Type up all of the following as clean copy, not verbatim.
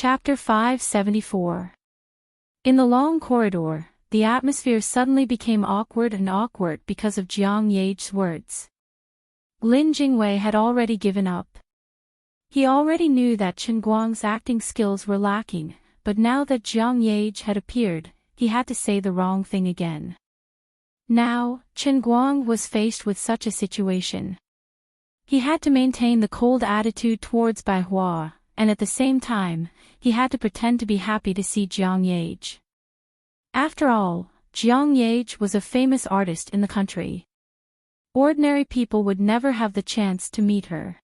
Chapter 574. In the long corridor, the atmosphere suddenly became awkward because of Jiang Yage's words. Lin Jingwei had already given up. He already knew that Chen Guang's acting skills were lacking, but now that Jiang Yage had appeared, he had to say the wrong thing again. Now, Chen Guang was faced with such a situation. He had to maintain the cold attitude towards Bai Hua, and at the same time, he had to pretend to be happy to see Jiang Yage. After all, Jiang Yage was a famous artist in the country. Ordinary people would never have the chance to meet her.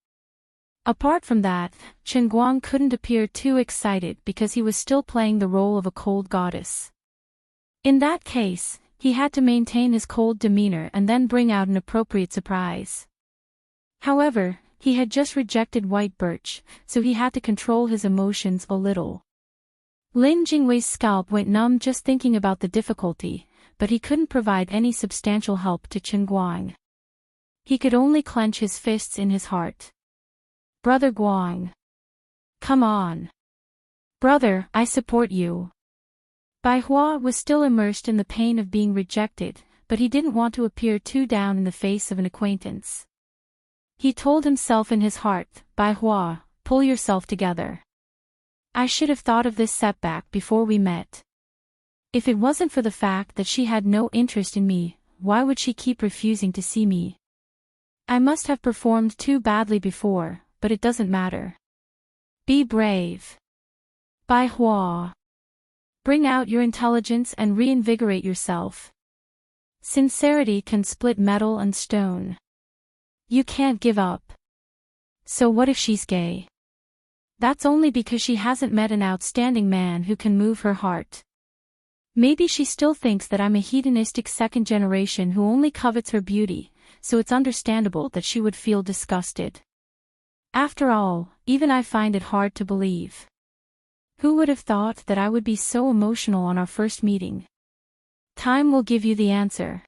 Apart from that, Chen Guang couldn't appear too excited because he was still playing the role of a cold goddess. In that case, he had to maintain his cold demeanor and then bring out an appropriate surprise. However, he had just rejected white birch, so he had to control his emotions a little. Lin Jingwei's scalp went numb just thinking about the difficulty, but he couldn't provide any substantial help to Chen Guang. He could only clench his fists in his heart. Brother Guang. Come on. Brother, I support you. Bai Hua was still immersed in the pain of being rejected, but he didn't want to appear too down in the face of an acquaintance. He told himself in his heart, Bai Hua, pull yourself together. I should have thought of this setback before we met. If it wasn't for the fact that she had no interest in me, why would she keep refusing to see me? I must have performed too badly before, but it doesn't matter. Be brave. Bai Hua. Bring out your intelligence and reinvigorate yourself. Sincerity can split metal and stone. You can't give up. So what if she's gay? That's only because she hasn't met an outstanding man who can move her heart. Maybe she still thinks that I'm a hedonistic second generation who only covets her beauty, so it's understandable that she would feel disgusted. After all, even I find it hard to believe. Who would have thought that I would be so emotional on our first meeting? Time will give you the answer.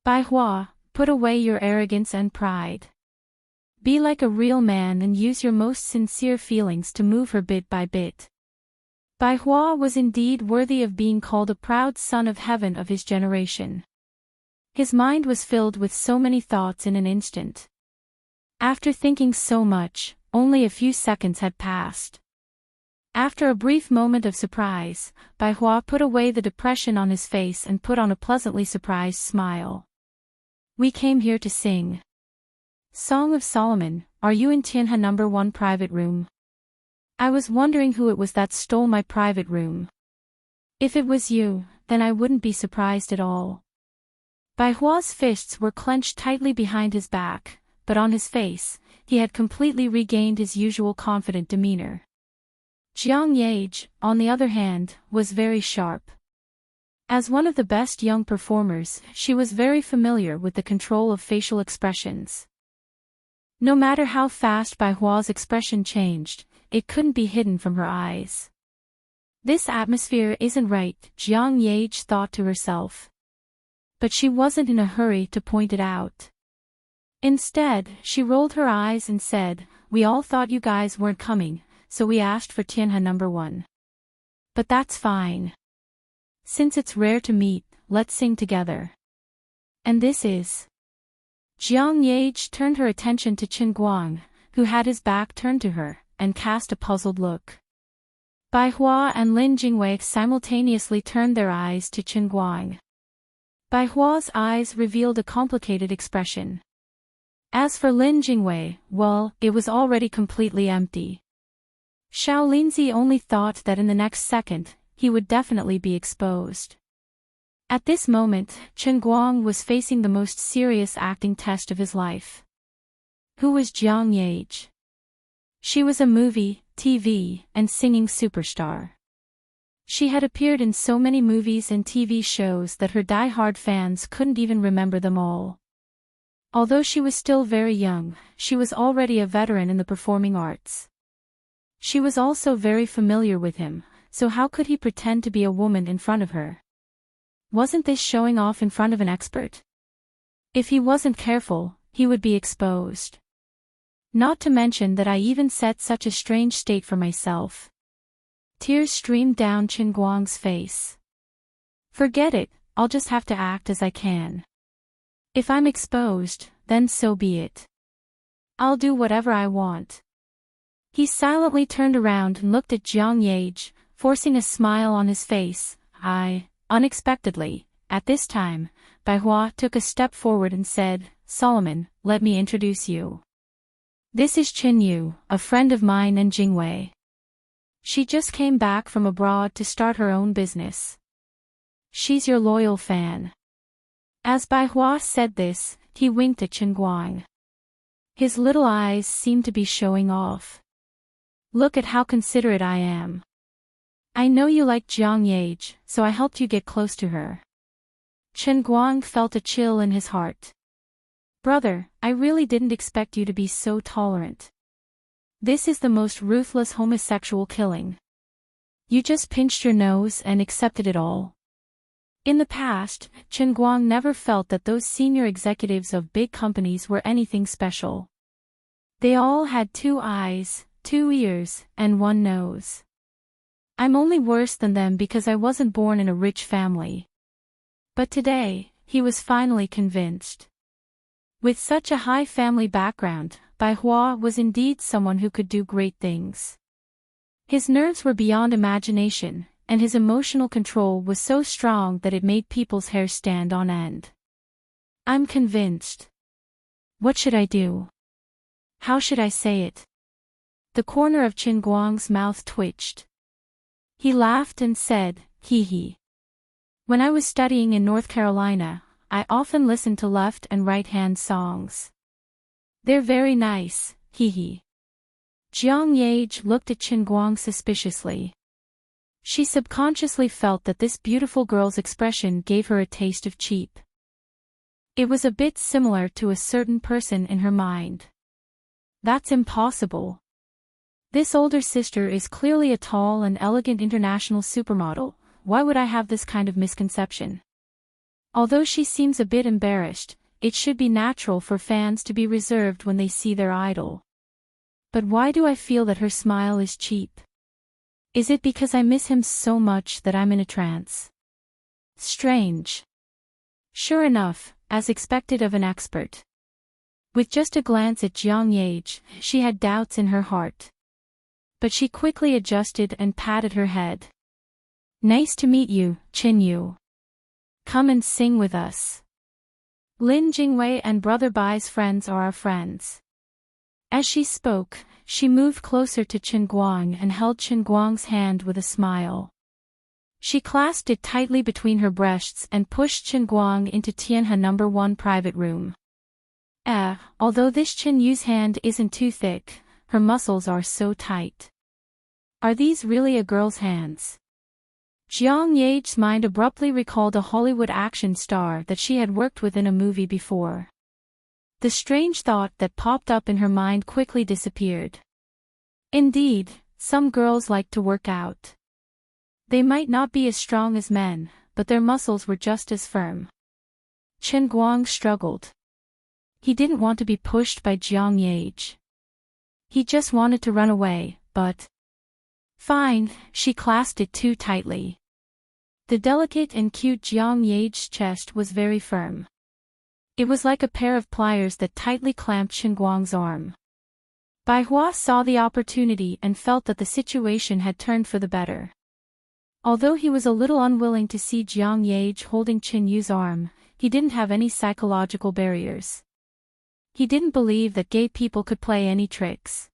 Bai Hua, put away your arrogance and pride. Be like a real man and use your most sincere feelings to move her bit by bit. Bai Hua was indeed worthy of being called a proud son of heaven of his generation. His mind was filled with so many thoughts in an instant. After thinking so much, only a few seconds had passed. After a brief moment of surprise, Bai Hua put away the depression on his face and put on a pleasantly surprised smile. We came here to sing. Song of Solomon, are you in Tianhe number 1 private room? I was wondering who it was that stole my private room. If it was you, then I wouldn't be surprised at all. Bai Hua's fists were clenched tightly behind his back, but on his face, he had completely regained his usual confident demeanor. Jiang Yage, on the other hand, was very sharp. As one of the best young performers, she was very familiar with the control of facial expressions. No matter how fast Bai Hua's expression changed, it couldn't be hidden from her eyes. This atmosphere isn't right, Jiang Yage thought to herself. But she wasn't in a hurry to point it out. Instead, she rolled her eyes and said, we all thought you guys weren't coming, so we asked for Tianhe number 1. But that's fine. Since it's rare to meet, let's sing together. And this is... Jiang Yage turned her attention to Chen Guang, who had his back turned to her, and cast a puzzled look. Bai Hua and Lin Jingwei simultaneously turned their eyes to Chen Guang. Bai Hua's eyes revealed a complicated expression. As for Lin Jingwei, well, it was already completely empty. Xiao Linzi only thought that in the next second, he would definitely be exposed. At this moment, Chen Guang was facing the most serious acting test of his life. Who was Jiang Yage? She was a movie, TV, and singing superstar. She had appeared in so many movies and TV shows that her die-hard fans couldn't even remember them all. Although she was still very young, she was already a veteran in the performing arts. She was also very familiar with him, so how could he pretend to be a woman in front of her? Wasn't this showing off in front of an expert? If he wasn't careful, he would be exposed. Not to mention that I even set such a strange state for myself. Tears streamed down Chen Guang's face. Forget it, I'll just have to act as I can. If I'm exposed, then so be it. I'll do whatever I want. He silently turned around and looked at Jiang Yage, forcing a smile on his face. Unexpectedly, at this time, Bai Hua took a step forward and said, Solomon, let me introduce you. This is Qin Yu, a friend of mine and Jingwei. She just came back from abroad to start her own business. She's your loyal fan. As Bai Hua said this, he winked at Chen Guang. His little eyes seemed to be showing off. Look at how considerate I am. I know you like Jiang Yage, so I helped you get close to her. Chen Guang felt a chill in his heart. Brother, I really didn't expect you to be so tolerant. This is the most ruthless homosexual killing. You just pinched your nose and accepted it all. In the past, Chen Guang never felt that those senior executives of big companies were anything special. They all had 2 eyes, 2 ears, and 1 nose. I'm only worse than them because I wasn't born in a rich family. But today, he was finally convinced. With such a high family background, Bai Hua was indeed someone who could do great things. His nerves were beyond imagination, and his emotional control was so strong that it made people's hair stand on end. I'm convinced. What should I do? How should I say it? The corner of Chen Guang's mouth twitched. He laughed and said, hee hee. When I was studying in North Carolina, I often listened to left and right-hand songs. They're very nice, hee hee. Jiang Yage looked at Chen Guang suspiciously. She subconsciously felt that this beautiful girl's expression gave her a taste of cheap. It was a bit similar to a certain person in her mind. That's impossible. This older sister is clearly a tall and elegant international supermodel. Why would I have this kind of misconception? Although she seems a bit embarrassed, it should be natural for fans to be reserved when they see their idol. But why do I feel that her smile is cheap? Is it because I miss him so much that I'm in a trance? Strange. Sure enough, as expected of an expert. With just a glance at Jiang Yage, she had doubts in her heart. But she quickly adjusted and patted her head. Nice to meet you, Qin Yu. Come and sing with us. Lin Jingwei and Brother Bai's friends are our friends. As she spoke, she moved closer to Chen Guang and held Chen Guang's hand with a smile. She clasped it tightly between her breasts and pushed Chen Guang into Tianhe No. 1 private room. Although this Chen Yu's hand isn't too thick, her muscles are so tight. Are these really a girl's hands? Jiang Yage's mind abruptly recalled a Hollywood action star that she had worked with in a movie before. The strange thought that popped up in her mind quickly disappeared. Indeed, some girls like to work out. They might not be as strong as men, but their muscles were just as firm. Chen Guang struggled. He didn't want to be pushed by Jiang Yage. He just wanted to run away, but... Fine, she clasped it too tightly. The delicate and cute Jiang Yage's chest was very firm. It was like a pair of pliers that tightly clamped Chen Guang's arm. Bai Hua saw the opportunity and felt that the situation had turned for the better. Although he was a little unwilling to see Jiang Yage holding Qin Yu's arm, he didn't have any psychological barriers. He didn't believe that gay people could play any tricks.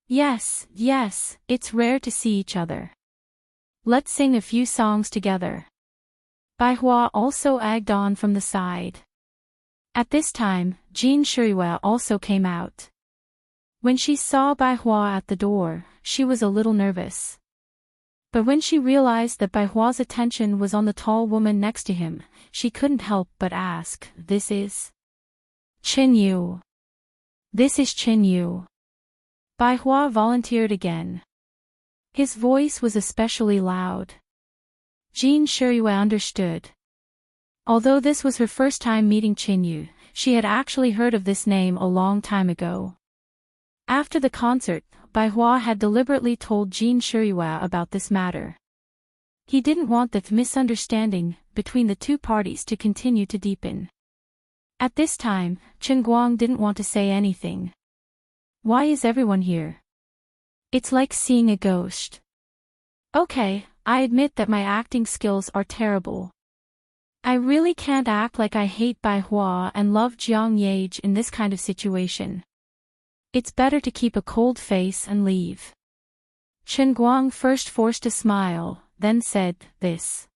Yes, it's rare to see each other. Let's sing a few songs together. Bai Hua also egged on from the side. At this time, Jin Shirihua also came out. When she saw Bai Hua at the door, she was a little nervous. But when she realized that Bai Hua's attention was on the tall woman next to him, she couldn't help but ask, "This is Qin Yu." "This is Qin Yu." Bai Hua volunteered again. His voice was especially loud. Jin Shirihua understood. Although this was her first time meeting Qin Yu, she had actually heard of this name a long time ago. After the concert, Bai Hua had deliberately told Jin Shiyue about this matter. He didn't want the misunderstanding between the two parties to continue to deepen. At this time, Chen Guang didn't want to say anything. Why is everyone here? It's like seeing a ghost. Okay, I admit that my acting skills are terrible. I really can't act like I hate Bai Hua and love Jiang Yage in this kind of situation. It's better to keep a cold face and leave. Chen Guang first forced a smile, then said, this.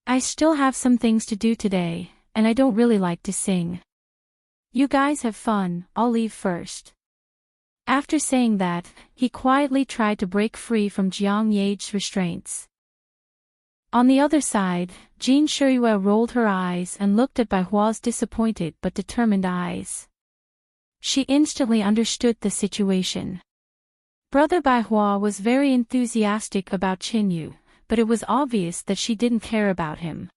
I still have some things to do today, and I don't really like to sing. You guys have fun, I'll leave first. After saying that, he quietly tried to break free from Jiang Yage's restraints. On the other side, Jin Shiyue rolled her eyes and looked at Bai Hua's disappointed but determined eyes. She instantly understood the situation. Brother Bai Hua was very enthusiastic about Qin Yu, but it was obvious that she didn't care about him.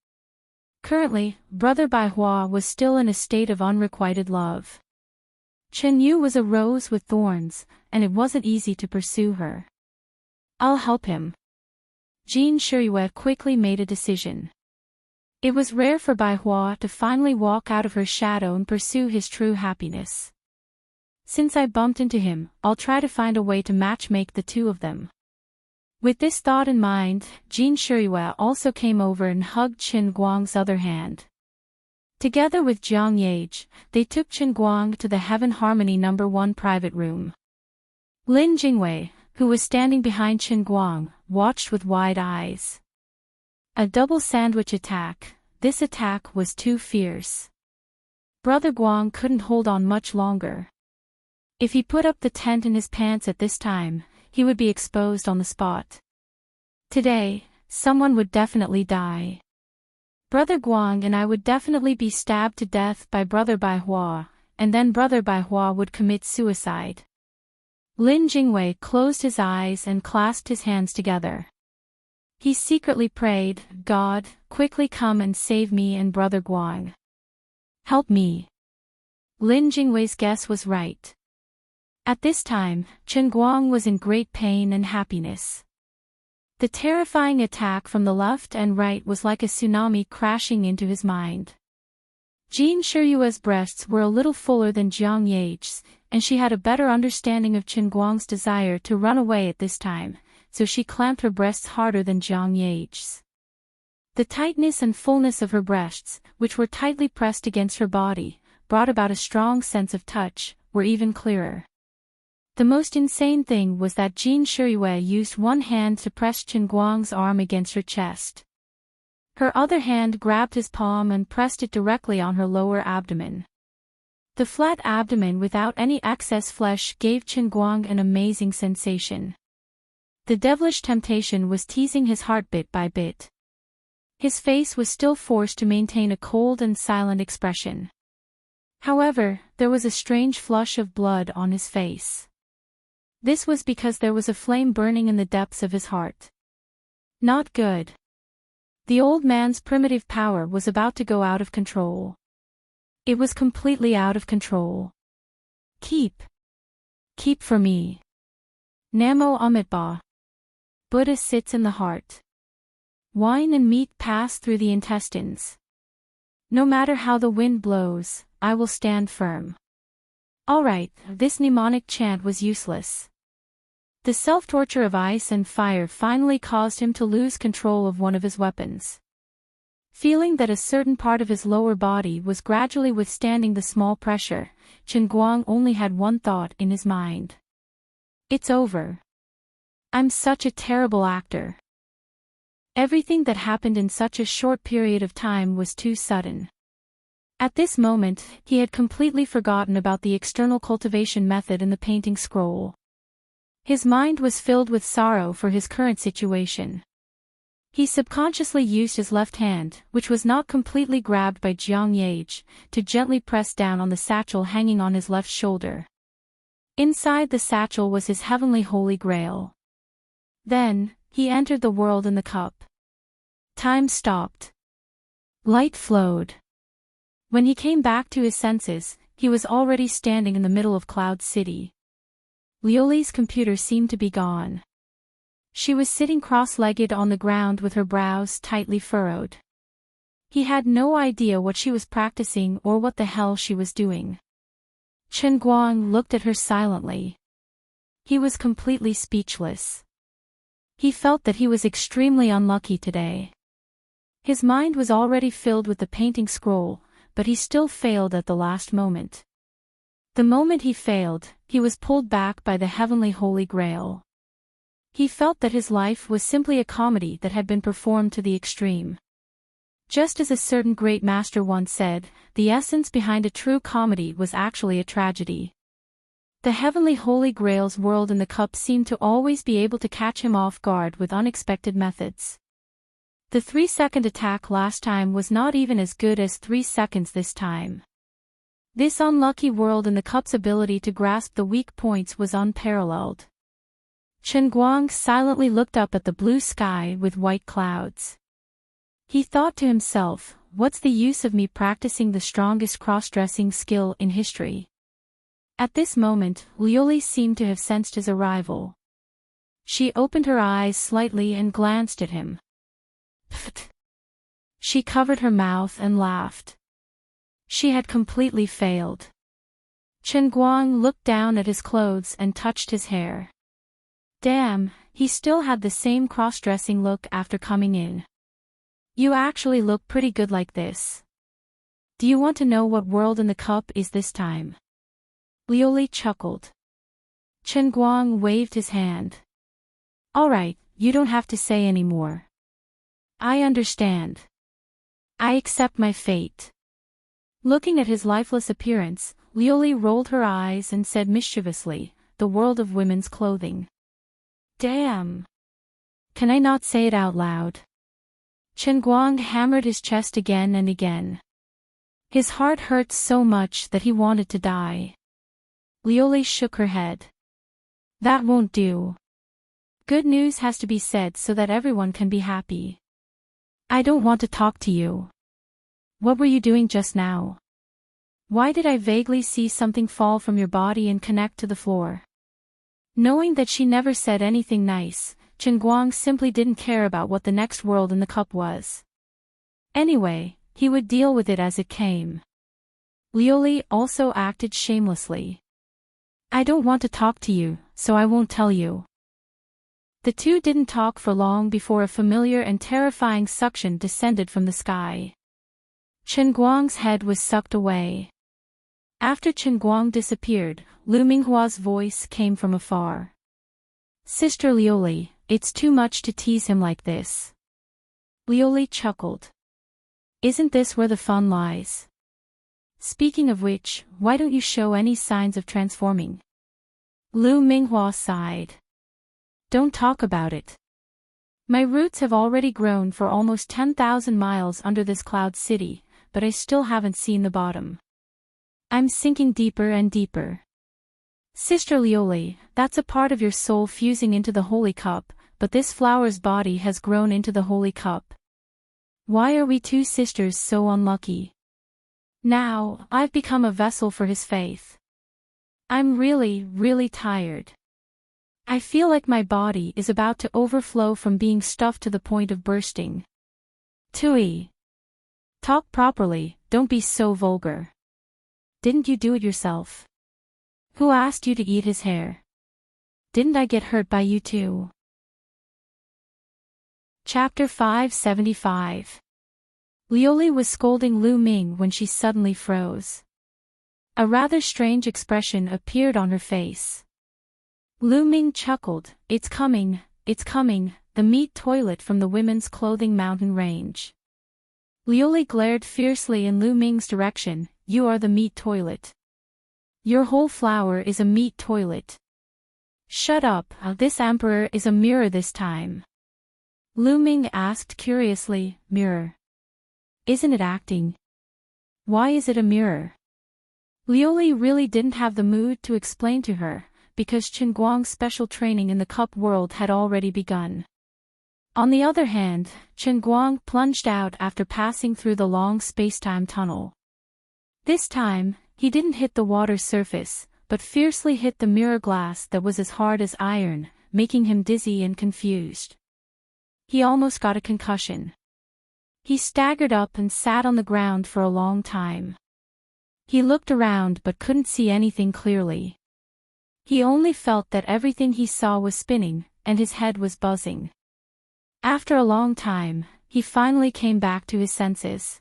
Currently, Brother Bai Hua was still in a state of unrequited love. Qin Yu was a rose with thorns, and it wasn't easy to pursue her. I'll help him. Jin Shiyue quickly made a decision. It was rare for Bai Hua to finally walk out of her shadow and pursue his true happiness. Since I bumped into him, I'll try to find a way to matchmake the two of them. With this thought in mind, Jin Shiyue also came over and hugged Chen Guang's other hand. Together with Jiang Yage, they took Chen Guang to the Heaven Harmony No. 1 private room. Lin Jingwei, who was standing behind Chen Guang, watched with wide eyes. A double sandwich attack. This attack was too fierce. Brother Guang couldn't hold on much longer. If he put up the tent in his pants at this time, he would be exposed on the spot. Today, someone would definitely die. Brother Guang and I would definitely be stabbed to death by Brother Bai Hua, and then Brother Bai Hua would commit suicide. Lin Jingwei closed his eyes and clasped his hands together. He secretly prayed, God, quickly come and save me and Brother Guang. Help me. Lin Jingwei's guess was right. At this time, Chen Guang was in great pain and happiness. The terrifying attack from the left and right was like a tsunami crashing into his mind. Jin Shiyue's breasts were a little fuller than Jiang Yage's, and she had a better understanding of Chen Guang's desire to run away at this time, so she clamped her breasts harder than Jiang Yage's. The tightness and fullness of her breasts, which were tightly pressed against her body, brought about a strong sense of touch, were even clearer. The most insane thing was that Jin Shiyue used one hand to press Chen Guang's arm against her chest. Her other hand grabbed his palm and pressed it directly on her lower abdomen. The flat abdomen without any excess flesh gave Chen Guang an amazing sensation. The devilish temptation was teasing his heart bit by bit. His face was still forced to maintain a cold and silent expression. However, there was a strange flush of blood on his face. This was because there was a flame burning in the depths of his heart. Not good. The old man's primitive power was about to go out of control. It was completely out of control. Keep for me. Namo Amitabha. Buddha sits in the heart. Wine and meat pass through the intestines. No matter how the wind blows, I will stand firm. Alright, this mnemonic chant was useless. The self-torture of ice and fire finally caused him to lose control of one of his weapons. Feeling that a certain part of his lower body was gradually withstanding the small pressure, Chen Guang only had one thought in his mind. It's over. I'm such a terrible actor. Everything that happened in such a short period of time was too sudden. At this moment, he had completely forgotten about the external cultivation method in the painting scroll. His mind was filled with sorrow for his current situation. He subconsciously used his left hand, which was not completely grabbed by Jiang Yage, to gently press down on the satchel hanging on his left shoulder. Inside the satchel was his heavenly holy grail. Then, he entered the world in the cup. Time stopped. Light flowed. When he came back to his senses, he was already standing in the middle of Cloud City. Liuli's computer seemed to be gone. She was sitting cross-legged on the ground with her brows tightly furrowed. He had no idea what she was practicing or what the hell she was doing. Chen Guang looked at her silently. He was completely speechless. He felt that he was extremely unlucky today. His mind was already filled with the painting scroll, but he still failed at the last moment. The moment he failed, he was pulled back by the heavenly Holy Grail. He felt that his life was simply a comedy that had been performed to the extreme. Just as a certain great master once said, the essence behind a true comedy was actually a tragedy. The heavenly Holy Grail's world in the cup seemed to always be able to catch him off guard with unexpected methods. The 3-second attack last time was not even as good as 3 seconds this time. This unlucky world in the cup's ability to grasp the weak points was unparalleled. Chen Guang silently looked up at the blue sky with white clouds. He thought to himself, what's the use of me practicing the strongest cross-dressing skill in history? At this moment, Liuli seemed to have sensed his arrival. She opened her eyes slightly and glanced at him. Pfft. She covered her mouth and laughed. She had completely failed. Chen Guang looked down at his clothes and touched his hair. Damn, he still had the same cross-dressing look after coming in. You actually look pretty good like this. Do you want to know what world in the cup is this time? Liuli chuckled. Chen Guang waved his hand. Alright, you don't have to say any more. I understand. I accept my fate. Looking at his lifeless appearance, Liuli rolled her eyes and said mischievously, the world of women's clothing. Damn. Can I not say it out loud? Chen Guang hammered his chest again and again. His heart hurt so much that he wanted to die. Liuli shook her head. That won't do. Good news has to be said so that everyone can be happy. I don't want to talk to you. What were you doing just now? Why did I vaguely see something fall from your body and connect to the floor? Knowing that she never said anything nice, Chen Guang simply didn't care about what the next world in the cup was. Anyway, he would deal with it as it came. Liuli also acted shamelessly. I don't want to talk to you, so I won't tell you. The two didn't talk for long before a familiar and terrifying suction descended from the sky. Chen Guang's head was sucked away. After Chen Guang disappeared, Lu Minghua's voice came from afar. Sister Liuli, it's too much to tease him like this. Liuli chuckled. Isn't this where the fun lies? Speaking of which, why don't you show any signs of transforming? Lu Minghua sighed. Don't talk about it. My roots have already grown for almost 10,000 miles under this cloud city, but I still haven't seen the bottom. I'm sinking deeper and deeper. Sister Liuli, that's a part of your soul fusing into the holy cup, but this flower's body has grown into the holy cup. Why are we two sisters so unlucky? Now, I've become a vessel for his faith. I'm really, really tired. I feel like my body is about to overflow from being stuffed to the point of bursting. Tui. Talk properly, don't be so vulgar. Didn't you do it yourself? Who asked you to eat his hair? Didn't I get hurt by you too? Chapter 575. Liuli was scolding Lu Ming when she suddenly froze. A rather strange expression appeared on her face. Lu Ming chuckled, it's coming, the meat toilet from the women's clothing mountain range. Liuli glared fiercely in Lu Ming's direction, you are the meat toilet. Your whole flower is a meat toilet. Shut up, this emperor is a mirror this time. Lu Ming asked curiously, mirror? Isn't it acting? Why is it a mirror? Liuli really didn't have the mood to explain to her, because Chen Guang's special training in the cup world had already begun. On the other hand, Chen Guang plunged out after passing through the long space-time tunnel. This time, he didn't hit the water surface, but fiercely hit the mirror glass that was as hard as iron, making him dizzy and confused. He almost got a concussion. He staggered up and sat on the ground for a long time. He looked around but couldn't see anything clearly. He only felt that everything he saw was spinning, and his head was buzzing. After a long time, he finally came back to his senses.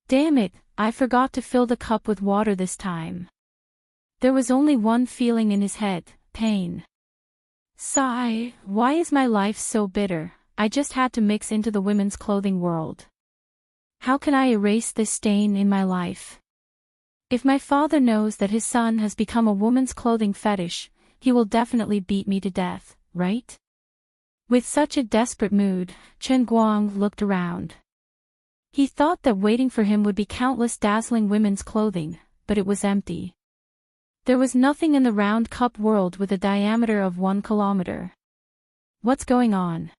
Damn it, I forgot to fill the cup with water this time. There was only one feeling in his head, pain. Sigh, why is my life so bitter? I just had to mix into the women's clothing world. How can I erase this stain in my life? If my father knows that his son has become a woman's clothing fetish, he will definitely beat me to death, right? With such a desperate mood, Chen Guang looked around. He thought that waiting for him would be countless dazzling women's clothing, but it was empty. There was nothing in the round cup world with a diameter of 1 kilometer. What's going on?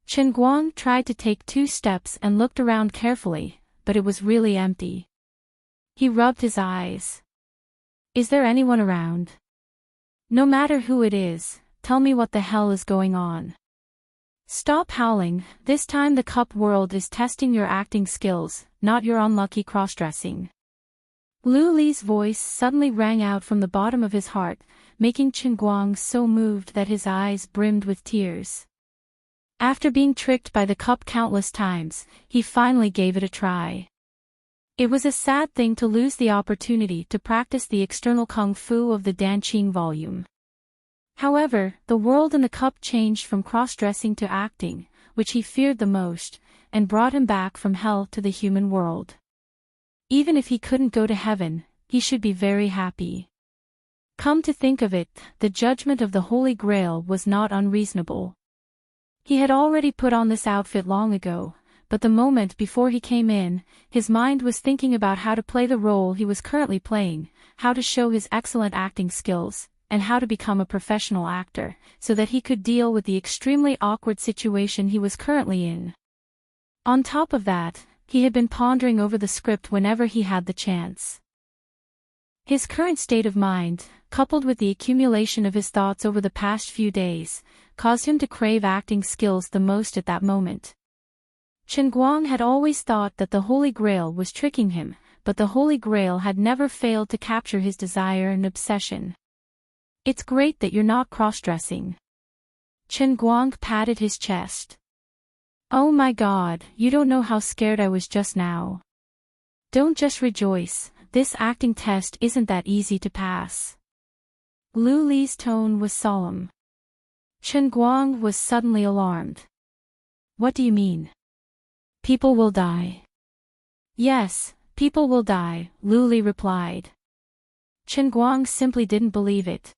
Chen Guang tried to take 2 steps and looked around carefully, but it was really empty. He rubbed his eyes. Is there anyone around? No matter who it is, tell me what the hell is going on. Stop howling, this time the cup world is testing your acting skills, not your unlucky cross-dressing. Lu Li's voice suddenly rang out from the bottom of his heart, making Chen Guang so moved that his eyes brimmed with tears. After being tricked by the cup countless times, he finally gave it a try. It was a sad thing to lose the opportunity to practice the external kung fu of the Danqing volume. However, the world in the cup changed from cross-dressing to acting, which he feared the most, and brought him back from hell to the human world. Even if he couldn't go to heaven, he should be very happy. Come to think of it, the judgment of the Holy Grail was not unreasonable. He had already put on this outfit long ago, but the moment before he came in, his mind was thinking about how to play the role he was currently playing, how to show his excellent acting skills, and how to become a professional actor, so that he could deal with the extremely awkward situation he was currently in. On top of that, he had been pondering over the script whenever he had the chance. His current state of mind, coupled with the accumulation of his thoughts over the past few days, caused him to crave acting skills the most at that moment. Chen Guang had always thought that the Holy Grail was tricking him, but the Holy Grail had never failed to capture his desire and obsession. It's great that you're not cross-dressing. Chen Guang patted his chest. Oh my god, you don't know how scared I was just now. Don't just rejoice, this acting test isn't that easy to pass. Lu Li's tone was solemn. Chen Guang was suddenly alarmed. What do you mean? People will die. Yes, people will die, Lu Li replied. Chen Guang simply didn't believe it.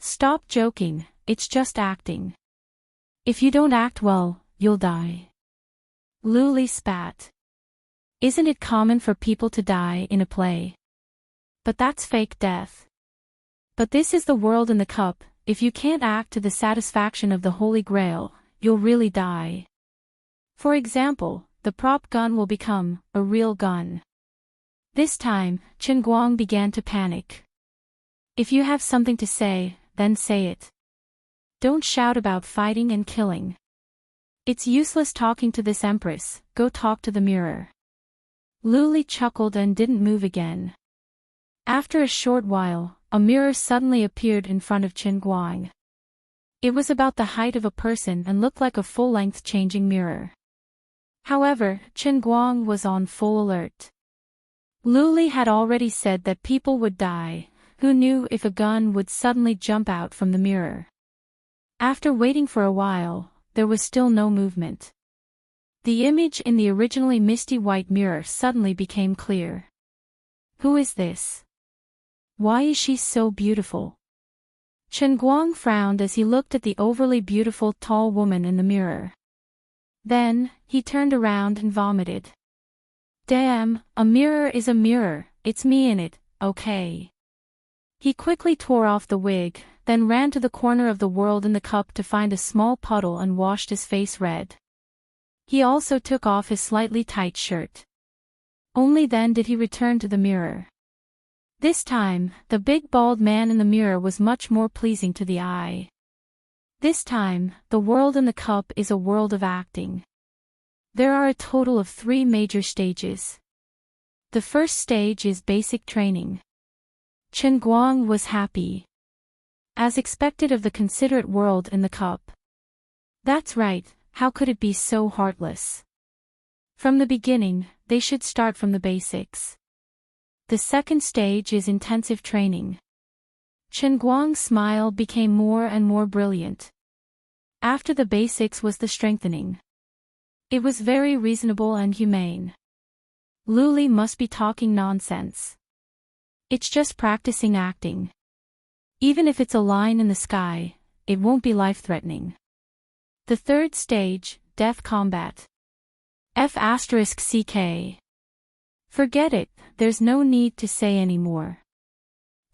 Stop joking, it's just acting. If you don't act well, you'll die. Lu Li spat. Isn't it common for people to die in a play? But that's fake death. But this is the world in the cup, if you can't act to the satisfaction of the Holy Grail, you'll really die. For example, the prop gun will become a real gun. This time, Chen Guang began to panic. If you have something to say, then say it. Don't shout about fighting and killing. It's useless talking to this empress, go talk to the mirror. Lu Li chuckled and didn't move again. After a short while, a mirror suddenly appeared in front of Chen Guang. It was about the height of a person and looked like a full-length changing mirror. However, Chen Guang was on full alert. Lu Li had already said that people would die. Who knew if a gun would suddenly jump out from the mirror? After waiting for a while, there was still no movement. The image in the originally misty white mirror suddenly became clear. Who is this? Why is she so beautiful? Chen Guang frowned as he looked at the overly beautiful tall woman in the mirror. Then, he turned around and vomited. Damn, a mirror is a mirror, it's me in it, okay. He quickly tore off the wig, then ran to the corner of the world in the cup to find a small puddle and washed his face red. He also took off his slightly tight shirt. Only then did he return to the mirror. This time, the big bald man in the mirror was much more pleasing to the eye. This time, the world in the cup is a world of acting. There are a total of 3 major stages. The first stage is basic training. Chen Guang was happy. As expected of the considerate world in the cup. That's right, how could it be so heartless? From the beginning, they should start from the basics. The second stage is intensive training. Chen Guang's smile became more and more brilliant. After the basics was the strengthening. It was very reasonable and humane. Luli must be talking nonsense. It's just practicing acting. Even if it's a line in the sky, it won't be life-threatening. The third stage, death combat. F***CK. Forget it, there's no need to say any more.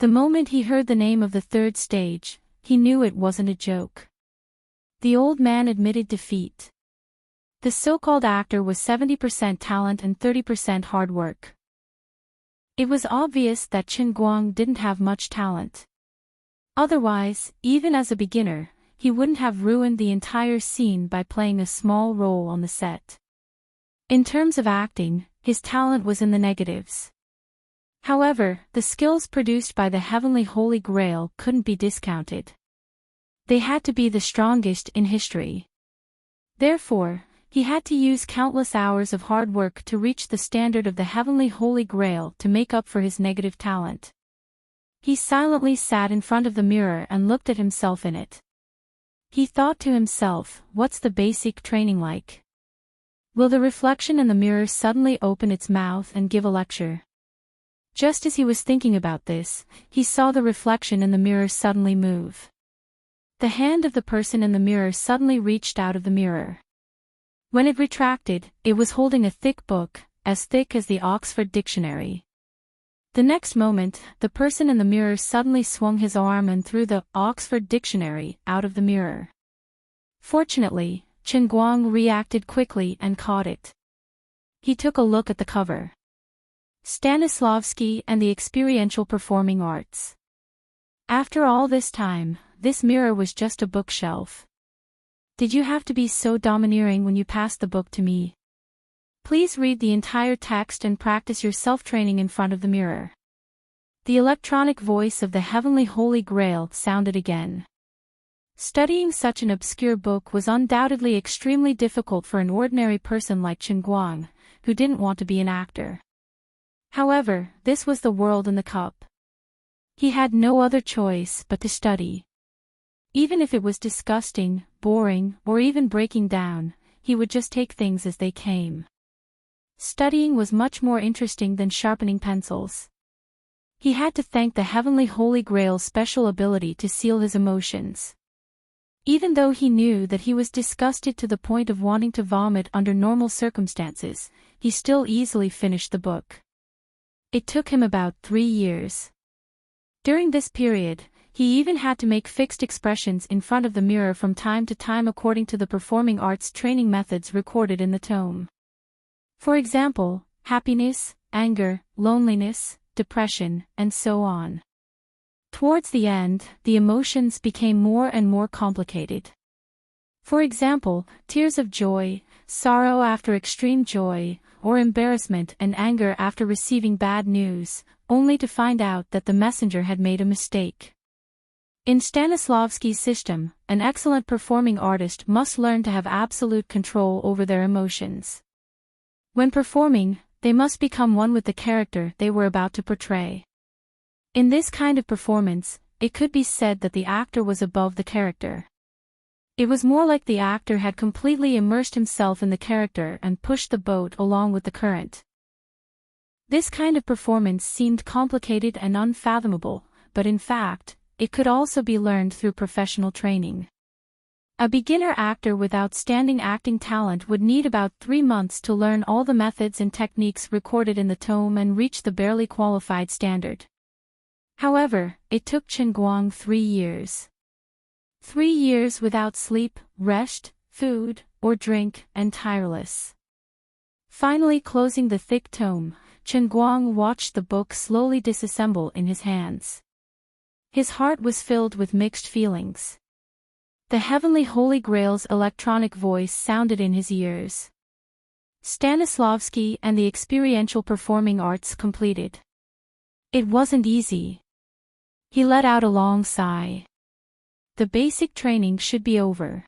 The moment he heard the name of the third stage, he knew it wasn't a joke. The old man admitted defeat. The so-called actor was 70% talent and 30% hard work. It was obvious that Chen Guang didn't have much talent. Otherwise, even as a beginner, he wouldn't have ruined the entire scene by playing a small role on the set. In terms of acting, his talent was in the negatives. However, the skills produced by the Heavenly Holy Grail couldn't be discounted. They had to be the strongest in history. Therefore, he had to use countless hours of hard work to reach the standard of the Heavenly Holy Grail to make up for his negative talent. He silently sat in front of the mirror and looked at himself in it. He thought to himself, what's the basic training like? Will the reflection in the mirror suddenly open its mouth and give a lecture? Just as he was thinking about this, he saw the reflection in the mirror suddenly move. The hand of the person in the mirror suddenly reached out of the mirror. When it retracted, it was holding a thick book, as thick as the Oxford Dictionary. The next moment, the person in the mirror suddenly swung his arm and threw the Oxford Dictionary out of the mirror. Fortunately, Chen Guang reacted quickly and caught it. He took a look at the cover. Stanislavski and the Experiential Performing Arts. After all this time, this mirror was just a bookshelf. Did you have to be so domineering when you passed the book to me? Please read the entire text and practice your self-training in front of the mirror. The electronic voice of the Heavenly Holy Grail sounded again. Studying such an obscure book was undoubtedly extremely difficult for an ordinary person like Chen Guang, who didn't want to be an actor. However, this was the world in the cup. He had no other choice but to study. Even if it was disgusting, boring, or even breaking down, he would just take things as they came. Studying was much more interesting than sharpening pencils. He had to thank the Heavenly Holy Grail's special ability to seal his emotions. Even though he knew that he was disgusted to the point of wanting to vomit under normal circumstances, he still easily finished the book. It took him about 3 years. During this period, he even had to make fixed expressions in front of the mirror from time to time according to the performing arts training methods recorded in the tome. For example, happiness, anger, loneliness, depression, and so on. Towards the end, the emotions became more and more complicated. For example, tears of joy, sorrow after extreme joy, or embarrassment and anger after receiving bad news, only to find out that the messenger had made a mistake. In Stanislavski's system, an excellent performing artist must learn to have absolute control over their emotions. When performing, they must become one with the character they were about to portray. In this kind of performance, it could be said that the actor was above the character. It was more like the actor had completely immersed himself in the character and pushed the boat along with the current. This kind of performance seemed complicated and unfathomable, but in fact, it could also be learned through professional training. A beginner actor with outstanding acting talent would need about 3 months to learn all the methods and techniques recorded in the tome and reach the barely qualified standard. However, it took Chen Guang 3 years. 3 years without sleep, rest, food, or drink, and tireless. Finally closing the thick tome, Chen Guang watched the book slowly disassemble in his hands. His heart was filled with mixed feelings. The heavenly Holy Grail's electronic voice sounded in his ears. Stanislavski and the experiential performing arts completed. It wasn't easy. He let out a long sigh. The basic training should be over.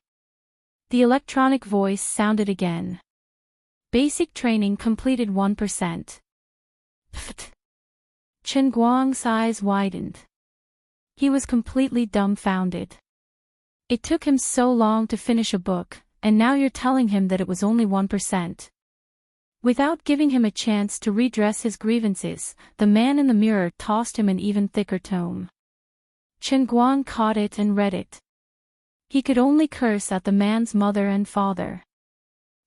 The electronic voice sounded again. Basic training completed 1%. Pfft. Chen Guang's eyes widened. He was completely dumbfounded. It took him so long to finish a book, and now you're telling him that it was only 1%. Without giving him a chance to redress his grievances, the man in the mirror tossed him an even thicker tome. Chen Guang caught it and read it. He could only curse at the man's mother and father.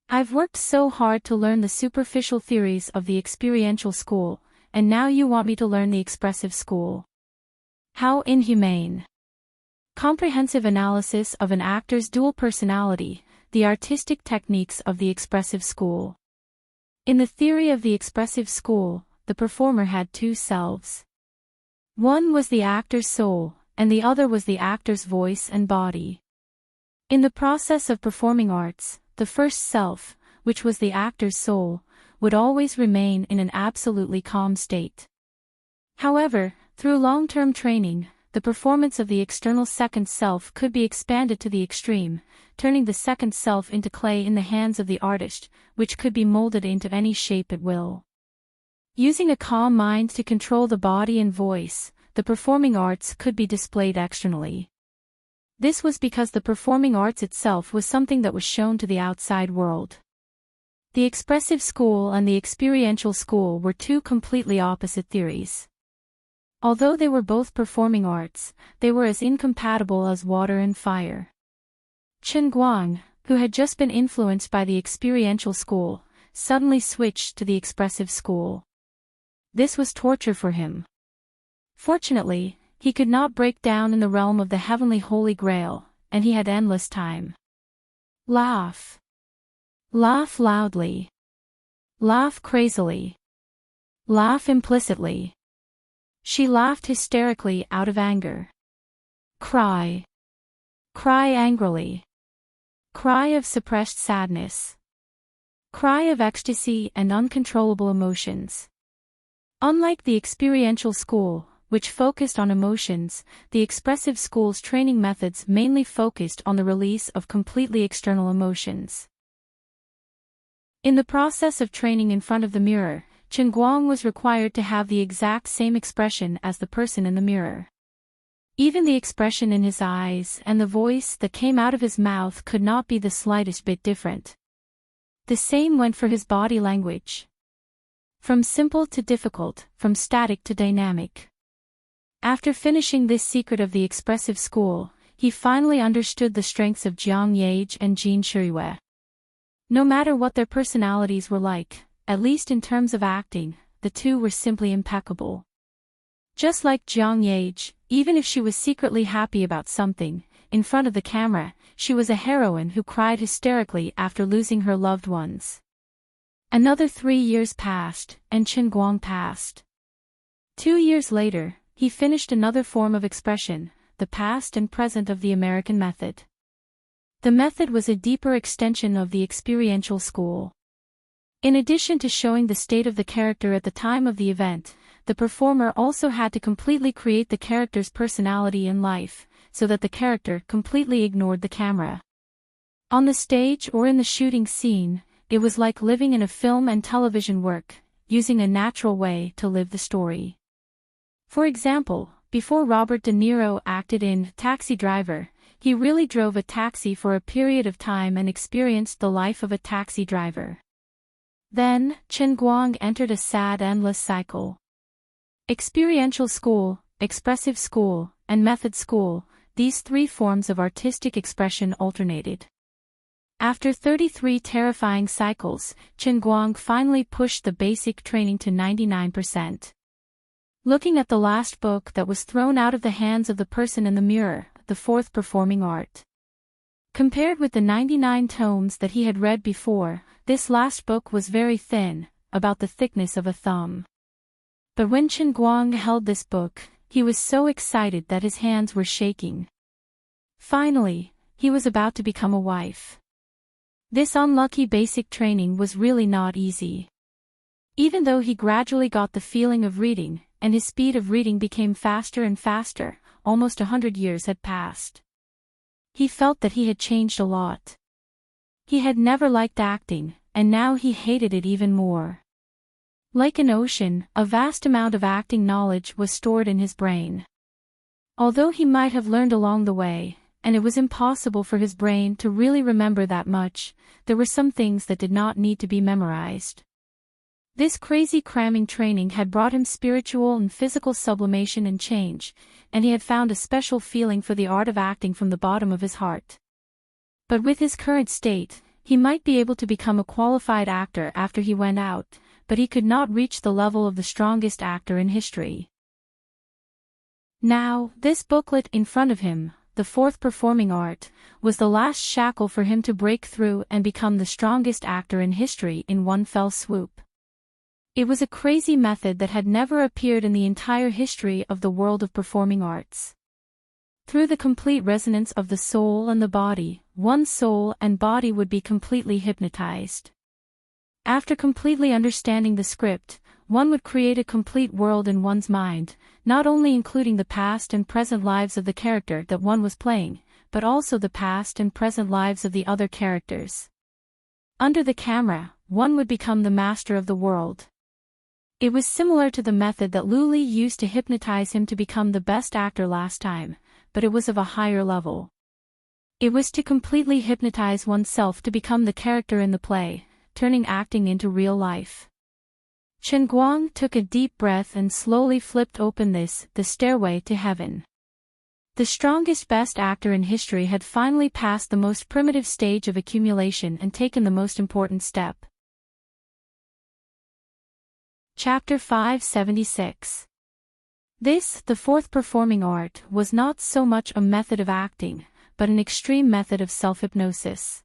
I've worked so hard to learn the superficial theories of the experiential school, and now you want me to learn the expressive school. How inhumane. Comprehensive analysis of an actor's dual personality, the artistic techniques of the expressive school. In the theory of the expressive school, the performer had two selves. One was the actor's soul, and the other was the actor's voice and body. In the process of performing arts, the first self, which was the actor's soul, would always remain in an absolutely calm state. However, through long-term training, the performance of the external second self could be expanded to the extreme, turning the second self into clay in the hands of the artist, which could be molded into any shape at will. Using a calm mind to control the body and voice, the performing arts could be displayed externally. This was because the performing arts itself was something that was shown to the outside world. The expressive school and the experiential school were two completely opposite theories. Although they were both performing arts, they were as incompatible as water and fire. Chen Guang, who had just been influenced by the experiential school, suddenly switched to the expressive school. This was torture for him. Fortunately, he could not break down in the realm of the heavenly Holy Grail, and he had endless time. Laugh. Laugh loudly. Laugh crazily. Laugh implicitly. She laughed hysterically out of anger. Cry. Cry angrily. Cry of suppressed sadness. Cry of ecstasy and uncontrollable emotions. Unlike the experiential school, which focused on emotions, the expressive school's training methods mainly focused on the release of completely external emotions. In the process of training in front of the mirror, Chen Guang was required to have the exact same expression as the person in the mirror. Even the expression in his eyes and the voice that came out of his mouth could not be the slightest bit different. The same went for his body language. From simple to difficult, from static to dynamic. After finishing this secret of the expressive school, he finally understood the strengths of Jiang Yage and Jin Shirue. No matter what their personalities were like, at least in terms of acting, the two were simply impeccable. Just like Jiang Yage, even if she was secretly happy about something, in front of the camera, she was a heroine who cried hysterically after losing her loved ones. Another 3 years passed, and Chen Guang passed. 2 years later, he finished another form of expression, the past and present of the American method. The method was a deeper extension of the experiential school. In addition to showing the state of the character at the time of the event, the performer also had to completely create the character's personality in life, so that the character completely ignored the camera. On the stage or in the shooting scene, it was like living in a film and television work, using a natural way to live the story. For example, before Robert De Niro acted in Taxi Driver, he really drove a taxi for a period of time and experienced the life of a taxi driver. Then, Chen Guang entered a sad endless cycle. Experiential school, expressive school, and method school, these three forms of artistic expression alternated. After 33 terrifying cycles, Chen Guang finally pushed the basic training to 99%. Looking at the last book that was thrown out of the hands of the person in the mirror, the fourth performing art. Compared with the 99 tomes that he had read before, this last book was very thin, about the thickness of a thumb. But when Chen Guang held this book, he was so excited that his hands were shaking. Finally, he was about to become a wife. This unlucky basic training was really not easy. Even though he gradually got the feeling of reading, and his speed of reading became faster and faster, almost 100 years had passed. He felt that he had changed a lot. He had never liked acting, and now he hated it even more. Like an ocean, a vast amount of acting knowledge was stored in his brain. Although he might have learned along the way, and it was impossible for his brain to really remember that much, there were some things that did not need to be memorized. This crazy cramming training had brought him spiritual and physical sublimation and change, and he had found a special feeling for the art of acting from the bottom of his heart. But with his current state, he might be able to become a qualified actor after he went out, but he could not reach the level of the strongest actor in history. Now, this booklet in front of him, the fourth performing art, was the last shackle for him to break through and become the strongest actor in history in one fell swoop. It was a crazy method that had never appeared in the entire history of the world of performing arts. Through the complete resonance of the soul and the body, one's soul and body would be completely hypnotized. After completely understanding the script, one would create a complete world in one's mind, not only including the past and present lives of the character that one was playing, but also the past and present lives of the other characters. Under the camera, one would become the master of the world. It was similar to the method that Lu Li used to hypnotize him to become the best actor last time, but it was of a higher level. It was to completely hypnotize oneself to become the character in the play, turning acting into real life. Chen Guang took a deep breath and slowly flipped open the stairway to heaven. The strongest best actor in history had finally passed the most primitive stage of accumulation and taken the most important step. Chapter 576. This, the fourth performing art, was not so much a method of acting, but an extreme method of self-hypnosis.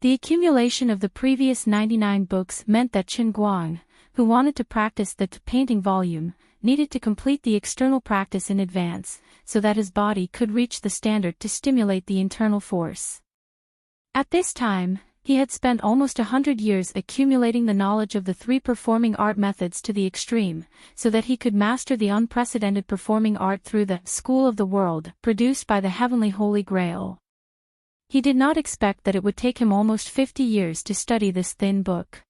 The accumulation of the previous 99 books meant that Chen Guang, who wanted to practice the painting volume, needed to complete the external practice in advance, so that his body could reach the standard to stimulate the internal force. At this time, he had spent almost 100 years accumulating the knowledge of the three performing art methods to the extreme, so that he could master the unprecedented performing art through the School of the World, produced by the Heavenly Holy Grail. He did not expect that it would take him almost 50 years to study this thin book.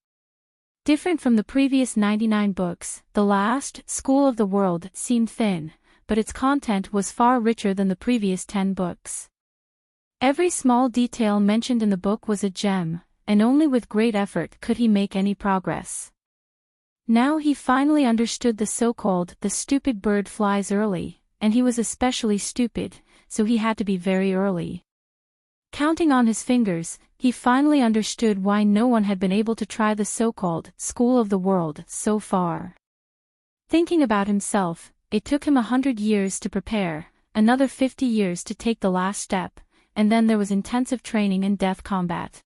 Different from the previous 99 books, the last, School of the World, seemed thin, but its content was far richer than the previous 10 books. Every small detail mentioned in the book was a gem, and only with great effort could he make any progress. Now he finally understood the so-called "the stupid bird flies early," and he was especially stupid, so he had to be very early. Counting on his fingers, he finally understood why no one had been able to try the so-called School of the World so far. Thinking about himself, it took him 100 years to prepare, another 50 years to take the last step, and then there was intensive training and death combat.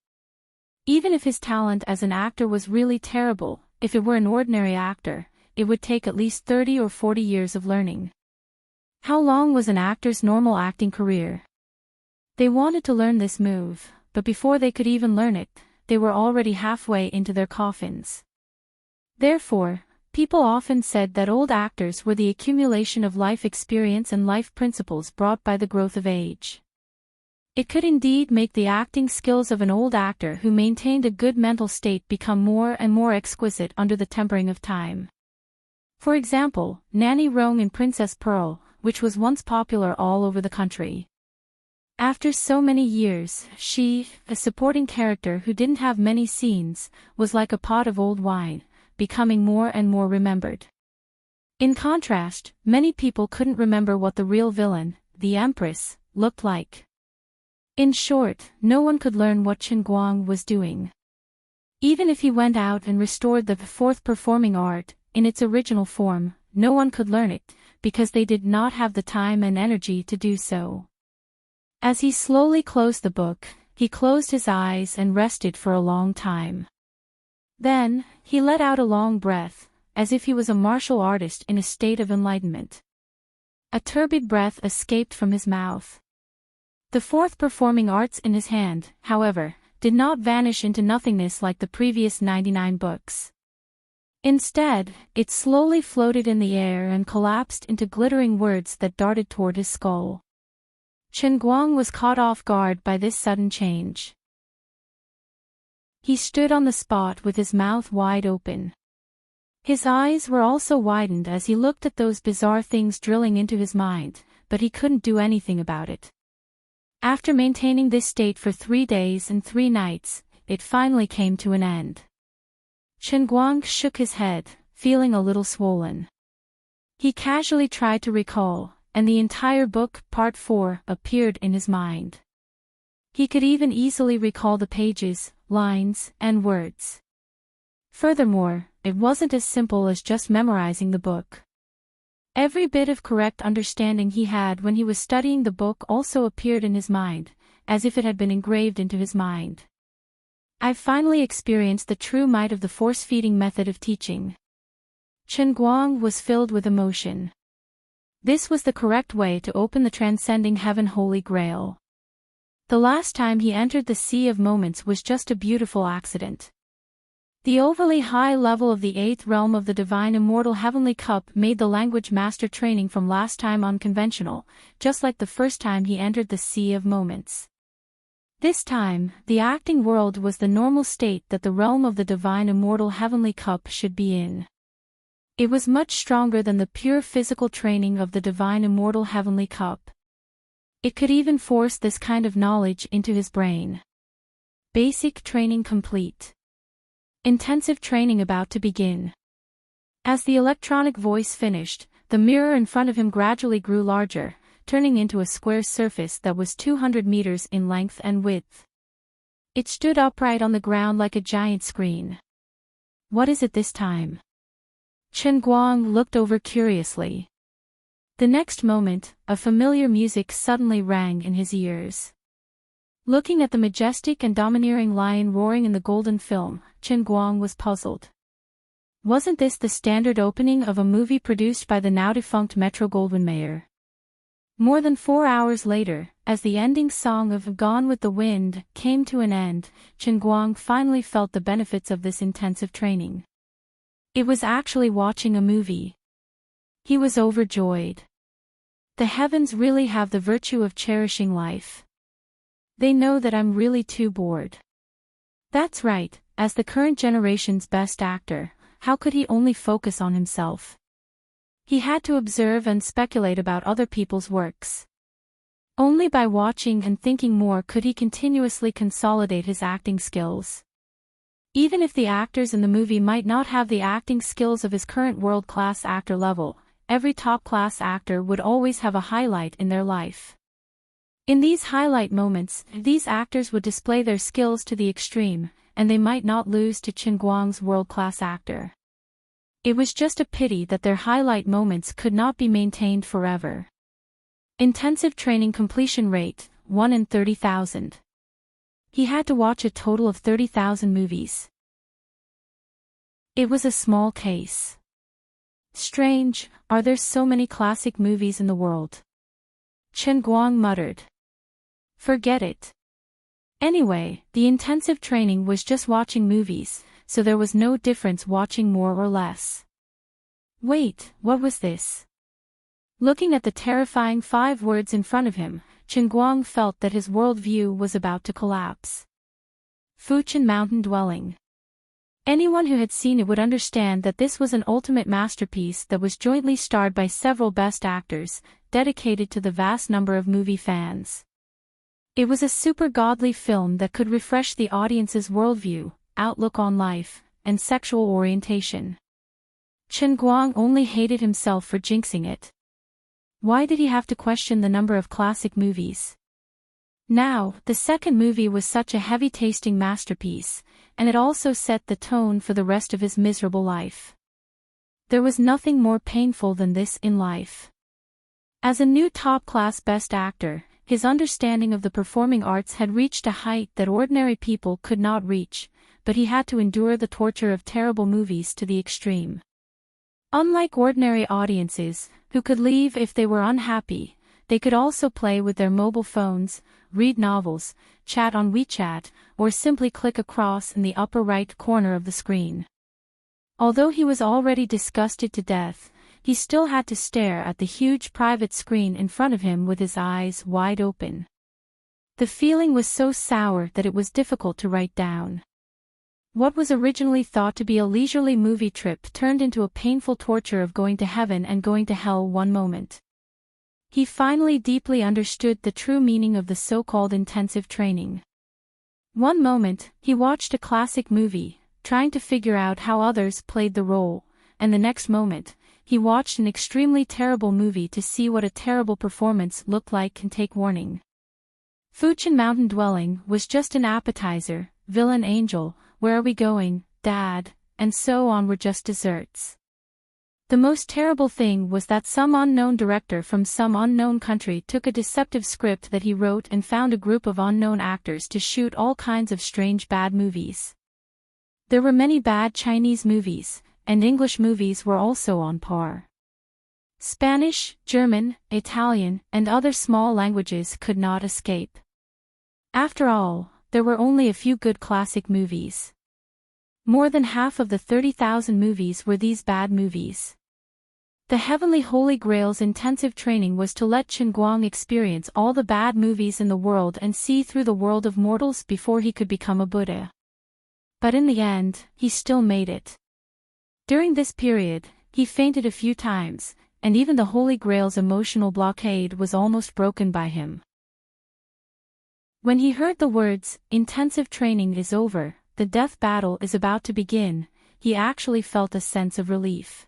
Even if his talent as an actor was really terrible, if it were an ordinary actor, it would take at least 30 or 40 years of learning. How long was an actor's normal acting career? They wanted to learn this move, but before they could even learn it, they were already halfway into their coffins. Therefore, people often said that old actors were the accumulation of life experience and life principles brought by the growth of age. It could indeed make the acting skills of an old actor who maintained a good mental state become more and more exquisite under the tempering of time. For example, Nanny Rong in Princess Pearl, which was once popular all over the country. After so many years, she, a supporting character who didn't have many scenes, was like a pot of old wine, becoming more and more remembered. In contrast, many people couldn't remember what the real villain, the Empress, looked like. In short, no one could learn what Chen Guang was doing. Even if he went out and restored the fourth performing art, in its original form, no one could learn it, because they did not have the time and energy to do so. As he slowly closed the book, he closed his eyes and rested for a long time. Then, he let out a long breath, as if he was a martial artist in a state of enlightenment. A turbid breath escaped from his mouth. The fourth performing arts in his hand, however, did not vanish into nothingness like the previous 99 books. Instead, it slowly floated in the air and collapsed into glittering words that darted toward his skull. Chen Guang was caught off guard by this sudden change. He stood on the spot with his mouth wide open. His eyes were also widened as he looked at those bizarre things drilling into his mind, but he couldn't do anything about it. After maintaining this state for 3 days and 3 nights, it finally came to an end. Chen Guang shook his head, feeling a little swollen. He casually tried to recall, and the entire book, Part 4, appeared in his mind. He could even easily recall the pages, lines, and words. Furthermore, it wasn't as simple as just memorizing the book. Every bit of correct understanding he had when he was studying the book also appeared in his mind, as if it had been engraved into his mind. I finally experienced the true might of the force-feeding method of teaching. Chen Guang was filled with emotion. This was the correct way to open the transcending heaven Holy Grail. The last time he entered the Sea of Moments was just a beautiful accident. The overly high level of the 8th realm of the Divine Immortal Heavenly Cup made the language master training from last time unconventional, just like the first time he entered the Sea of Moments. This time, the acting world was the normal state that the realm of the Divine Immortal Heavenly Cup should be in. It was much stronger than the pure physical training of the Divine Immortal Heavenly Cup. It could even force this kind of knowledge into his brain. Basic training complete. Intensive training about to begin. As the electronic voice finished, the mirror in front of him gradually grew larger, turning into a square surface that was 200 meters in length and width. It stood upright on the ground like a giant screen. What is it this time? Chen Guang looked over curiously. The next moment, a familiar music suddenly rang in his ears. Looking at the majestic and domineering lion roaring in the golden film, Chen Guang was puzzled. Wasn't this the standard opening of a movie produced by the now-defunct Metro-Goldwyn-Mayer? More than 4 hours later, as the ending song of Gone with the Wind came to an end, Chen Guang finally felt the benefits of this intensive training. It was actually watching a movie. He was overjoyed. The heavens really have the virtue of cherishing life. They know that I'm really too bored. That's right, as the current generation's best actor, how could he only focus on himself? He had to observe and speculate about other people's works. Only by watching and thinking more could he continuously consolidate his acting skills. Even if the actors in the movie might not have the acting skills of his current world-class actor level, every top-class actor would always have a highlight in their life. In these highlight moments, these actors would display their skills to the extreme, and they might not lose to Chen Guang's world-class actor. It was just a pity that their highlight moments could not be maintained forever. Intensive training completion rate, 1 in 30,000. He had to watch a total of 30,000 movies. It was a small case. Strange, are there so many classic movies in the world? Chen Guang muttered. Forget it. Anyway, the intensive training was just watching movies, so there was no difference watching more or less. Wait, what was this? Looking at the terrifying 5 words in front of him, Chen Guang felt that his worldview was about to collapse. Fuchen Mountain Dwelling. Anyone who had seen it would understand that this was an ultimate masterpiece that was jointly starred by several best actors, dedicated to the vast number of movie fans. It was a super godly film that could refresh the audience's worldview, outlook on life, and sexual orientation. Chen Guang only hated himself for jinxing it. Why did he have to question the number of classic movies? Now, the second movie was such a heavy-tasting masterpiece, and it also set the tone for the rest of his miserable life. There was nothing more painful than this in life. As a new top-class best actor, his understanding of the performing arts had reached a height that ordinary people could not reach, but he had to endure the torture of terrible movies to the extreme. Unlike ordinary audiences, who could leave if they were unhappy, they could also play with their mobile phones, read novels, chat on WeChat, or simply click across in the upper right corner of the screen. Although he was already disgusted to death, he still had to stare at the huge private screen in front of him with his eyes wide open. The feeling was so sour that it was difficult to write down. What was originally thought to be a leisurely movie trip turned into a painful torture of going to heaven and going to hell one moment. He finally deeply understood the true meaning of the so-called intensive training. One moment, he watched a classic movie, trying to figure out how others played the role, and the next moment, he watched an extremely terrible movie to see what a terrible performance looked like and take warning. Fuchin Mountain Dwelling was just an appetizer, Villain Angel, Where Are We Going, Dad, and so on were just desserts. The most terrible thing was that some unknown director from some unknown country took a deceptive script that he wrote and found a group of unknown actors to shoot all kinds of strange bad movies. There were many bad Chinese movies, and English movies were also on par. Spanish, German, Italian, and other small languages could not escape. After all, there were only a few good classic movies. More than half of the 30,000 movies were these bad movies. The Heavenly Holy Grail's intensive training was to let Chen Guang experience all the bad movies in the world and see through the world of mortals before he could become a Buddha. But in the end, he still made it. During this period, he fainted a few times, and even the Holy Grail's emotional blockade was almost broken by him. When he heard the words, "Intensive training is over, the death battle is about to begin," he actually felt a sense of relief.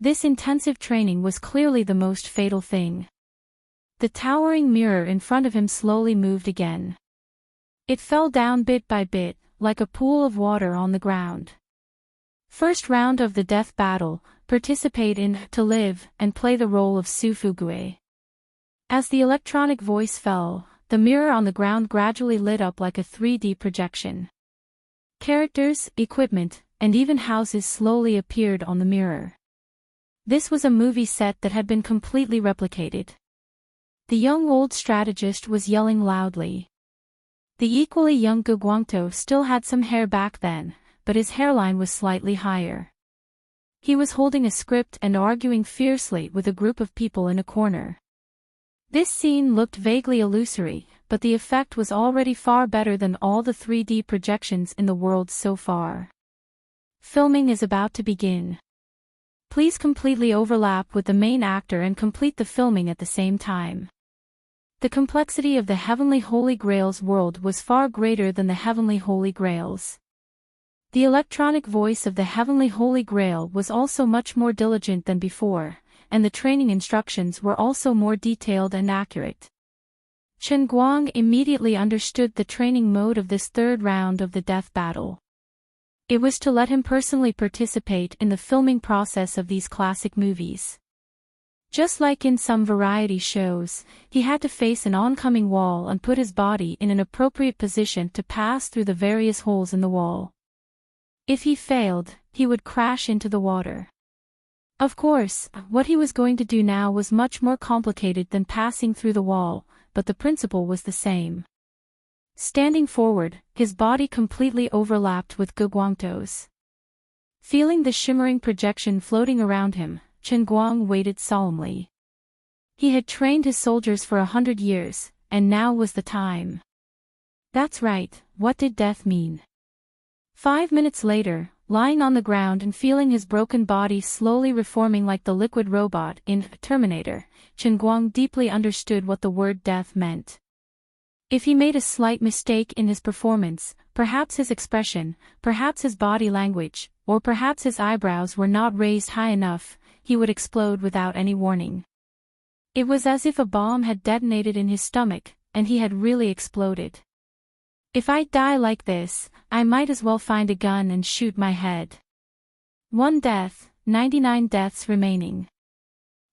This intensive training was clearly the most fatal thing. The towering mirror in front of him slowly moved again. It fell down bit by bit, like a pool of water on the ground. First round of the death battle, participate in to live and play the role of Su Fugue. As the electronic voice fell, the mirror on the ground gradually lit up like a 3D projection. Characters, equipment, and even houses slowly appeared on the mirror. This was a movie set that had been completely replicated. The young old strategist was yelling loudly. The equally young Gu Guangtou still had some hair back then, but his hairline was slightly higher. He was holding a script and arguing fiercely with a group of people in a corner. This scene looked vaguely illusory, but the effect was already far better than all the 3D projections in the world so far. Filming is about to begin. Please completely overlap with the main actor and complete the filming at the same time. The complexity of the Heavenly Holy Grail's world was far greater than the Heavenly Holy Grail's. The electronic voice of the Heavenly Holy Grail was also much more diligent than before, and the training instructions were also more detailed and accurate. Chen Guang immediately understood the training mode of this third round of the death battle. It was to let him personally participate in the filming process of these classic movies. Just like in some variety shows, he had to face an oncoming wall and put his body in an appropriate position to pass through the various holes in the wall. If he failed, he would crash into the water. Of course, what he was going to do now was much more complicated than passing through the wall, but the principle was the same. Standing forward, his body completely overlapped with Gu Guangtou's. Feeling the shimmering projection floating around him, Chen Guang waited solemnly. He had trained his soldiers for 100 years, and now was the time. That's right, what did death mean? 5 minutes later, lying on the ground and feeling his broken body slowly reforming like the liquid robot in Terminator, Chen Guang deeply understood what the word death meant. If he made a slight mistake in his performance, perhaps his expression, perhaps his body language, or perhaps his eyebrows were not raised high enough, he would explode without any warning. It was as if a bomb had detonated in his stomach, and he had really exploded. If I die like this, I might as well find a gun and shoot my head. 1 death, 99 deaths remaining.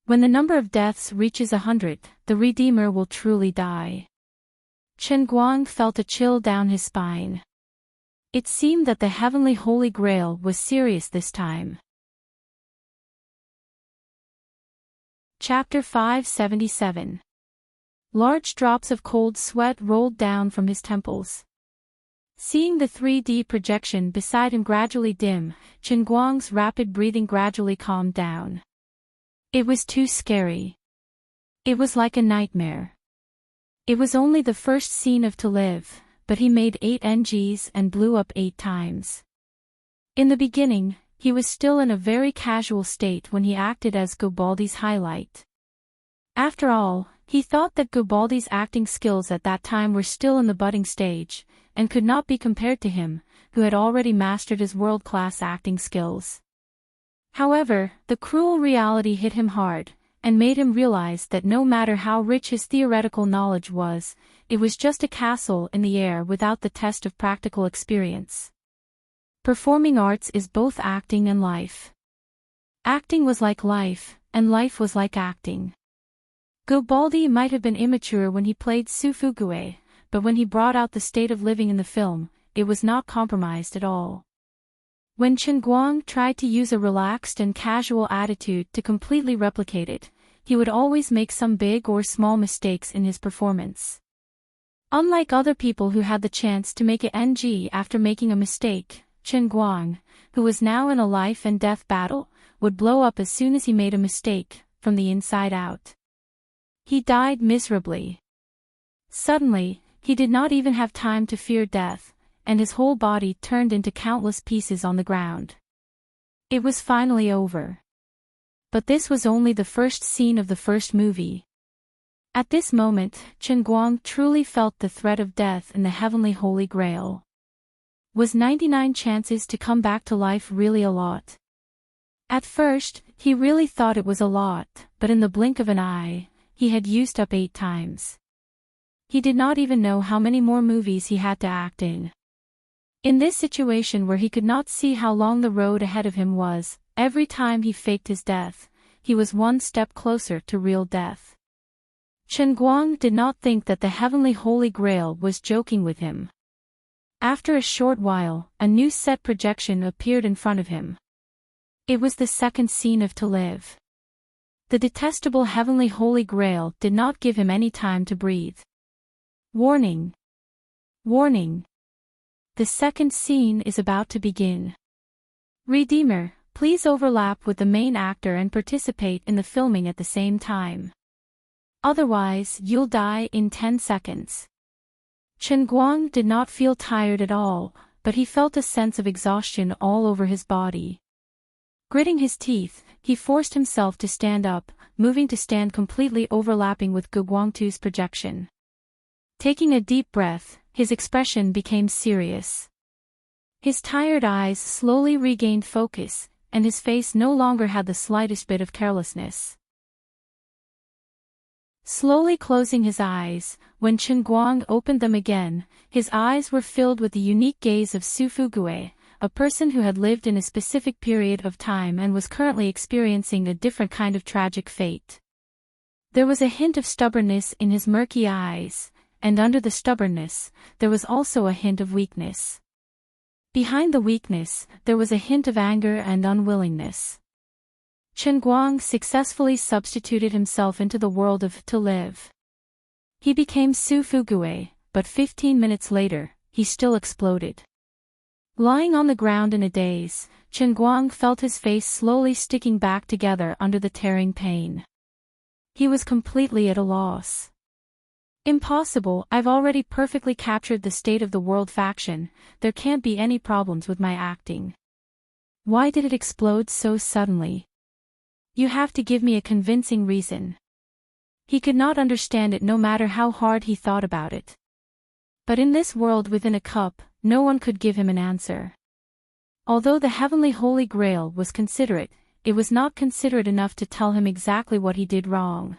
When the number of deaths reaches 100, the Redeemer will truly die. Chen Guang felt a chill down his spine. It seemed that the heavenly Holy Grail was serious this time. Chapter 577. Large drops of cold sweat rolled down from his temples. Seeing the 3D projection beside him gradually dim, Chen Guang's rapid breathing gradually calmed down. It was too scary. It was like a nightmare. It was only the first scene of To Live, but he made 8 NGs and blew up 8 times. In the beginning, he was still in a very casual state when he acted as Gobaldi's highlight. After all, he thought that Gobaldi's acting skills at that time were still in the budding stage, and could not be compared to him, who had already mastered his world-class acting skills. However, the cruel reality hit him hard, and made him realize that no matter how rich his theoretical knowledge was, it was just a castle in the air without the test of practical experience. Performing arts is both acting and life. Acting was like life, and life was like acting. Gobaldi might have been immature when he played Sufugue, but when he brought out the state of living in the film, it was not compromised at all. When Chen Guang tried to use a relaxed and casual attitude to completely replicate it, he would always make some big or small mistakes in his performance. Unlike other people who had the chance to make an NG after making a mistake, Chen Guang, who was now in a life and death battle, would blow up as soon as he made a mistake, from the inside out. He died miserably. Suddenly, he did not even have time to fear death, and his whole body turned into countless pieces on the ground. It was finally over. But this was only the first scene of the first movie. At this moment, Chen Guang truly felt the threat of death in the heavenly Holy Grail. Was 99 chances to come back to life really a lot? At first, he really thought it was a lot, but in the blink of an eye, he had used up 8 times. He did not even know how many more movies he had to act in. In this situation where he could not see how long the road ahead of him was, every time he faked his death, he was one step closer to real death. Chen Guang did not think that the heavenly Holy Grail was joking with him. After a short while, a new set projection appeared in front of him. It was the second scene of To Live. The detestable heavenly Holy Grail did not give him any time to breathe. Warning! Warning! The second scene is about to begin. Redeemer, please overlap with the main actor and participate in the filming at the same time. Otherwise, you'll die in 10 seconds. Chen Guang did not feel tired at all, but he felt a sense of exhaustion all over his body. Gritting his teeth, he forced himself to stand up, moving to stand completely overlapping with Guangtu's projection. Taking a deep breath, his expression became serious. His tired eyes slowly regained focus, and his face no longer had the slightest bit of carelessness. Slowly closing his eyes, when Chen Guang opened them again, his eyes were filled with the unique gaze of Sufugue, a person who had lived in a specific period of time and was currently experiencing a different kind of tragic fate. There was a hint of stubbornness in his murky eyes, and under the stubbornness, there was also a hint of weakness. Behind the weakness, there was a hint of anger and unwillingness. Chen Guang successfully substituted himself into the world of To Live. He became Sufugue, but 15 minutes later, he still exploded. Lying on the ground in a daze, Chen Guang felt his face slowly sticking back together under the tearing pain. He was completely at a loss. Impossible, I've already perfectly captured the state of the world faction, there can't be any problems with my acting. Why did it explode so suddenly? You have to give me a convincing reason. He could not understand it no matter how hard he thought about it. But in this world within a cup, no one could give him an answer. Although the heavenly Holy Grail was considerate, it was not considerate enough to tell him exactly what he did wrong.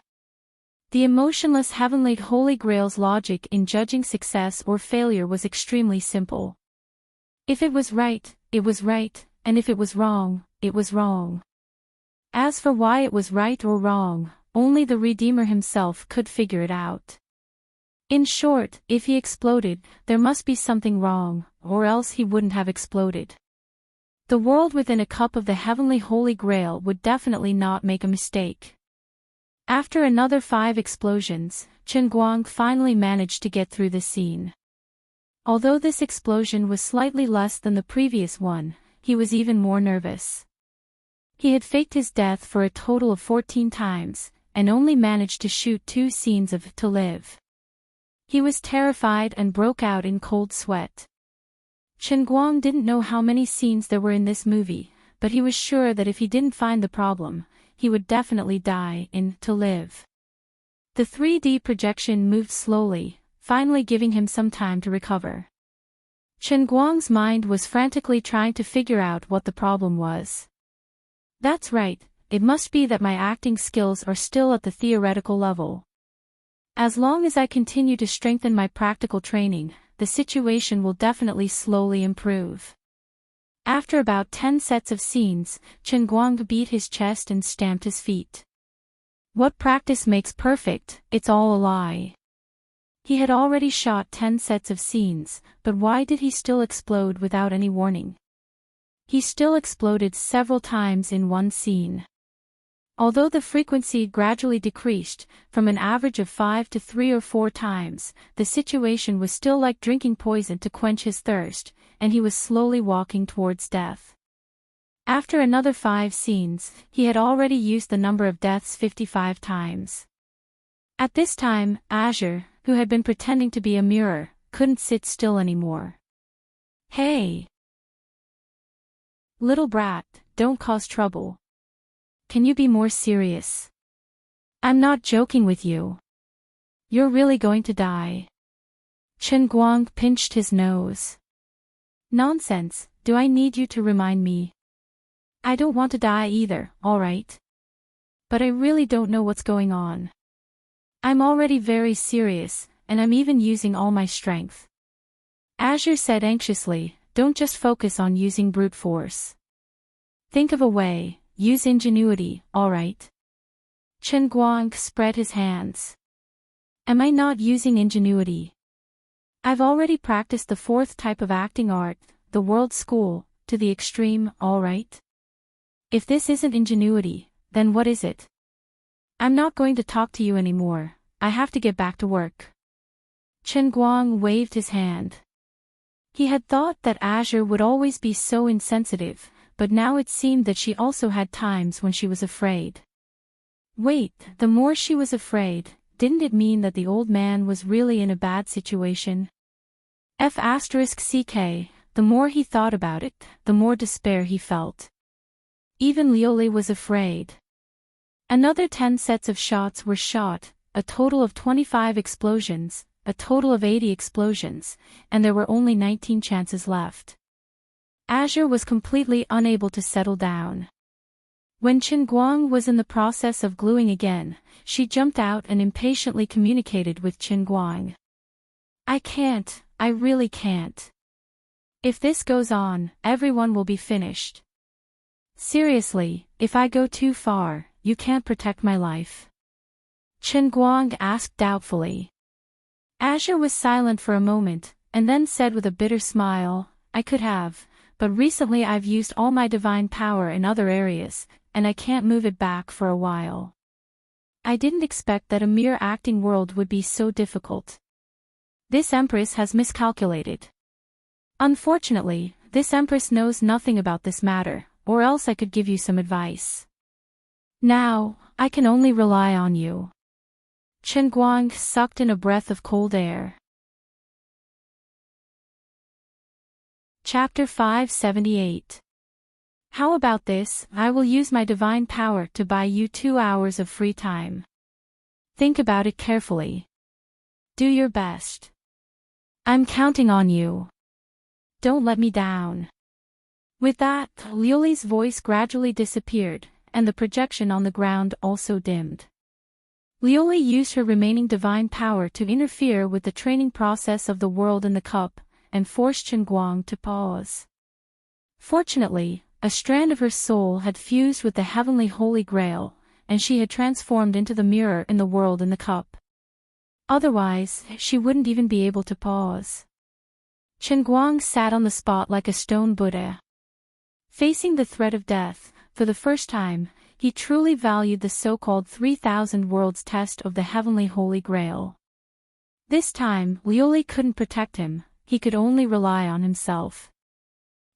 The emotionless heavenly Holy Grail's logic in judging success or failure was extremely simple. If it was right, it was right, and if it was wrong, it was wrong. As for why it was right or wrong, only the Redeemer himself could figure it out. In short, if he exploded, there must be something wrong, or else he wouldn't have exploded. The world within a cup of the heavenly Holy Grail would definitely not make a mistake. After another 5 explosions, Chen Guang finally managed to get through the scene. Although this explosion was slightly less than the previous one, he was even more nervous. He had faked his death for a total of 14 times, and only managed to shoot 2 scenes of To Live. He was terrified and broke out in cold sweat. Chen Guang didn't know how many scenes there were in this movie, but he was sure that if he didn't find the problem, he would definitely die in To Live. The 3D projection moved slowly, finally giving him some time to recover. Chen Guang's mind was frantically trying to figure out what the problem was. That's right, it must be that my acting skills are still at the theoretical level. As long as I continue to strengthen my practical training, the situation will definitely slowly improve. After about 10 sets of scenes, Chen Guang beat his chest and stamped his feet. What practice makes perfect, it's all a lie. He had already shot 10 sets of scenes, but why did he still explode without any warning? He still exploded several times in one scene. Although the frequency gradually decreased, from an average of 5 to 3 or 4 times, the situation was still like drinking poison to quench his thirst, and he was slowly walking towards death. After another 5 scenes, he had already used the number of deaths 55 times. At this time, Azure, who had been pretending to be a mirror, couldn't sit still anymore. Hey! Little brat, don't cause trouble. Can you be more serious? I'm not joking with you. You're really going to die. Chen Guang pinched his nose. Nonsense, do I need you to remind me? I don't want to die either, alright? But I really don't know what's going on. I'm already very serious, and I'm even using all my strength. Azure said anxiously, don't just focus on using brute force. Think of a way, use ingenuity, alright? Chen Guang spread his hands. Am I not using ingenuity? I've already practiced the 4th type of acting art, the World School, to the extreme, alright? If this isn't ingenuity, then what is it? I'm not going to talk to you anymore, I have to get back to work. Chen Guang waved his hand. He had thought that Azure would always be so insensitive, but now it seemed that she also had times when she was afraid. Wait, the more she was afraid, didn't it mean that the old man was really in a bad situation? *CK, the more he thought about it, the more despair he felt. Even Lioli was afraid. Another 10 sets of shots were shot, a total of 25 explosions, a total of 80 explosions, and there were only 19 chances left. Azure was completely unable to settle down. When Chen Guang was in the process of gluing again, she jumped out and impatiently communicated with Chen Guang. I can't, I really can't. If this goes on, everyone will be finished. Seriously, if I go too far, you can't protect my life. Chen Guang asked doubtfully. Azure was silent for a moment, and then said with a bitter smile, I could have, but recently I've used all my divine power in other areas, and I can't move it back for a while. I didn't expect that a mere acting world would be so difficult. This Empress has miscalculated. Unfortunately, this Empress knows nothing about this matter, or else I could give you some advice. Now, I can only rely on you. Chen Guang sucked in a breath of cold air. Chapter 578. How about this? I will use my divine power to buy you 2 hours of free time. Think about it carefully. Do your best. I'm counting on you. Don't let me down. With that, Liuli's voice gradually disappeared, and the projection on the ground also dimmed. Liuli used her remaining divine power to interfere with the training process of the world in the cup, and forced Chen Guang to pause. Fortunately, a strand of her soul had fused with the heavenly Holy Grail, and she had transformed into the mirror in the world in the cup. Otherwise, she wouldn't even be able to pause. Chen Guang sat on the spot like a stone Buddha. Facing the threat of death, for the first time, he truly valued the so-called 3,000 worlds test of the heavenly Holy Grail. This time, Liuli couldn't protect him, he could only rely on himself.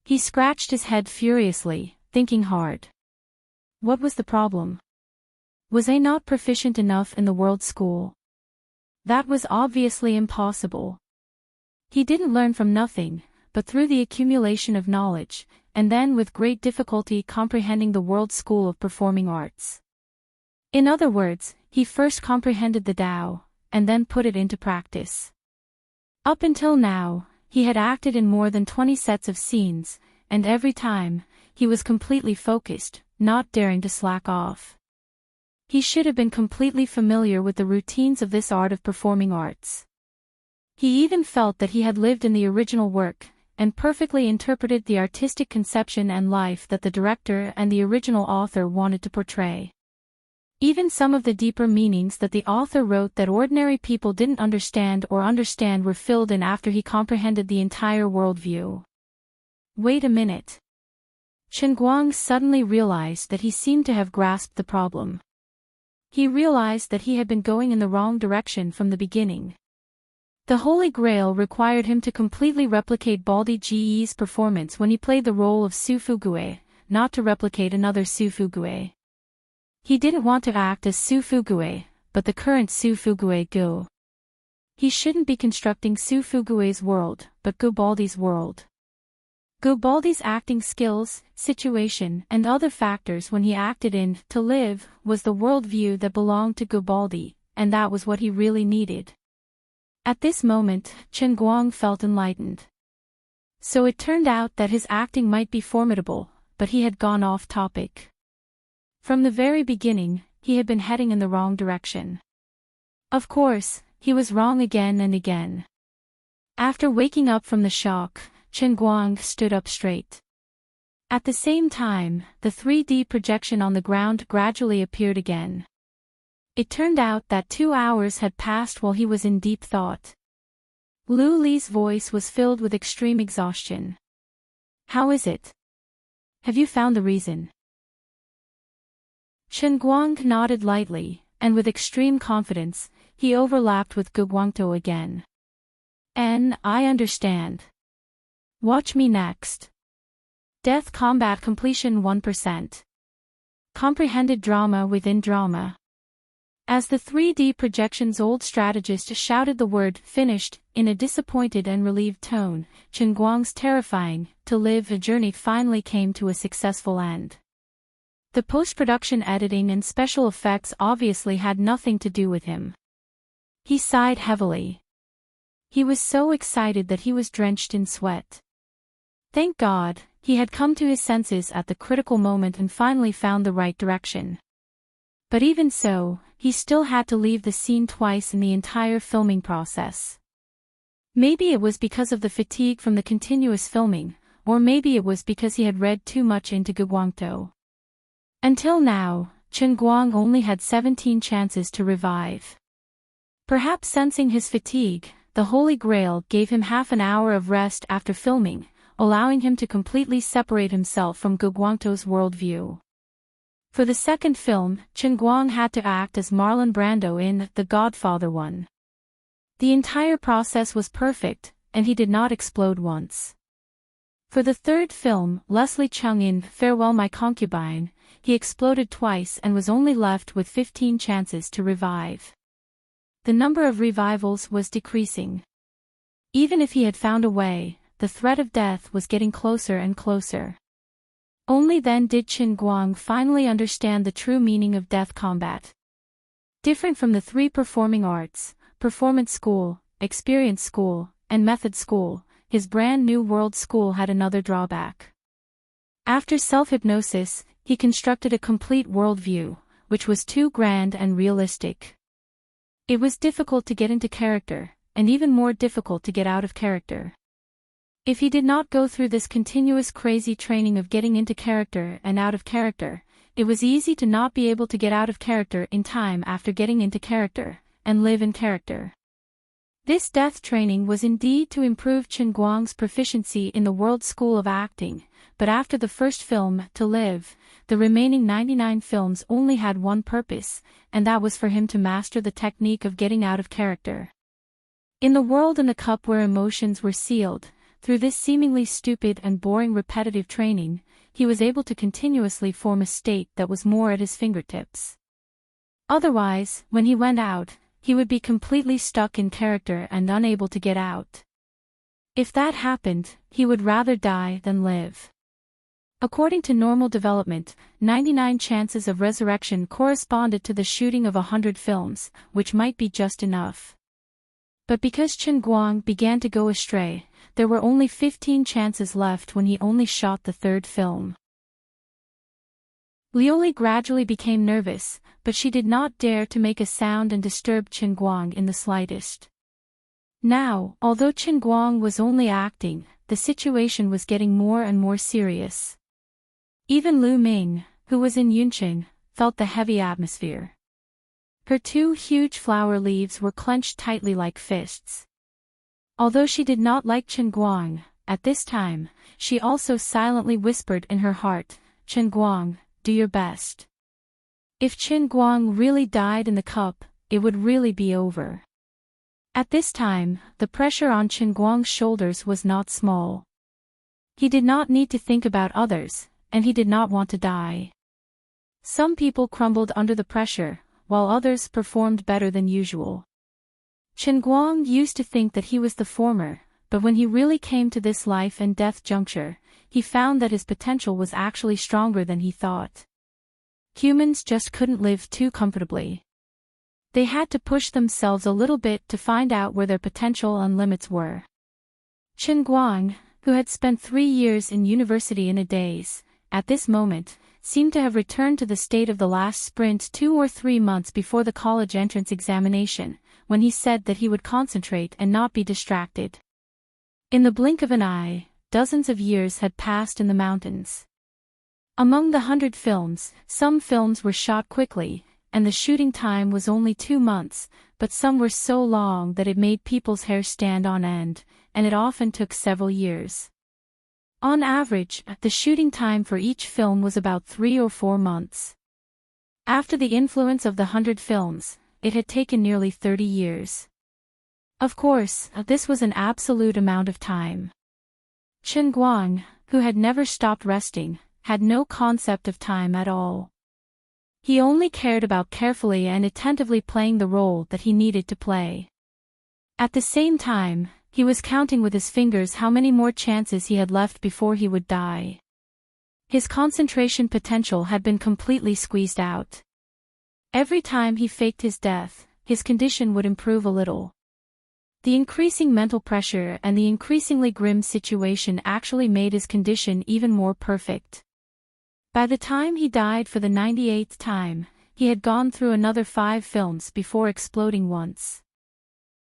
He scratched his head furiously, thinking hard. What was the problem? Was I not proficient enough in the world school? That was obviously impossible. He didn't learn from nothing, but through the accumulation of knowledge, and then with great difficulty comprehending the world school of performing arts. In other words, he first comprehended the Tao, and then put it into practice. Up until now, he had acted in more than 20 sets of scenes, and every time, he was completely focused, not daring to slack off. He should have been completely familiar with the routines of this art of performing arts. He even felt that he had lived in the original work, and perfectly interpreted the artistic conception and life that the director and the original author wanted to portray. Even some of the deeper meanings that the author wrote that ordinary people didn't understand were filled in after he comprehended the entire worldview. Wait a minute. Chen Guang suddenly realized that he seemed to have grasped the problem. He realized that he had been going in the wrong direction from the beginning. The Holy Grail required him to completely replicate Baldi Ge's performance when he played the role of Su Fugue, not to replicate another Su Fugue. He didn't want to act as Su Fugue, but the current Su Fugue Go. He shouldn't be constructing Su Fugue's world, but Go Baldi's world. Go Baldi's acting skills, situation, and other factors when he acted in To Live was the worldview that belonged to Go Baldi, and that was what he really needed. At this moment, Chen Guang felt enlightened. So it turned out that his acting might be formidable, but he had gone off topic. From the very beginning, he had been heading in the wrong direction. Of course, he was wrong again and again. After waking up from the shock, Chen Guang stood up straight. At the same time, the 3D projection on the ground gradually appeared again. It turned out that 2 hours had passed while he was in deep thought. Lu Li's voice was filled with extreme exhaustion. How is it? Have you found the reason? Chen Guang nodded lightly, and with extreme confidence, he overlapped with Gu Guangtou again. I understand. Watch me next. Death Combat Completion 1%. Comprehended drama within drama. As the 3D projection's old strategist shouted the word finished in a disappointed and relieved tone, Chen Guang's terrifying To Live journey finally came to a successful end. The post-production editing and special effects obviously had nothing to do with him. He sighed heavily. He was so excited that he was drenched in sweat. Thank God, he had come to his senses at the critical moment and finally found the right direction. But even so, he still had to leave the scene twice in the entire filming process. Maybe it was because of the fatigue from the continuous filming, or maybe it was because he had read too much into Gu Guangtou. Until now, Chen Guang only had 17 chances to revive. Perhaps sensing his fatigue, the Holy Grail gave him half an hour of rest after filming, allowing him to completely separate himself from Gu Guangtou's worldview. For the second film, Chen Guang had to act as Marlon Brando in The Godfather 1. The entire process was perfect, and he did not explode once. For the third film, Leslie Chung in Farewell My Concubine, he exploded twice and was only left with 15 chances to revive. The number of revivals was decreasing. Even if he had found a way, the threat of death was getting closer and closer. Only then did Chen Guang finally understand the true meaning of death combat. Different from the 3 performing arts, Performance School, Experience School, and Method School, his brand new world school had another drawback. After self-hypnosis, he constructed a complete worldview, which was too grand and realistic. It was difficult to get into character, and even more difficult to get out of character. If he did not go through this continuous crazy training of getting into character and out of character, it was easy to not be able to get out of character in time after getting into character, and live in character. This death training was indeed to improve Chen Guang's proficiency in the World School of Acting, but after the first film, To Live, the remaining 99 films only had one purpose, and that was for him to master the technique of getting out of character. In the world in the cup where emotions were sealed, through this seemingly stupid and boring repetitive training, he was able to continuously form a state that was more at his fingertips. Otherwise, when he went out, he would be completely stuck in character and unable to get out. If that happened, he would rather die than live. According to normal development, 99 chances of resurrection corresponded to the shooting of 100 films, which might be just enough. But because Chen Guang began to go astray, there were only 15 chances left when he only shot the third film. Liuli gradually became nervous, but she did not dare to make a sound and disturb Chen Guang in the slightest. Now, although Chen Guang was only acting, the situation was getting more and more serious. Even Lu Ming, who was in Yunqing, felt the heavy atmosphere. Her two huge flower leaves were clenched tightly like fists. Although she did not like Chen Guang, at this time, she also silently whispered in her heart, "Chen Guang, do your best." If Chen Guang really died in the cup, it would really be over. At this time, the pressure on Chen Guang's shoulders was not small. He did not need to think about others, and he did not want to die. Some people crumbled under the pressure, while others performed better than usual. Chen Guang used to think that he was the former, but when he really came to this life and death juncture, he found that his potential was actually stronger than he thought. Humans just couldn't live too comfortably. They had to push themselves a little bit to find out where their potential and limits were. Chen Guang, who had spent 3 years in university in a daze, at this moment, seemed to have returned to the state of the last sprint 2 or 3 months before the college entrance examination, when he said that he would concentrate and not be distracted. In the blink of an eye, dozens of years had passed in the mountains. Among the 100 films, some films were shot quickly, and the shooting time was only 2 months, but some were so long that it made people's hair stand on end, and it often took several years. On average, the shooting time for each film was about 3 or 4 months. After the influence of the 100 films, it had taken nearly 30 years. Of course, this was an absolute amount of time. Chen Guang, who had never stopped resting, had no concept of time at all. He only cared about carefully and attentively playing the role that he needed to play. At the same time, he was counting with his fingers how many more chances he had left before he would die. His concentration potential had been completely squeezed out. Every time he faked his death, his condition would improve a little. The increasing mental pressure and the increasingly grim situation actually made his condition even more perfect. By the time he died for the 98th time, he had gone through another 5 films before exploding once.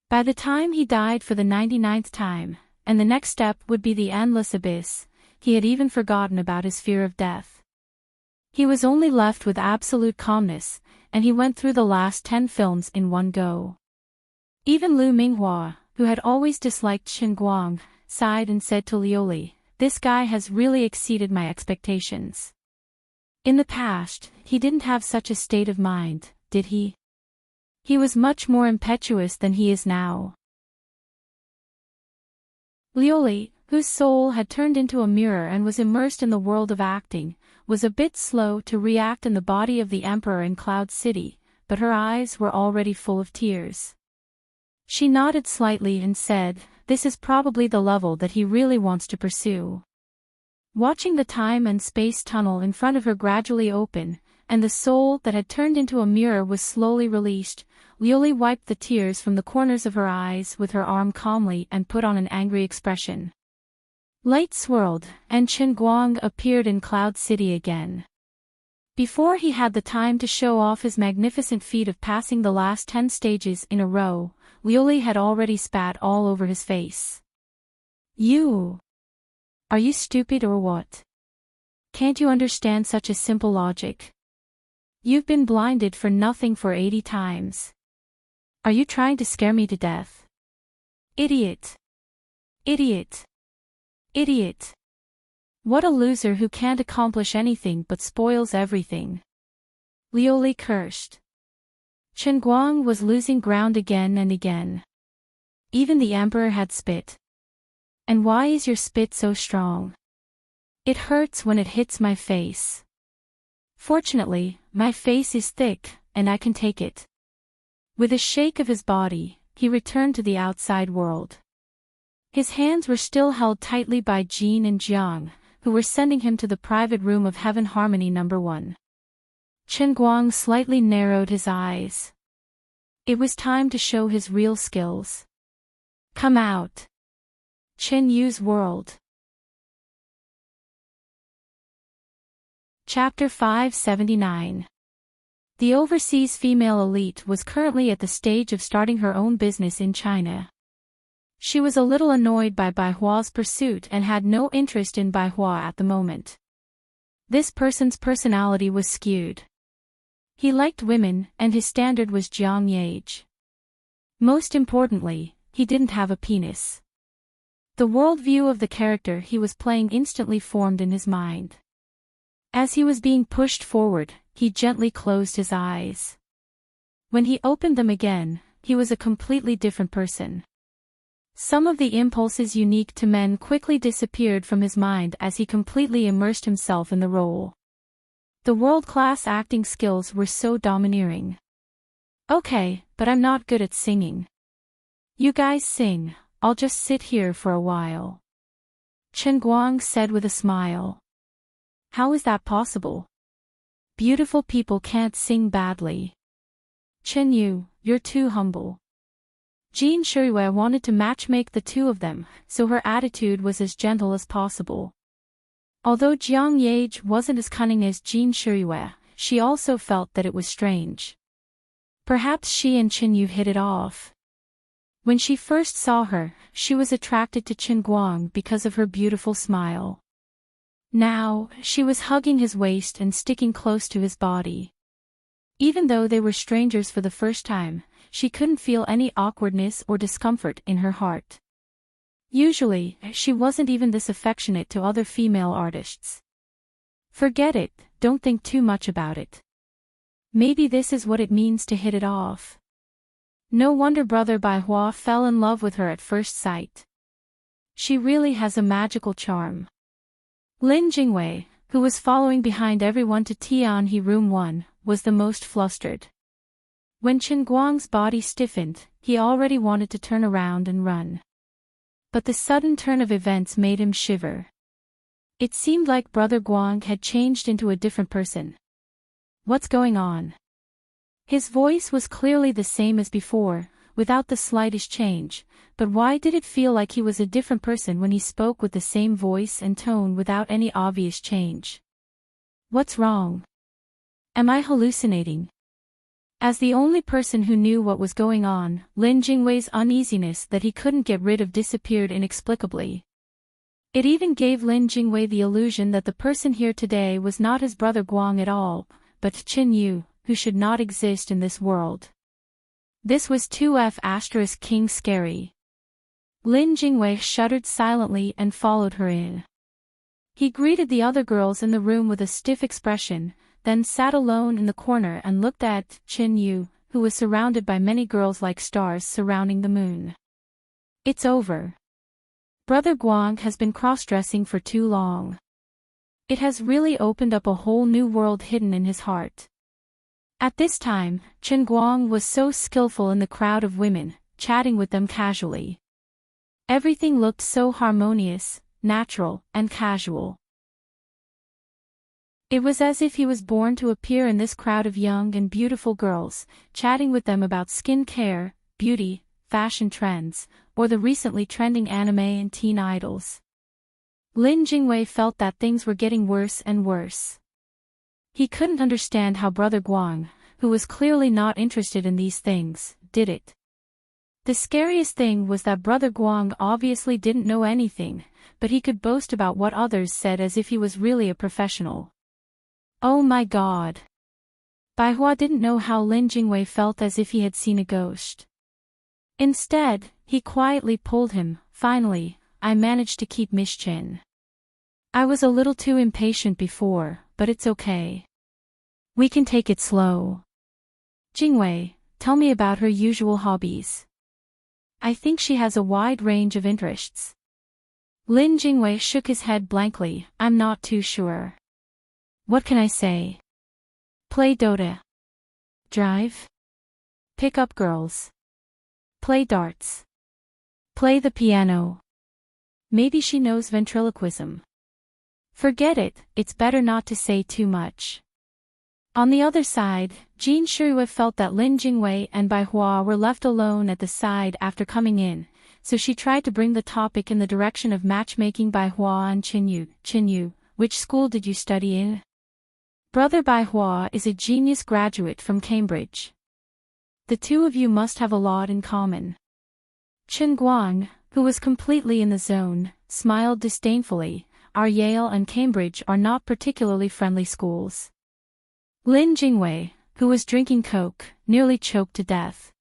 By the time he died for the 99th time, and the next step would be the endless abyss, he had even forgotten about his fear of death. He was only left with absolute calmness, and he went through the last 10 films in one go. Even Lu Minghua, who had always disliked Chen Guang, sighed and said to Liuli, "This guy has really exceeded my expectations." In the past, he didn't have such a state of mind, did he? He was much more impetuous than he is now. Liuli, whose soul had turned into a mirror and was immersed in the world of acting, was a bit slow to react in the body of the Emperor in Cloud City, but her eyes were already full of tears. She nodded slightly and said, "This is probably the level that he really wants to pursue." Watching the time and space tunnel in front of her gradually open, and the soul that had turned into a mirror was slowly released, Liuli wiped the tears from the corners of her eyes with her arm calmly and put on an angry expression. Light swirled, and Chen Guang appeared in Cloud City again. Before he had the time to show off his magnificent feat of passing the last 10 stages in a row, Liuli had already spat all over his face. "You! Are you stupid or what? Can't you understand such a simple logic? You've been blinded for nothing for 80 times. Are you trying to scare me to death?" Idiot. Idiot. Idiot. What a loser who can't accomplish anything but spoils everything. Lioli cursed. Chen Guang was losing ground again and again. Even the emperor had spit. And why is your spit so strong? It hurts when it hits my face. Fortunately, my face is thick, and I can take it. With a shake of his body, he returned to the outside world. His hands were still held tightly by Jean and Jiang, who were sending him to the private room of Heaven Harmony No. 1. Chen Guang slightly narrowed his eyes. It was time to show his real skills. Come out. Chen Yu's world. Chapter 579. The overseas female elite was currently at the stage of starting her own business in China. She was a little annoyed by Bai Hua's pursuit and had no interest in Bai Hua at the moment. This person's personality was skewed. He liked women, and his standard was Jiang Yage. Most importantly, he didn't have a penis. The worldview of the character he was playing instantly formed in his mind. As he was being pushed forward, he gently closed his eyes. When he opened them again, he was a completely different person. Some of the impulses unique to men quickly disappeared from his mind as he completely immersed himself in the role. The world-class acting skills were so domineering. Okay, but I'm not good at singing. You guys sing, I'll just sit here for a while. Chen Guang said with a smile. How is that possible? Beautiful people can't sing badly. Chen Yu, you're too humble. Jean Shuiwei wanted to matchmake the two of them, so her attitude was as gentle as possible. Although Jiang Yage wasn't as cunning as Jean Shuiwei, she also felt that it was strange. Perhaps she and Chen Yu hit it off. When she first saw her, she was attracted to Chen Guang because of her beautiful smile. Now, she was hugging his waist and sticking close to his body. Even though they were strangers for the first time, she couldn't feel any awkwardness or discomfort in her heart. Usually, she wasn't even this affectionate to other female artists. Forget it, don't think too much about it. Maybe this is what it means to hit it off. No wonder Brother Bai Hua fell in love with her at first sight. She really has a magical charm. Lin Jingwei, who was following behind everyone to Tianhe Room 1, was the most flustered. When Chen Guang's body stiffened, he already wanted to turn around and run. But the sudden turn of events made him shiver. It seemed like Brother Guang had changed into a different person. What's going on? His voice was clearly the same as before, without the slightest change, but why did it feel like he was a different person when he spoke with the same voice and tone without any obvious change? What's wrong? Am I hallucinating? As the only person who knew what was going on, Lin Jingwei's uneasiness that he couldn't get rid of disappeared inexplicably. It even gave Lin Jingwei the illusion that the person here today was not his brother Guang at all, but Chen Yu, who should not exist in this world. This was 2F** King scary. Lin Jingwei shuddered silently and followed her in. He greeted the other girls in the room with a stiff expression, then sat alone in the corner and looked at Chen Yu, who was surrounded by many girls like stars surrounding the moon. It's over. Brother Guang has been cross-dressing for too long. It has really opened up a whole new world hidden in his heart. At this time, Chen Guang was so skillful in the crowd of women, chatting with them casually. Everything looked so harmonious, natural, and casual. It was as if he was born to appear in this crowd of young and beautiful girls, chatting with them about skin care, beauty, fashion trends, or the recently trending anime and teen idols. Lin Jingwei felt that things were getting worse and worse. He couldn't understand how Brother Guang, who was clearly not interested in these things, did it. The scariest thing was that Brother Guang obviously didn't know anything, but he could boast about what others said as if he was really a professional. Oh my God! Bai Hua didn't know how Lin Jingwei felt as if he had seen a ghost. Instead, He quietly pulled him. Finally, I managed to keep Miss Chin. I was a little too impatient before, but it's okay. We can take it slow. Jingwei, tell me about her usual hobbies. I think she has a wide range of interests. Lin Jingwei shook his head blankly. I'm not too sure. What can I say? Play Dota. Drive. Pick up girls. Play darts. Play the piano. Maybe she knows ventriloquism. Forget it, it's better not to say too much. On the other side, Jean Shuiwa felt that Lin Jingwei and Bai Hua were left alone at the side after coming in, so she tried to bring the topic in the direction of matchmaking. Bai Hua and Qinyu. Qinyu, which school did you study in? Brother Bai Hua is a genius graduate from Cambridge. The two of you must have a lot in common. Chen Guang, who was completely in the zone, smiled disdainfully. Our Yale and Cambridge are not particularly friendly schools. Lin Jingwei, who was drinking Coke, nearly choked to death.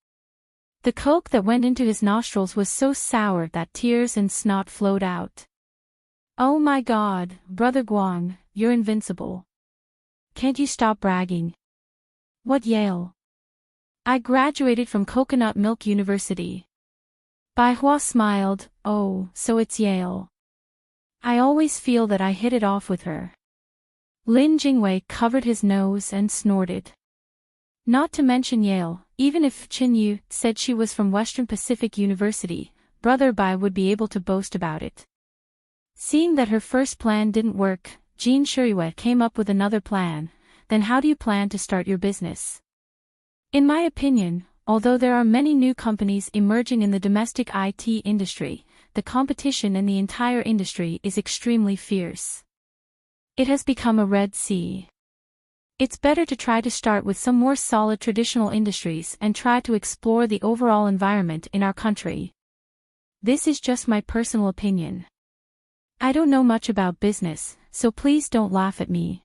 The Coke that went into his nostrils was so sour that tears and snot flowed out. Oh my God, Brother Guang, you're invincible. Can't you stop bragging? What Yale? I graduated from Coconut Milk University. Bai Hua smiled. Oh, so it's Yale. I always feel that I hit it off with her. Lin Jingwei covered his nose and snorted. Not to mention Yale, even if Qinyu said she was from Western Pacific University, Brother Bai would be able to boast about it. Seeing that her first plan didn't work, Jean Shuiwa came up with another plan. Then how do you plan to start your business? In my opinion, although there are many new companies emerging in the domestic IT industry, the competition in the entire industry is extremely fierce. It has become a Red Sea. It's better to try to start with some more solid traditional industries and try to explore the overall environment in our country. This is just my personal opinion. I don't know much about business, so please don't laugh at me.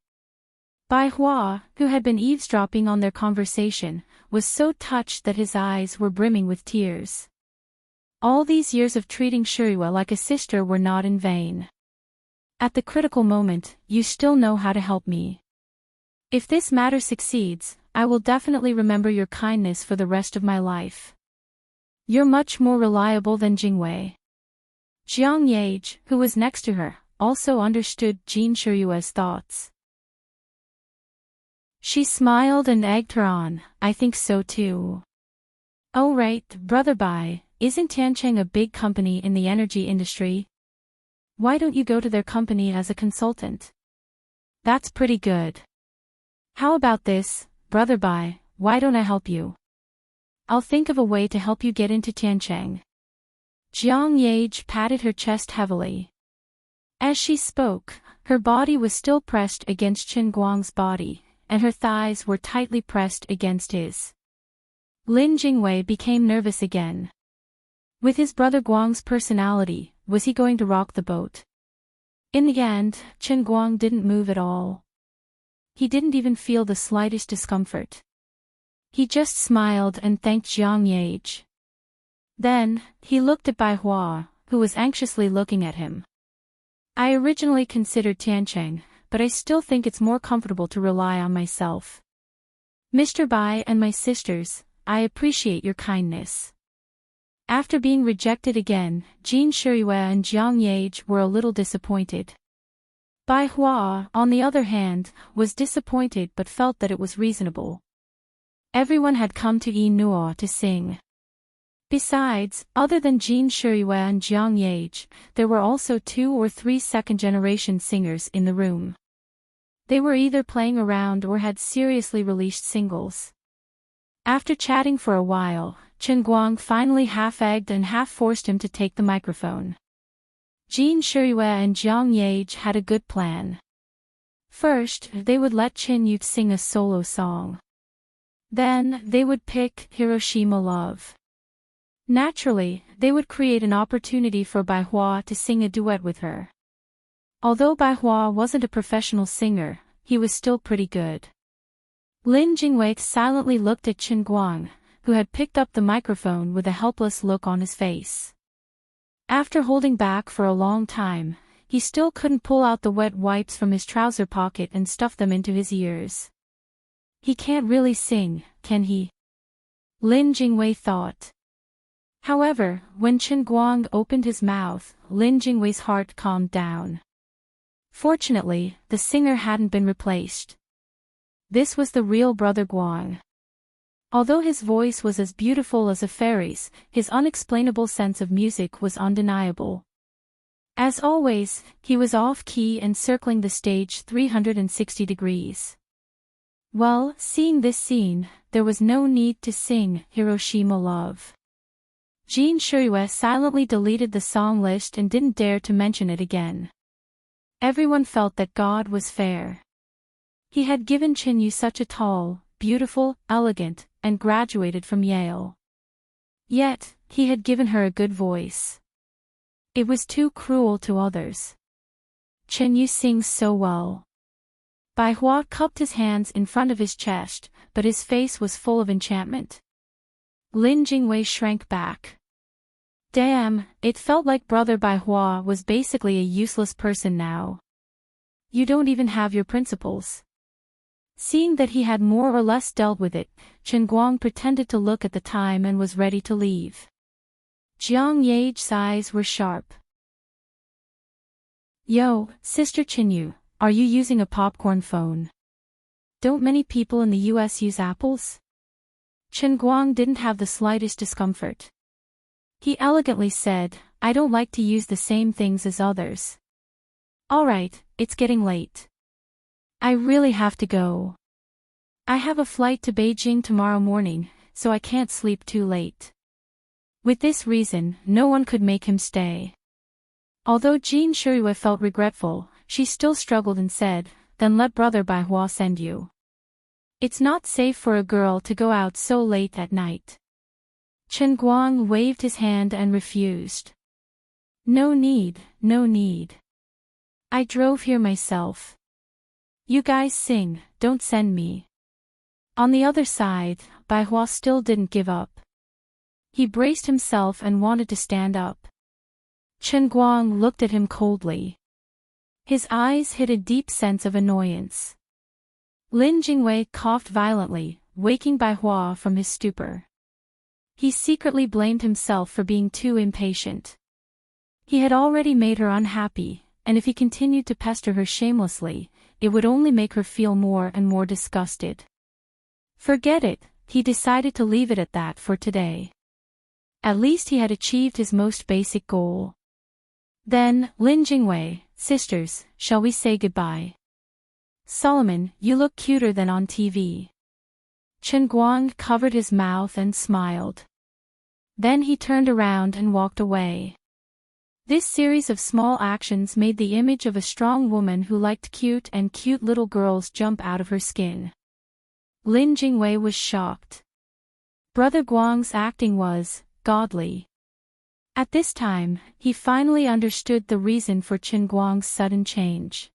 Bai Hua, who had been eavesdropping on their conversation, was so touched that his eyes were brimming with tears. All these years of treating Shuiwa like a sister were not in vain. At the critical moment, you still know how to help me. If this matter succeeds, I will definitely remember your kindness for the rest of my life. You're much more reliable than Jingwei. Jiang Yage, who was next to her, also understood Jean Shuiwa's thoughts. She smiled and egged her on. I think so too. Oh right, Brother Bai, isn't Tiancheng a big company in the energy industry? Why don't you go to their company as a consultant? That's pretty good. How about this, Brother Bai, why don't I help you? I'll think of a way to help you get into Tiancheng. Jiang Yage patted her chest heavily. As she spoke, her body was still pressed against Chen Guang's body, and her thighs were tightly pressed against his. Lin Jingwei became nervous again. With his brother Guang's personality, was he going to rock the boat? In the end, Chen Guang didn't move at all. He didn't even feel the slightest discomfort. He just smiled and thanked Jiang Yage. Then, he looked at Bai Hua, who was anxiously looking at him. I originally considered Tiancheng, but I still think it's more comfortable to rely on myself. Mr. Bai and my sisters, I appreciate your kindness. After being rejected again, Jean Shuiwa and Jiang Yage were a little disappointed. Bai Hua, on the other hand, was disappointed but felt that it was reasonable. Everyone had come to Yi to sing. Besides, other than Jean Shuiwa and Jiang Yage, there were also 2 or 3 second-generation singers in the room. They were either playing around or had seriously released singles. After chatting for a while, Chen Guang finally half-egged and half-forced him to take the microphone. Jean Shuiwa and Jiang Yage had a good plan. First, they would let Qinyu sing a solo song. Then, they would pick Hiroshima Love. Naturally, they would create an opportunity for Bai Hua to sing a duet with her. Although Bai Hua wasn't a professional singer, he was still pretty good. Lin Jingwei silently looked at Chen Guang, who had picked up the microphone with a helpless look on his face. After holding back for a long time, he still couldn't pull out the wet wipes from his trouser pocket and stuff them into his ears. He can't really sing, can he? Lin Jingwei thought. However, when Chen Guang opened his mouth, Lin Jingwei's heart calmed down. Fortunately, the singer hadn't been replaced. This was the real Brother Guang. Although his voice was as beautiful as a fairy's, his unexplainable sense of music was undeniable. As always, he was off-key and circling the stage 360 degrees. Well, seeing this scene, there was no need to sing Hiroshima Love. Jin Shirue silently deleted the song list and didn't dare to mention it again. Everyone felt that God was fair. He had given Chin Yu such a tall, beautiful, elegant, and graduated from Yale. Yet, he had given her a good voice. It was too cruel to others. Chen Yu sings so well. Bai Hua cupped his hands in front of his chest, but his face was full of enchantment. Lin Jingwei shrank back. Damn, it felt like Brother Bai Hua was basically a useless person now. You don't even have your principles. Seeing that he had more or less dealt with it, Chen Guang pretended to look at the time and was ready to leave. Jiang Yage's eyes were sharp. Yo, Sister Chinyu, are you using a popcorn phone? Don't many people in the US use apples? Chen Guang didn't have the slightest discomfort. He elegantly said, I don't like to use the same things as others. Alright, it's getting late. I really have to go. I have a flight to Beijing tomorrow morning, so I can't sleep too late. With this reason, no one could make him stay. Although Jin Shirue felt regretful, she still struggled and said, then let Brother Bai Hua send you. It's not safe for a girl to go out so late at night. Chen Guang waved his hand and refused. No need, no need. I drove here myself. You guys sing, don't send me. On the other side, Bai Hua still didn't give up. He braced himself and wanted to stand up. Chen Guang looked at him coldly. His eyes hid a deep sense of annoyance. Lin Jingwei coughed violently, waking Bai Hua from his stupor. He secretly blamed himself for being too impatient. He had already made her unhappy, and if he continued to pester her shamelessly, it would only make her feel more and more disgusted. Forget it, he decided to leave it at that for today. At least he had achieved his most basic goal. Then, Lin Jingwei, sisters, shall we say goodbye? Solomon, you look cuter than on TV. Chen Guang covered his mouth and smiled. Then he turned around and walked away. This series of small actions made the image of a strong woman who liked cute little girls jump out of her skin. Lin Jingwei was shocked. Brother Guang's acting was godly. At this time, he finally understood the reason for Chen Guang's sudden change.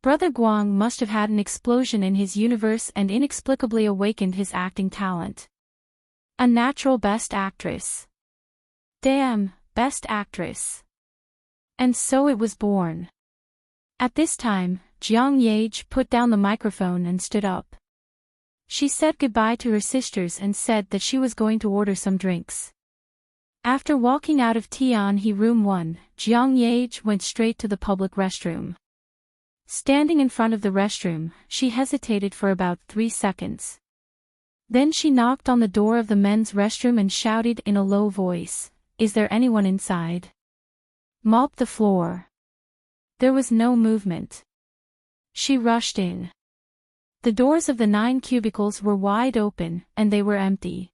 Brother Guang must have had an explosion in his universe and inexplicably awakened his acting talent. A natural Best Actress. Damn, Best Actress. And so it was born. At this time, Jiang Yage put down the microphone and stood up. She said goodbye to her sisters and said that she was going to order some drinks. After walking out of Tianhe Room 1, Jiang Yage went straight to the public restroom. Standing in front of the restroom, she hesitated for about 3 seconds. Then she knocked on the door of the men's restroom and shouted in a low voice, "Is there anyone inside?" Mop the floor. There was no movement. She rushed in. The doors of the 9 cubicles were wide open, and they were empty.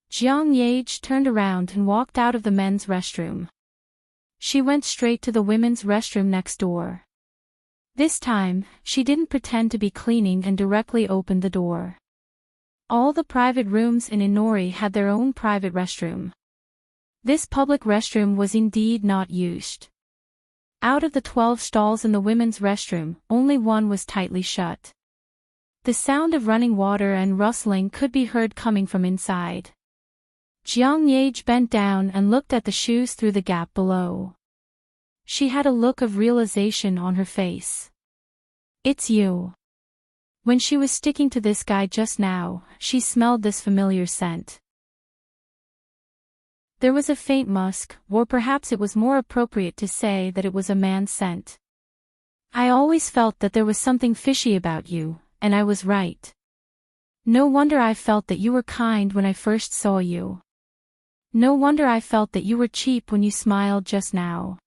Jiang Yage turned around and walked out of the men's restroom. She went straight to the women's restroom next door. This time, she didn't pretend to be cleaning and directly opened the door. All the private rooms in Inori had their own private restroom. This public restroom was indeed not used. Out of the 12 stalls in the women's restroom, only one was tightly shut. The sound of running water and rustling could be heard coming from inside. Jiang Yage bent down and looked at the shoes through the gap below. She had a look of realization on her face. It's you. When she was sticking to this guy just now, she smelled this familiar scent. There was a faint musk, or perhaps it was more appropriate to say that it was a man's scent. I always felt that there was something fishy about you, and I was right. No wonder I felt that you were kind when I first saw you. No wonder I felt that you were cheap when you smiled just now.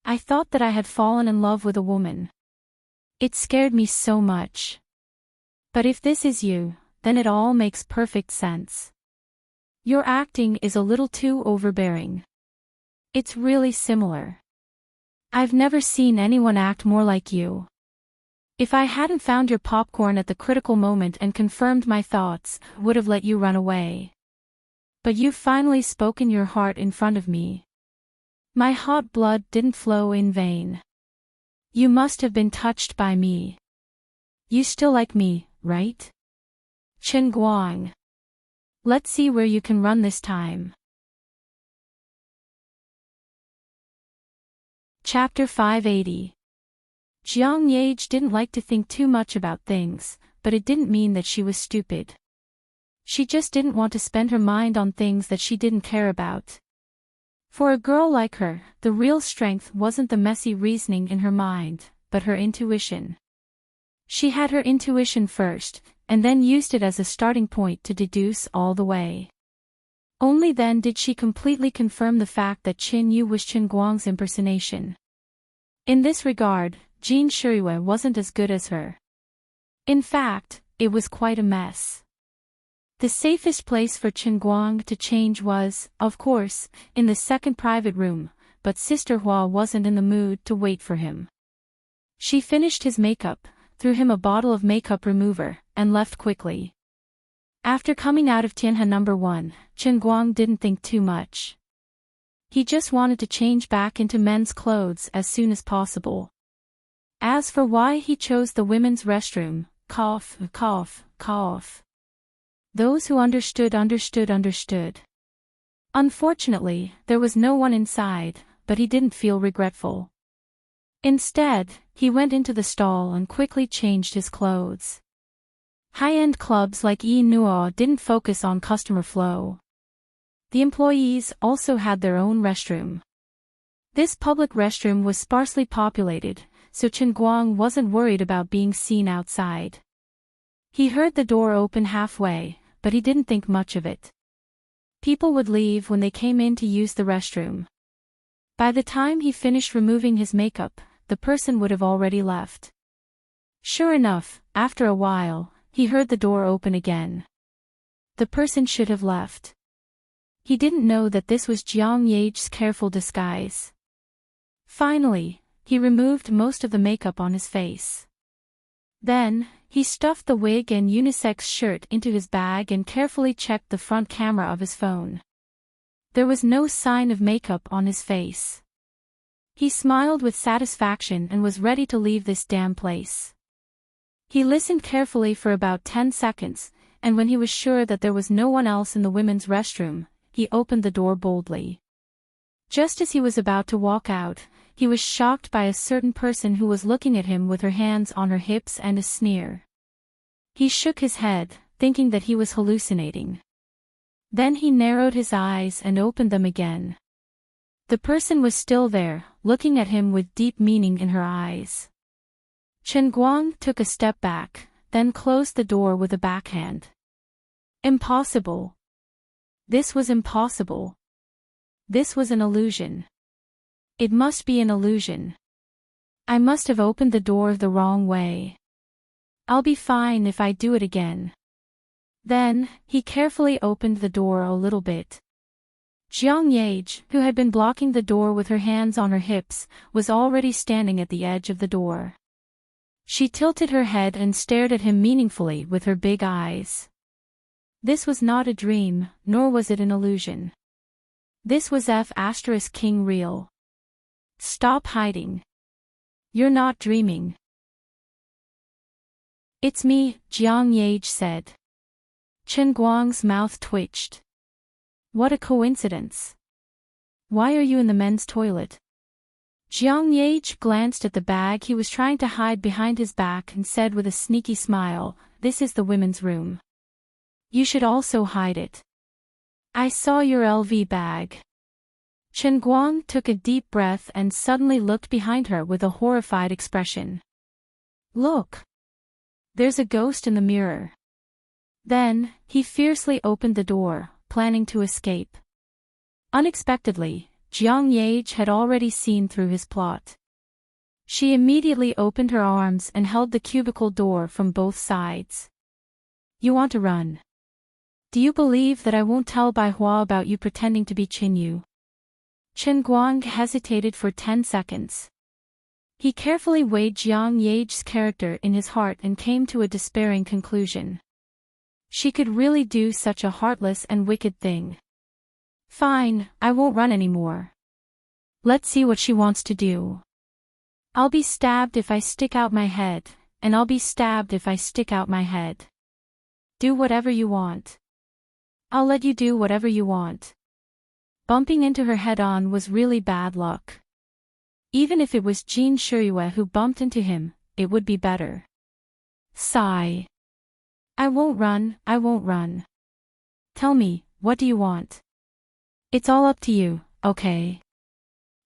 I thought that I had fallen in love with a woman. It scared me so much. But if this is you, then it all makes perfect sense. Your acting is a little too overbearing. It's really similar. I've never seen anyone act more like you. If I hadn't found your popcorn at the critical moment and confirmed my thoughts, I would have let you run away. But you've finally spoken your heart in front of me. My hot blood didn't flow in vain. You must have been touched by me. You still like me, right? Chen Guang. Let's see where you can run this time. Chapter 580. Jiang Yage didn't like to think too much about things, but it didn't mean that she was stupid. She just didn't want to spend her mind on things that she didn't care about. For a girl like her, the real strength wasn't the messy reasoning in her mind, but her intuition. She had her intuition first, and then used it as a starting point to deduce all the way. Only then did she completely confirm the fact that Qin Yu was Chen Guang's impersonation. In this regard, Jean Shuiwei wasn't as good as her. In fact, it was quite a mess. The safest place for Chen Guang to change was, of course, in the second private room, but Sister Hua wasn't in the mood to wait for him. She finished his makeup, threw him a bottle of makeup remover, and left quickly. After coming out of Tianhe No. 1, Chen Guang didn't think too much. He just wanted to change back into men's clothes as soon as possible. As for why he chose the women's restroom, cough, cough, cough. Those who understood. Unfortunately, there was no one inside, but he didn't feel regretful. Instead, he went into the stall and quickly changed his clothes. High-end clubs like Yi Nuo didn't focus on customer flow. The employees also had their own restroom. This public restroom was sparsely populated, so Chen Guang wasn't worried about being seen outside. He heard the door open halfway, but he didn't think much of it. People would leave when they came in to use the restroom. By the time he finished removing his makeup, the person would have already left. Sure enough, after a while, he heard the door open again. The person should have left. He didn't know that this was Jiang Yage's careful disguise. Finally, he removed most of the makeup on his face. Then, he stuffed the wig and unisex shirt into his bag and carefully checked the front camera of his phone. There was no sign of makeup on his face. He smiled with satisfaction and was ready to leave this damn place. He listened carefully for about 10 seconds, and when he was sure that there was no one else in the women's restroom, he opened the door boldly. Just as he was about to walk out, he was shocked by a certain person who was looking at him with her hands on her hips and a sneer. He shook his head, thinking that he was hallucinating. Then he narrowed his eyes and opened them again. The person was still there, looking at him with deep meaning in her eyes. Chen Guang took a step back, then closed the door with a backhand. Impossible. This was impossible. This was an illusion. It must be an illusion. I must have opened the door the wrong way. I'll be fine if I do it again. Then, he carefully opened the door a little bit. Jiang Yage, who had been blocking the door with her hands on her hips, was already standing at the edge of the door. She tilted her head and stared at him meaningfully with her big eyes. This was not a dream, nor was it an illusion. This was King real. Stop hiding. You're not dreaming. It's me, Jiang Yage said. Chen Guang's mouth twitched. What a coincidence. Why are you in the men's toilet? Jiang Yage glanced at the bag he was trying to hide behind his back and said with a sneaky smile, this is the women's room. You should also hide it. I saw your LV bag. Chen Guang took a deep breath and suddenly looked behind her with a horrified expression. Look! There's a ghost in the mirror. Then, he fiercely opened the door, planning to escape. Unexpectedly, Jiang Yage had already seen through his plot. She immediately opened her arms and held the cubicle door from both sides. You want to run? Do you believe that I won't tell Bai Hua about you pretending to be Qin Yu? Chen Guang hesitated for 10 seconds. He carefully weighed Jiang Yage's character in his heart and came to a despairing conclusion. She could really do such a heartless and wicked thing. Fine, I won't run anymore. Let's see what she wants to do. I'll be stabbed if I stick out my head, and I'll be stabbed if I stick out my head. Do whatever you want. I'll let you do whatever you want. Bumping into her head-on was really bad luck. Even if it was Jin Shiyue who bumped into him, it would be better. Sigh. I won't run, I won't run. Tell me, what do you want? It's all up to you, okay?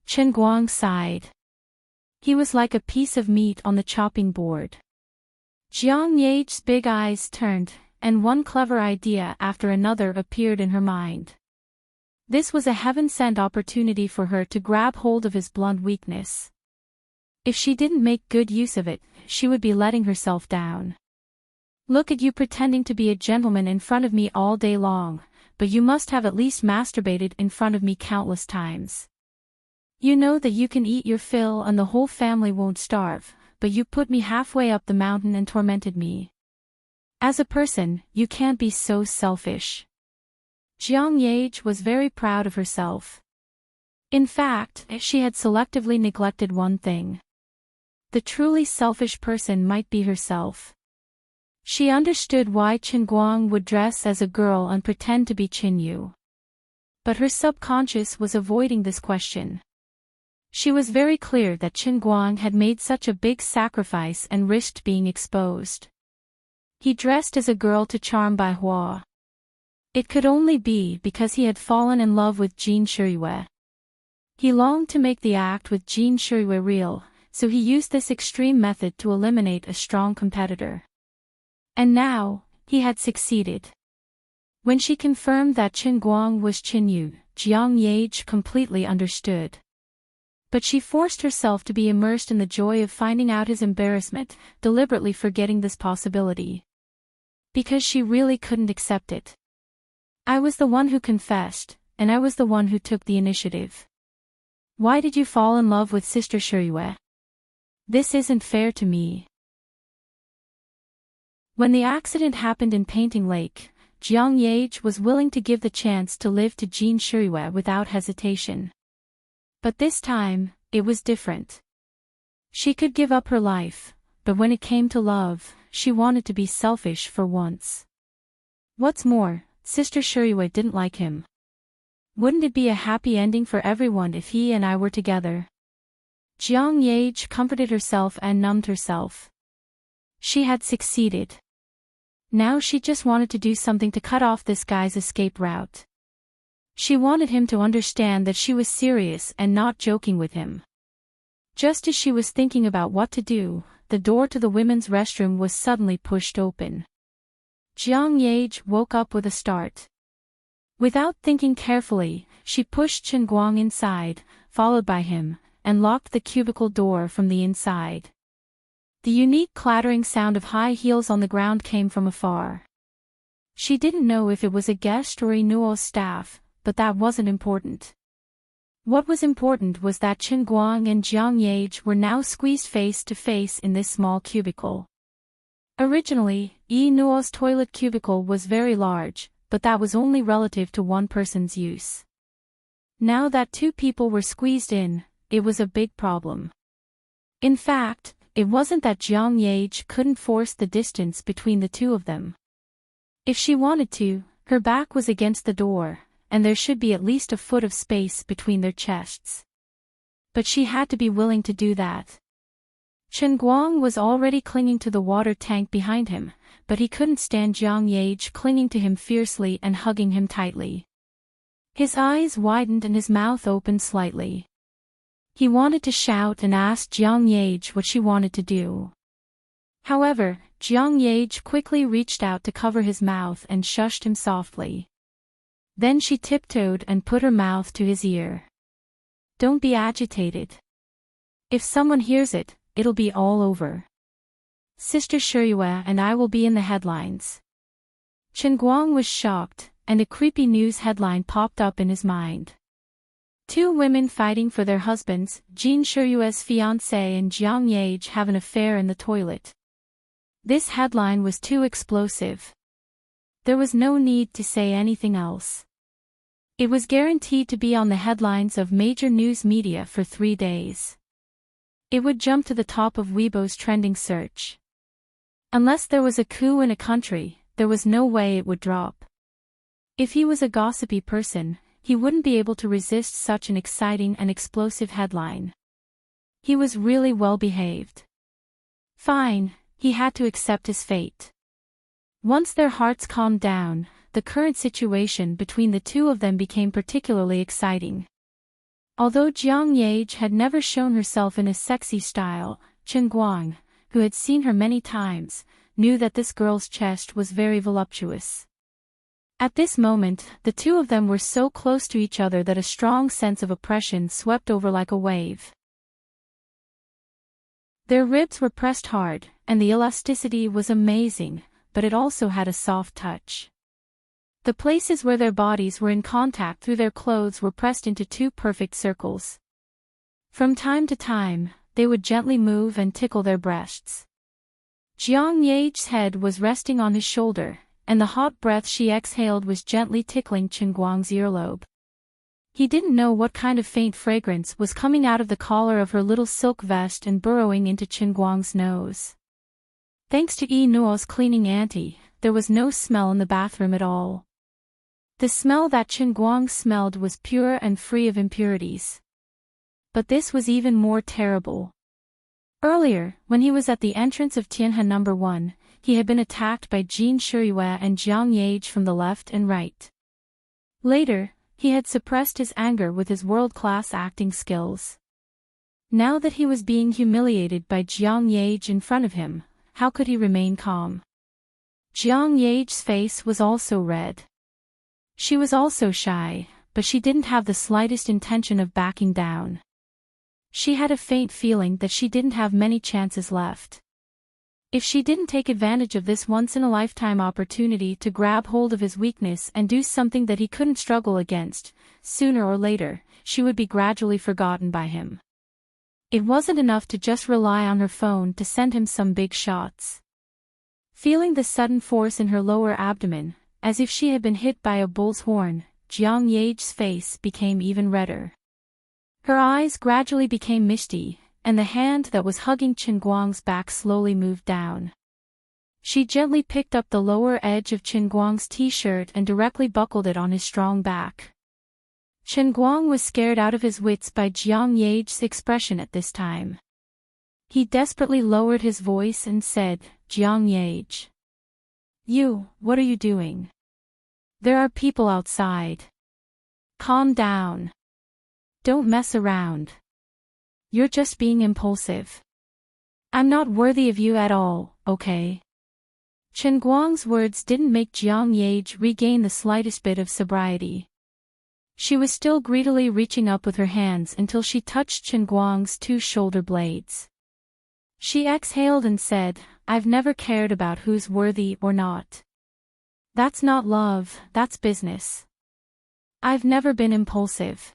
Chen Guang sighed. He was like a piece of meat on the chopping board. Jiang Yage's big eyes turned, and one clever idea after another appeared in her mind. This was a heaven-sent opportunity for her to grab hold of his blunt weakness. If she didn't make good use of it, she would be letting herself down. Look at you pretending to be a gentleman in front of me all day long, but you must have at least masturbated in front of me countless times. You know that you can eat your fill and the whole family won't starve, but you put me halfway up the mountain and tormented me. As a person, you can't be so selfish. Jiang Yage was very proud of herself. In fact, she had selectively neglected one thing. The truly selfish person might be herself. She understood why Chen Guang would dress as a girl and pretend to be Qin Yu. But her subconscious was avoiding this question. She was very clear that Chen Guang had made such a big sacrifice and risked being exposed. He dressed as a girl to charm Bai Hua. It could only be because he had fallen in love with Jin Shiyue. He longed to make the act with Jin Shiyue real, so he used this extreme method to eliminate a strong competitor. And now, he had succeeded. When she confirmed that Chen Guang was Qin Yu, Jiang Yage completely understood. But she forced herself to be immersed in the joy of finding out his embarrassment, deliberately forgetting this possibility. Because she really couldn't accept it. I was the one who confessed, and I was the one who took the initiative. Why did you fall in love with Sister Shiyue? This isn't fair to me. When the accident happened in Painting Lake, Jiang Yage was willing to give the chance to live to Jin Shiyue without hesitation. But this time, it was different. She could give up her life, but when it came to love, she wanted to be selfish for once. What's more, Sister Shiyue didn't like him. Wouldn't it be a happy ending for everyone if he and I were together? Jiang Yage comforted herself and numbed herself. She had succeeded. Now she just wanted to do something to cut off this guy's escape route. She wanted him to understand that she was serious and not joking with him. Just as she was thinking about what to do, the door to the women's restroom was suddenly pushed open. Jiang Yage woke up with a start. Without thinking carefully, she pushed Chen Guang inside, followed by him, and locked the cubicle door from the inside. The unique clattering sound of high heels on the ground came from afar. She didn't know if it was a guest or Inuo's staff, but that wasn't important. What was important was that Chen Guang and Jiang Yage were now squeezed face to face in this small cubicle. Originally, Inuo's toilet cubicle was very large, but that was only relative to one person's use. Now that two people were squeezed in, it was a big problem. In fact, it wasn't that Jiang Yage couldn't force the distance between the two of them. If she wanted to, her back was against the door, and there should be at least a foot of space between their chests. But she had to be willing to do that. Chen Guang was already clinging to the water tank behind him, but he couldn't stand Jiang Yage clinging to him fiercely and hugging him tightly. His eyes widened and his mouth opened slightly. He wanted to shout and ask Jiang Yage what she wanted to do. However, Jiang Yage quickly reached out to cover his mouth and shushed him softly. Then she tiptoed and put her mouth to his ear. Don't be agitated. If someone hears it, it'll be all over. Sister Shiyue and I will be in the headlines. Chen Guang was shocked, and a creepy news headline popped up in his mind. 2 women fighting for their husbands, Jin Shiyue's fiancé and Jiang Yage have an affair in the toilet. This headline was too explosive. There was no need to say anything else. It was guaranteed to be on the headlines of major news media for 3 days. It would jump to the top of Weibo's trending search. Unless there was a coup in a country, there was no way it would drop. If he was a gossipy person, he wouldn't be able to resist such an exciting and explosive headline. He was really well behaved. Fine, he had to accept his fate. Once their hearts calmed down, the current situation between the two of them became particularly exciting. Although Jiang Yage had never shown herself in a sexy style, Chen Guang, who had seen her many times, knew that this girl's chest was very voluptuous. At this moment, the two of them were so close to each other that a strong sense of oppression swept over like a wave. Their ribs were pressed hard, and the elasticity was amazing, but it also had a soft touch. The places where their bodies were in contact through their clothes were pressed into 2 perfect circles. From time to time, they would gently move and tickle their breasts. Jiang Yage's head was resting on his shoulder, and the hot breath she exhaled was gently tickling Chen Guang's earlobe. He didn't know what kind of faint fragrance was coming out of the collar of her little silk vest and burrowing into Chen Guang's nose. Thanks to Yi Nuo's cleaning auntie, there was no smell in the bathroom at all. The smell that Chen Guang smelled was pure and free of impurities. But this was even more terrible. Earlier, when he was at the entrance of Tianhe No. 1, he had been attacked by Jin Shiyue and Jiang Yage from the left and right. Later, he had suppressed his anger with his world-class acting skills. Now that he was being humiliated by Jiang Yage in front of him, how could he remain calm? Jiang Yage's face was also red. She was also shy, but she didn't have the slightest intention of backing down. She had a faint feeling that she didn't have many chances left. If she didn't take advantage of this once-in-a-lifetime opportunity to grab hold of his weakness and do something that he couldn't struggle against, sooner or later, she would be gradually forgotten by him. It wasn't enough to just rely on her phone to send him some big shots. Feeling the sudden force in her lower abdomen, as if she had been hit by a bull's horn, Jiang Yage's face became even redder. Her eyes gradually became misty, and the hand that was hugging Chen Guang's back slowly moved down. She gently picked up the lower edge of Chen Guang's t-shirt and directly buckled it on his strong back. Chen Guang was scared out of his wits by Jiang Yage's expression at this time. He desperately lowered his voice and said, "Jiang Yage. What are you doing? There are people outside. Calm down. Don't mess around. You're just being impulsive. I'm not worthy of you at all, okay?" Chen Guang's words didn't make Jiang Yage regain the slightest bit of sobriety. She was still greedily reaching up with her hands until she touched Chen Guang's 2 shoulder blades. She exhaled and said, "I've never cared about who's worthy or not. That's not love, that's business. I've never been impulsive.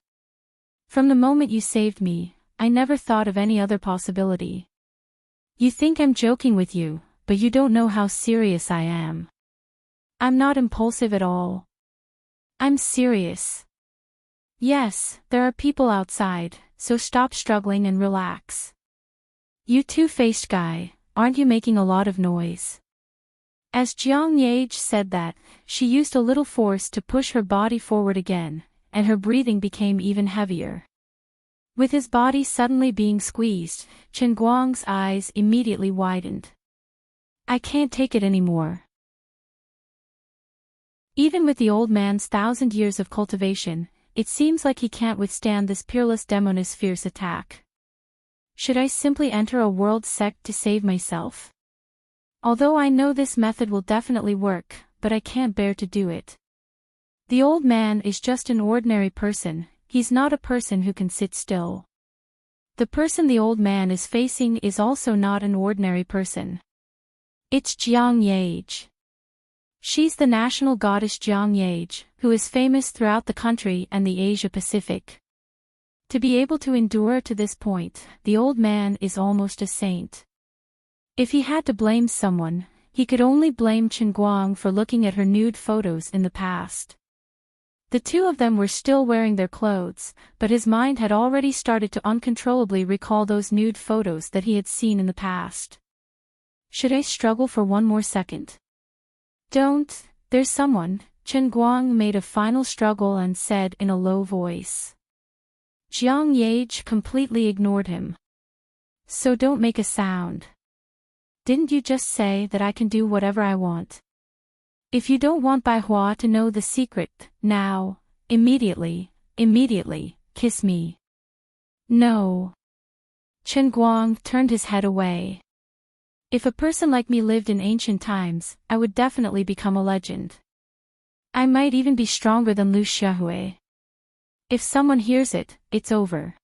From the moment you saved me, I never thought of any other possibility. You think I'm joking with you, but you don't know how serious I am. I'm not impulsive at all. I'm serious. Yes, there are people outside, so stop struggling and relax. You two-faced guy, aren't you making a lot of noise? As Jiang Yage said that, she used a little force to push her body forward again, and her breathing became even heavier. With his body suddenly being squeezed, Chen Guang's eyes immediately widened. I can't take it anymore. Even with the old man's 1,000 years of cultivation, it seems like he can't withstand this peerless demoness' fierce attack. Should I simply enter a world sect to save myself? Although I know this method will definitely work, but I can't bear to do it. The old man is just an ordinary person, he's not a person who can sit still. The person the old man is facing is also not an ordinary person. It's Jiang Yage. She's the national goddess Jiang Yage, who is famous throughout the country and the Asia-Pacific. To be able to endure to this point, the old man is almost a saint. If he had to blame someone, he could only blame Chen Guang for looking at her nude photos in the past. The two of them were still wearing their clothes, but his mind had already started to uncontrollably recall those nude photos that he had seen in the past. Should I struggle for one more second? Don't, there's someone, Chen Guang made a final struggle and said in a low voice. Jiang Yage completely ignored him. So don't make a sound. Didn't you just say that I can do whatever I want? If you don't want Bai Hua to know the secret, now, immediately, kiss me. No. Chen Guang turned his head away. If a person like me lived in ancient times, I would definitely become a legend. I might even be stronger than Lu Xiaohui. If someone hears it, it's over.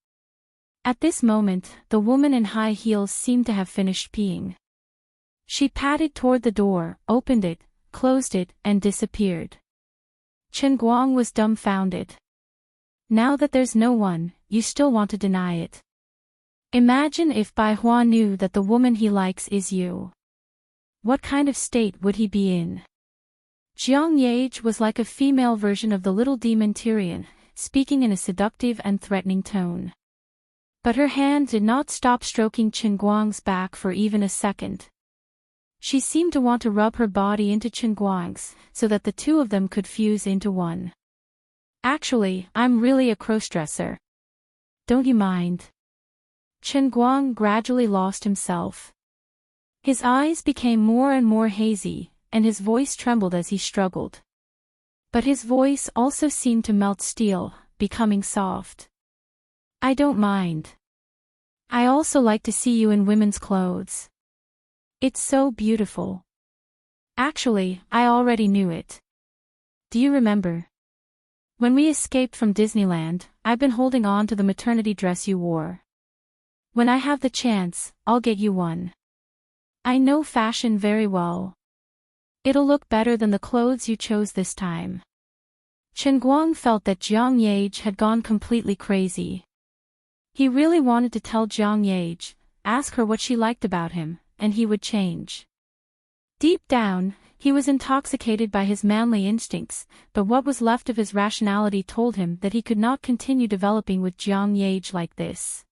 At this moment, the woman in high heels seemed to have finished peeing. She padded toward the door, opened it, closed it, and disappeared. Chen Guang was dumbfounded. Now that there's no one, you still want to deny it. Imagine if Bai Hua knew that the woman he likes is you. What kind of state would he be in? Jiang Yage was like a female version of the little demon Tyrion, speaking in a seductive and threatening tone. But her hand did not stop stroking Chen Guang's back for even a second. She seemed to want to rub her body into Chen Guang's, so that the two of them could fuse into one. Actually, I'm really a crossdresser. Don't you mind? Chen Guang gradually lost himself. His eyes became more and more hazy, and his voice trembled as he struggled. But his voice also seemed to melt steel, becoming soft. I don't mind. I also like to see you in women's clothes. It's so beautiful. Actually, I already knew it. Do you remember? When we escaped from Disneyland, I've been holding on to the maternity dress you wore. When I have the chance, I'll get you one. I know fashion very well. It'll look better than the clothes you chose this time. Chen Guang felt that Jiang Yage had gone completely crazy. He really wanted to tell Jiang Yage, ask her what she liked about him, and he would change. Deep down, he was intoxicated by his manly instincts, but what was left of his rationality told him that he could not continue developing with Jiang Yage like this.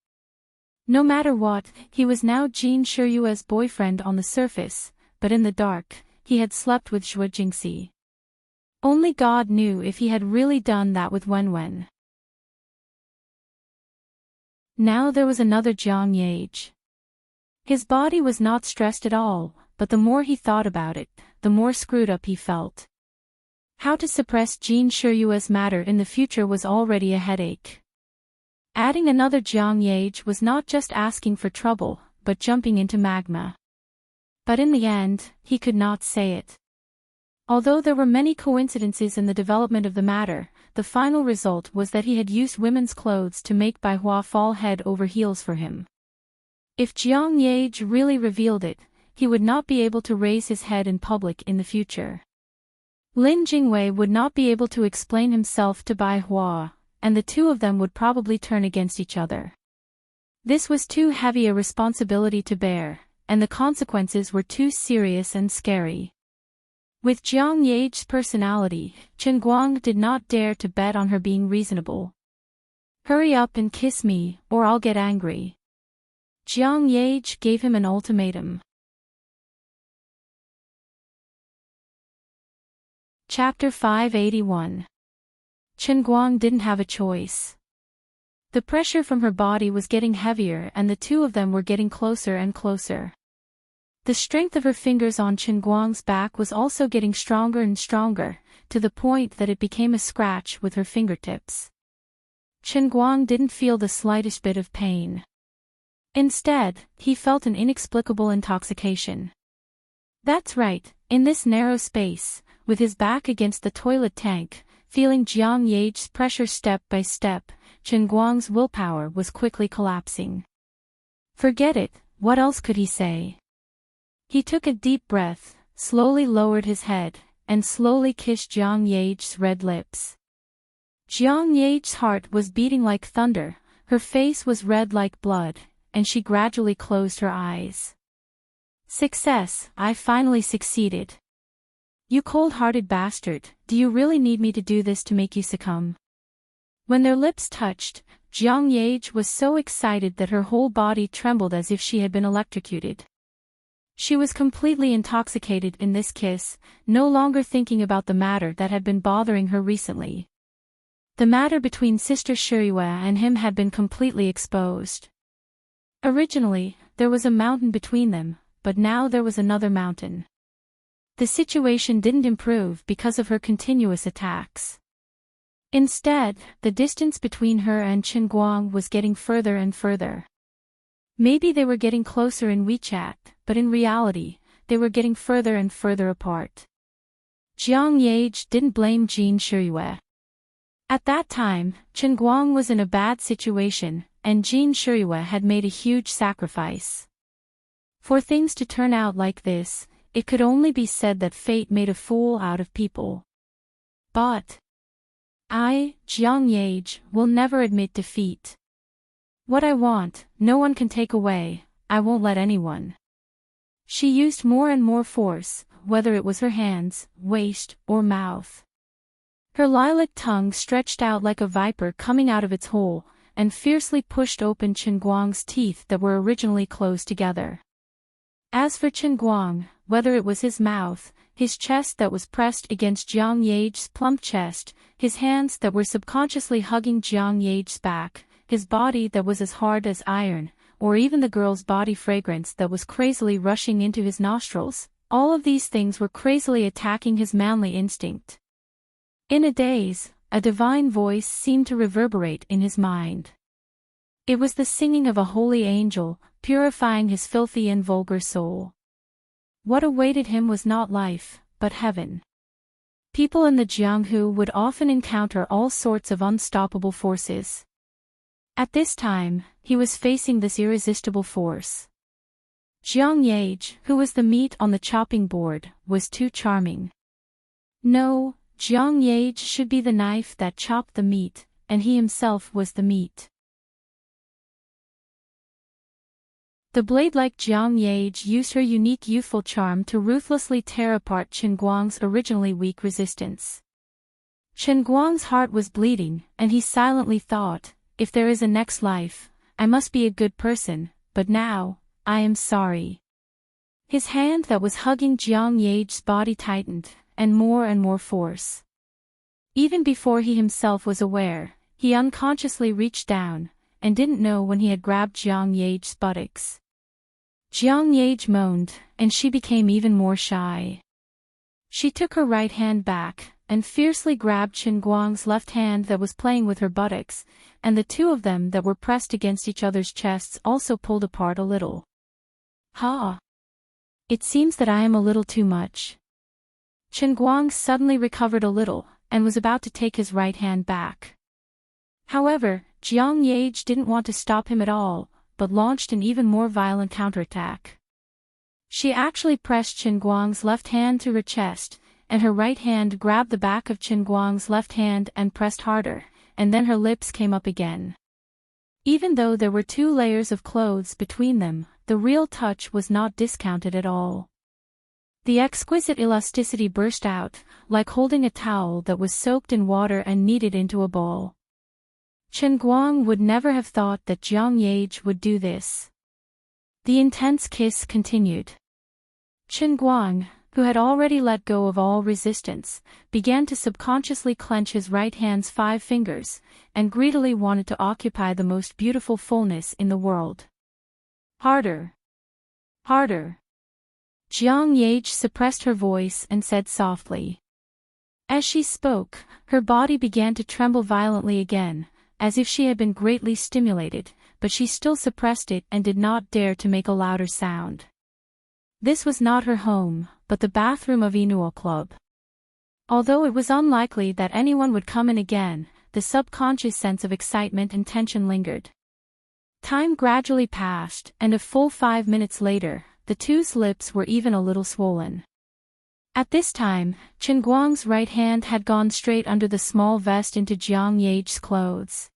No matter what, he was now Jin Shiyue's boyfriend on the surface, but in the dark, he had slept with Zhuo Jingxi. Only God knew if he had really done that with Wenwen. Now there was another Jiang Yage. His body was not stressed at all, but the more he thought about it, the more screwed up he felt. How to suppress Jin Shiyue's matter in the future was already a headache. Adding another Jiang Yage was not just asking for trouble, but jumping into magma. But in the end, he could not say it. Although there were many coincidences in the development of the matter, the final result was that he had used women's clothes to make Bai Hua fall head over heels for him. If Jiang Yage really revealed it, he would not be able to raise his head in public in the future. Lin Jingwei would not be able to explain himself to Bai Hua, and the two of them would probably turn against each other. This was too heavy a responsibility to bear, and the consequences were too serious and scary. With Jiang Yage's personality, Chen Guang did not dare to bet on her being reasonable. Hurry up and kiss me, or I'll get angry. Jiang Yage gave him an ultimatum. Chapter 581. Chen Guang didn't have a choice. The pressure from her body was getting heavier and the two of them were getting closer and closer. The strength of her fingers on Chen Guang's back was also getting stronger and stronger, to the point that it became a scratch with her fingertips. Chen Guang didn't feel the slightest bit of pain. Instead, he felt an inexplicable intoxication. That's right, in this narrow space, with his back against the toilet tank, feeling Jiang Yage's pressure step by step, Chen Guang's willpower was quickly collapsing. Forget it, what else could he say? He took a deep breath, slowly lowered his head, and slowly kissed Jiang Yage's red lips. Jiang Yage's heart was beating like thunder, her face was red like blood, and she gradually closed her eyes. Success, I finally succeeded. You cold-hearted bastard, do you really need me to do this to make you succumb? When their lips touched, Jiang Yage was so excited that her whole body trembled as if she had been electrocuted. She was completely intoxicated in this kiss, no longer thinking about the matter that had been bothering her recently. The matter between Sister Shiriyue and him had been completely exposed. Originally, there was a mountain between them, but now there was another mountain. The situation didn't improve because of her continuous attacks. Instead, the distance between her and Chen Guang was getting further and further. Maybe they were getting closer in WeChat, but in reality, they were getting further and further apart. Jiang Yage didn't blame Jean Shiriyue. At that time, Chen Guang was in a bad situation, and Jean Shiriyue had made a huge sacrifice. For things to turn out like this, it could only be said that fate made a fool out of people. But I, Jiang Yage, will never admit defeat. What I want, no one can take away, I won't let anyone. She used more and more force, whether it was her hands, waist, or mouth. Her lilac tongue stretched out like a viper coming out of its hole, and fiercely pushed open Chen Guang's teeth that were originally closed together. As for Chen Guang, whether it was his mouth, his chest that was pressed against Jiang Yage's plump chest, his hands that were subconsciously hugging Jiang Yage's back, his body that was as hard as iron, or even the girl's body fragrance that was crazily rushing into his nostrils, all of these things were crazily attacking his manly instinct. In a daze, a divine voice seemed to reverberate in his mind. It was the singing of a holy angel, purifying his filthy and vulgar soul. What awaited him was not life, but heaven. People in the Jianghu would often encounter all sorts of unstoppable forces. At this time, he was facing this irresistible force. Jiang Yage, who was the meat on the chopping board, was too charming. No, Jiang Yage should be the knife that chopped the meat, and he himself was the meat. The blade-like Jiang Yage used her unique youthful charm to ruthlessly tear apart Chen Guang's originally weak resistance. Chen Guang's heart was bleeding, and he silently thought, if there is a next life, I must be a good person, but now, I am sorry. His hand that was hugging Jiang Yage's body tightened, and more force. Even before he himself was aware, he unconsciously reached down, and didn't know when he had grabbed Jiang Yage's buttocks. Jiang Yage moaned, and she became even more shy. She took her right hand back, and fiercely grabbed Chen Guang's left hand that was playing with her buttocks, and the two of them that were pressed against each other's chests also pulled apart a little. Ha! It seems that I am a little too much. Chen Guang suddenly recovered a little, and was about to take his right hand back. However, Jiang Yage didn't want to stop him at all, but launched an even more violent counterattack. She actually pressed Chen Guang's left hand to her chest, and her right hand grabbed the back of Chen Guang's left hand and pressed harder, and then her lips came up again. Even though there were 2 layers of clothes between them, the real touch was not discounted at all. The exquisite elasticity burst out, like holding a towel that was soaked in water and kneaded into a ball. Chen Guang would never have thought that Jiang Yage would do this. The intense kiss continued. Chen Guang, who had already let go of all resistance, began to subconsciously clench his right hand's 5 fingers, and greedily wanted to occupy the most beautiful fullness in the world. Harder. Harder. Jiang Yage suppressed her voice and said softly. As she spoke, her body began to tremble violently again, as if she had been greatly stimulated, but she still suppressed it and did not dare to make a louder sound. This was not her home, but the bathroom of Inuo Club. Although it was unlikely that anyone would come in again, the subconscious sense of excitement and tension lingered. Time gradually passed, and a full 5 minutes later, the two's lips were even a little swollen. At this time, Chen Guang's right hand had gone straight under the small vest into Jiang Yage's clothes.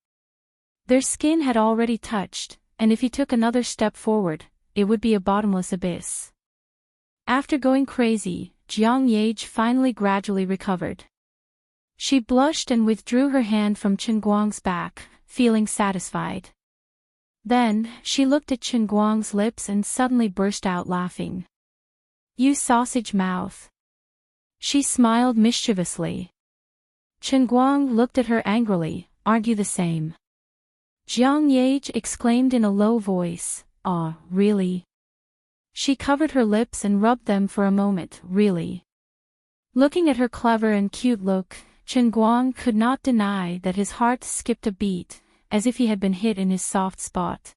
Their skin had already touched, and if he took another step forward, it would be a bottomless abyss. After going crazy, Jiang Yage finally gradually recovered. She blushed and withdrew her hand from Chen Guang's back, feeling satisfied. Then, she looked at Chen Guang's lips and suddenly burst out laughing. "You sausage mouth." She smiled mischievously. Chen Guang looked at her angrily. "Aren't you the same?" Jiang Yage exclaimed in a low voice, "Ah, really?" She covered her lips and rubbed them for a moment. "Really?" Looking at her clever and cute look, Chen Guang could not deny that his heart skipped a beat, as if he had been hit in his soft spot.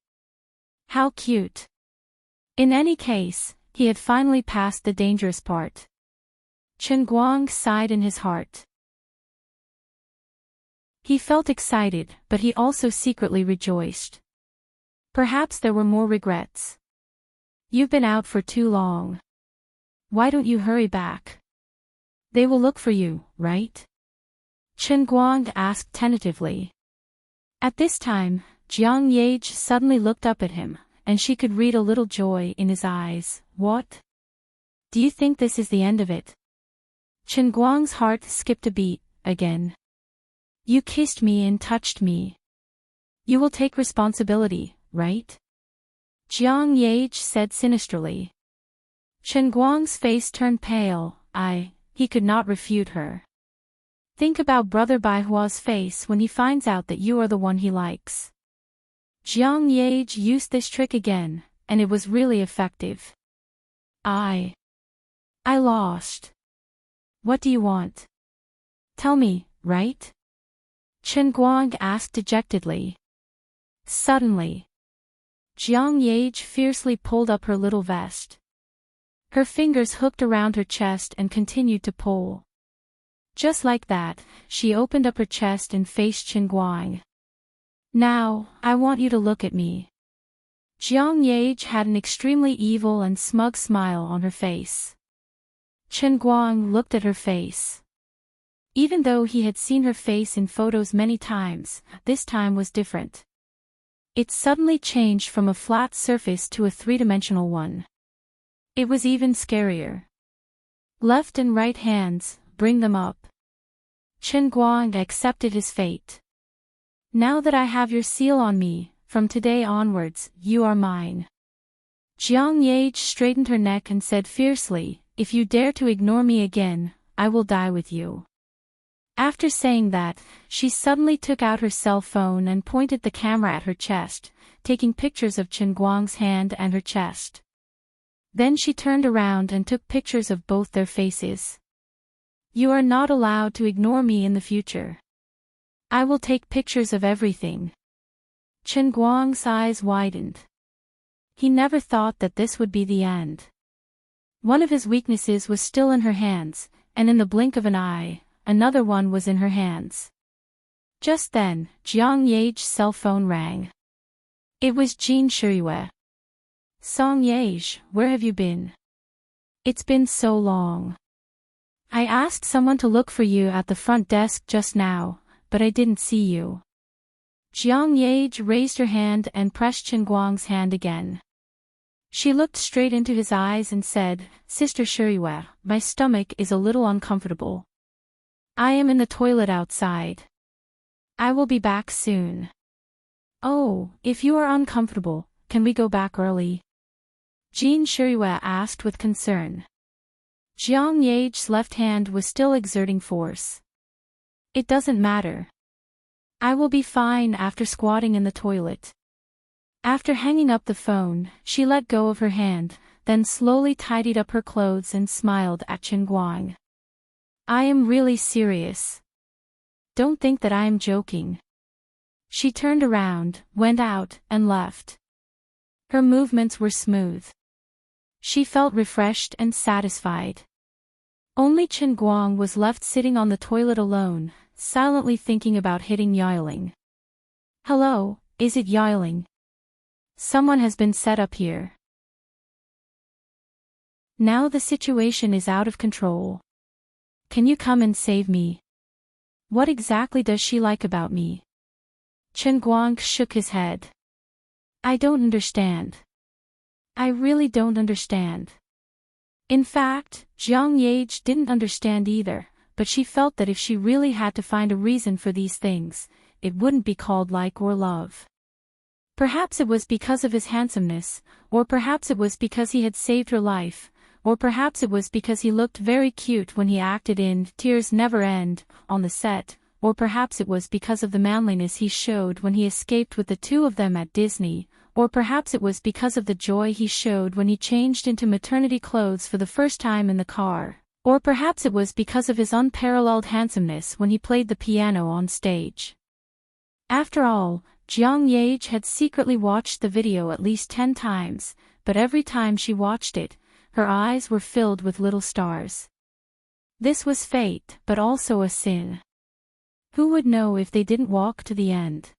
How cute. In any case, he had finally passed the dangerous part. Chen Guang sighed in his heart. He felt excited, but he also secretly rejoiced. Perhaps there were more regrets. "You've been out for too long. Why don't you hurry back? They will look for you, right?" Chen Guang asked tentatively. At this time, Jiang Yage suddenly looked up at him, and she could read a little joy in his eyes. "What? Do you think this is the end of it?" Chen Guang's heart skipped a beat, again. "You kissed me and touched me. You will take responsibility, right?" Jiang Yage said sinisterly. Chen Guang's face turned pale. He could not refute her. "Think about Brother Baihua's face when he finds out that you are the one he likes." Jiang Yage used this trick again, and it was really effective. I lost. What do you want? Tell me, right?" Chen Guang asked dejectedly. Suddenly, Jiang Yage fiercely pulled up her little vest. Her fingers hooked around her chest and continued to pull. Just like that, she opened up her chest and faced Chen Guang. "Now, I want you to look at me." Jiang Yage had an extremely evil and smug smile on her face. Chen Guang looked at her face. Even though he had seen her face in photos many times, this time was different. It suddenly changed from a flat surface to a 3-dimensional one. It was even scarier. "Left and right hands, bring them up." Chen Guang accepted his fate. "Now that I have your seal on me, from today onwards, you are mine." Jiang Yage straightened her neck and said fiercely, "If you dare to ignore me again, I will die with you." After saying that, she suddenly took out her cell phone and pointed the camera at her chest, taking pictures of Chen Guang's hand and her chest. Then she turned around and took pictures of both their faces. "You are not allowed to ignore me in the future. I will take pictures of everything." Chen Guang's eyes widened. He never thought that this would be the end. One of his weaknesses was still in her hands, and in the blink of an eye, another one was in her hands. Just then, Jiang Yage's cell phone rang. It was Jean Shuyue. "Song Yage, where have you been? It's been so long. I asked someone to look for you at the front desk just now, but I didn't see you." Jiang Yage raised her hand and pressed Chen Guang's hand again. She looked straight into his eyes and said, "Sister Shuyue, my stomach is a little uncomfortable. I am in the toilet outside. I will be back soon." "Oh, if you are uncomfortable, can we go back early?" Jean Shirue asked with concern. Jiang Yage's left hand was still exerting force. It doesn't matter. I will be fine after squatting in the toilet. After hanging up the phone, she let go of her hand, then slowly tidied up her clothes and smiled at Chen Guang. I am really serious. Don't think that I am joking. She turned around, went out, and left. Her movements were smooth. She felt refreshed and satisfied. Only Chen Guang was left sitting on the toilet alone, silently thinking about hitting Yiling. Hello, is it Yiling? Someone has been set up here. Now the situation is out of control. Can you come and save me? What exactly does she like about me? Chen Guang shook his head. I don't understand. I really don't understand. In fact, Jiang Yage didn't understand either, but she felt that if she really had to find a reason for these things, it wouldn't be called like or love. Perhaps it was because of his handsomeness, or perhaps it was because he had saved her life, or perhaps it was because he looked very cute when he acted in Tears Never End on the set, or perhaps it was because of the manliness he showed when he escaped with the two of them at Disney, or perhaps it was because of the joy he showed when he changed into maternity clothes for the first time in the car, or perhaps it was because of his unparalleled handsomeness when he played the piano on stage. After all, Jiang Yage had secretly watched the video at least 10 times, but every time she watched it, her eyes were filled with little stars. This was fate, but also a sin. Who would know if they didn't walk to the end?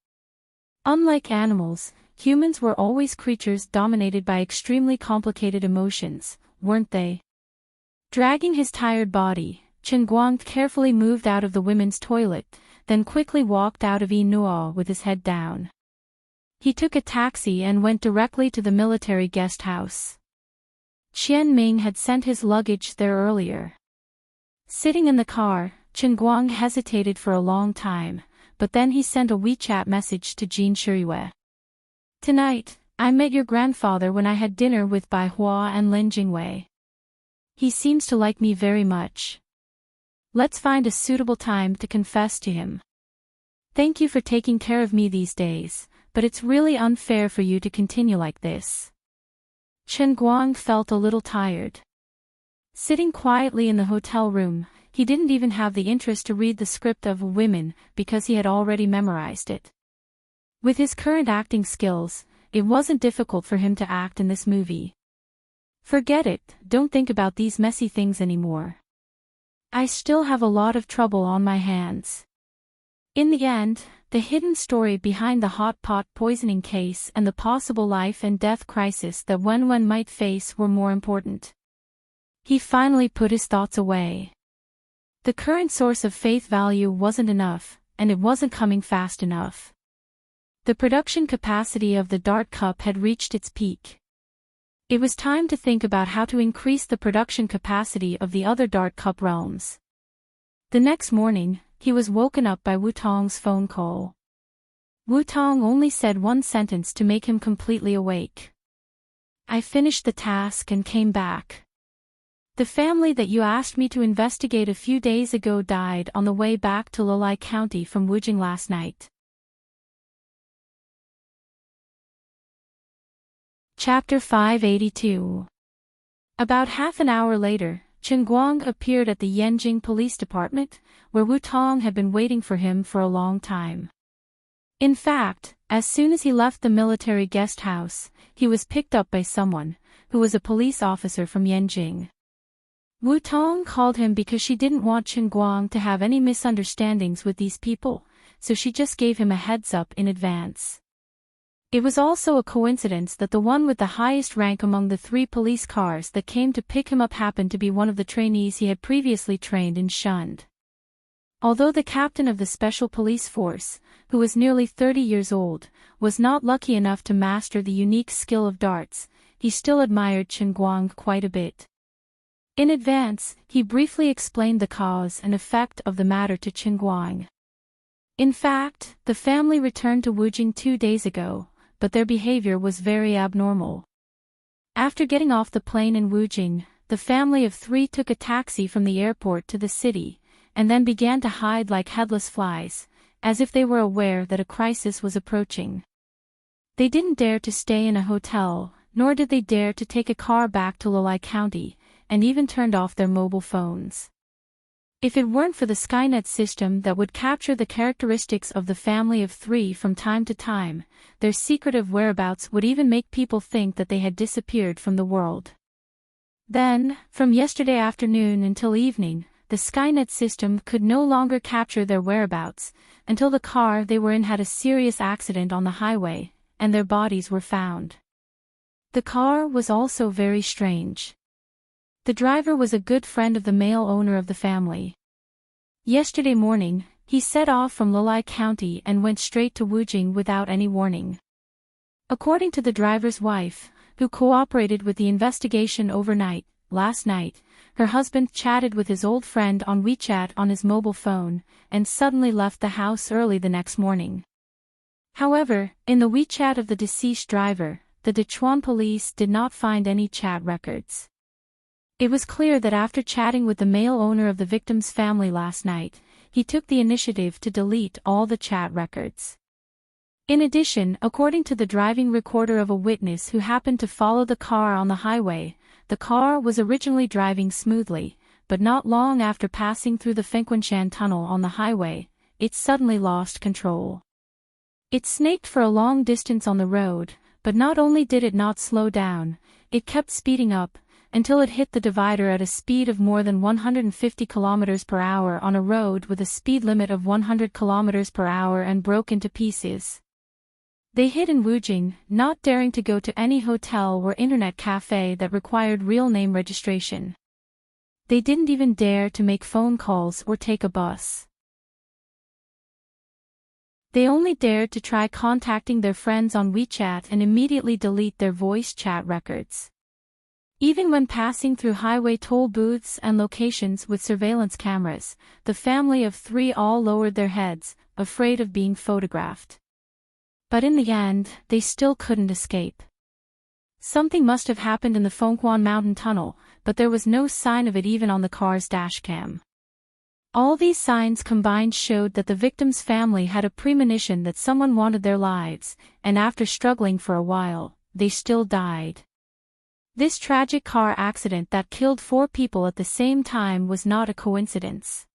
Unlike animals, humans were always creatures dominated by extremely complicated emotions, weren't they? Dragging his tired body, Chen Guang carefully moved out of the women's toilet, then quickly walked out of Yi-Nuo with his head down. He took a taxi and went directly to the military guest house. Qian Ming had sent his luggage there earlier. Sitting in the car, Chen Guang hesitated for a long time, but then he sent a WeChat message to Jean Shirue. Tonight, I met your grandfather when I had dinner with Bai Hua and Lin Jingwei. He seems to like me very much. Let's find a suitable time to confess to him. Thank you for taking care of me these days, but it's really unfair for you to continue like this. Chen Guang felt a little tired. Sitting quietly in the hotel room, he didn't even have the interest to read the script of Women because he had already memorized it. With his current acting skills, it wasn't difficult for him to act in this movie. Forget it, don't think about these messy things anymore. I still have a lot of trouble on my hands. In the end, the hidden story behind the hot pot poisoning case and the possible life and death crisis that Wen might face were more important. He finally put his thoughts away. The current source of faith value wasn't enough, and it wasn't coming fast enough. The production capacity of the Dart Cup had reached its peak. It was time to think about how to increase the production capacity of the other Dart Cup realms. The next morning, he was woken up by Wu Tong's phone call. Wu Tong only said one sentence to make him completely awake. I finished the task and came back. The family that you asked me to investigate a few days ago died on the way back to Lilai County from Wujing last night. Chapter 582. About half an hour later, Chen Guang appeared at the Yanjing Police Department, where Wu Tong had been waiting for him for a long time. In fact, as soon as he left the military guest house, he was picked up by someone, who was a police officer from Yanjing. Wu Tong called him because she didn't want Chen Guang to have any misunderstandings with these people, so she just gave him a heads up in advance. It was also a coincidence that the one with the highest rank among the 3 police cars that came to pick him up happened to be one of the trainees he had previously trained and shunned. Although the captain of the special police force, who was nearly 30 years old, was not lucky enough to master the unique skill of darts, he still admired Chen Guang quite a bit. In advance, he briefly explained the cause and effect of the matter to Chen Guang. In fact, the family returned to Wujing 2 days ago, but their behavior was very abnormal. After getting off the plane in Wujing, the family of 3 took a taxi from the airport to the city, and then began to hide like headless flies, as if they were aware that a crisis was approaching. They didn't dare to stay in a hotel, nor did they dare to take a car back to Loli County, and even turned off their mobile phones. If it weren't for the Skynet system that would capture the characteristics of the family of 3 from time to time, their secretive whereabouts would even make people think that they had disappeared from the world. Then, from yesterday afternoon until evening, the Skynet system could no longer capture their whereabouts, until the car they were in had a serious accident on the highway, and their bodies were found. The car was also very strange. The driver was a good friend of the male owner of the family. Yesterday morning, he set off from Loli County and went straight to Wujing without any warning. According to the driver's wife, who cooperated with the investigation overnight, last night, her husband chatted with his old friend on WeChat on his mobile phone, and suddenly left the house early the next morning. However, in the WeChat of the deceased driver, the Dechuan police did not find any chat records. It was clear that after chatting with the male owner of the victim's family last night, he took the initiative to delete all the chat records. In addition, according to the driving recorder of a witness who happened to follow the car on the highway, the car was originally driving smoothly, but not long after passing through the Fengquanshan tunnel on the highway, it suddenly lost control. It snaked for a long distance on the road, but not only did it not slow down, it kept speeding up, until it hit the divider at a speed of more than 150 km per hour on a road with a speed limit of 100 km per hour and broke into pieces. They hid in Wujing, not daring to go to any hotel or internet cafe that required real name registration. They didn't even dare to make phone calls or take a bus. They only dared to try contacting their friends on WeChat and immediately delete their voice chat records. Even when passing through highway toll booths and locations with surveillance cameras, the family of 3 all lowered their heads, afraid of being photographed. But in the end, they still couldn't escape. Something must have happened in the Fengquan Mountain Tunnel, but there was no sign of it even on the car's dashcam. All these signs combined showed that the victim's family had a premonition that someone wanted their lives, and after struggling for a while, they still died. This tragic car accident that killed 4 people at the same time was not a coincidence.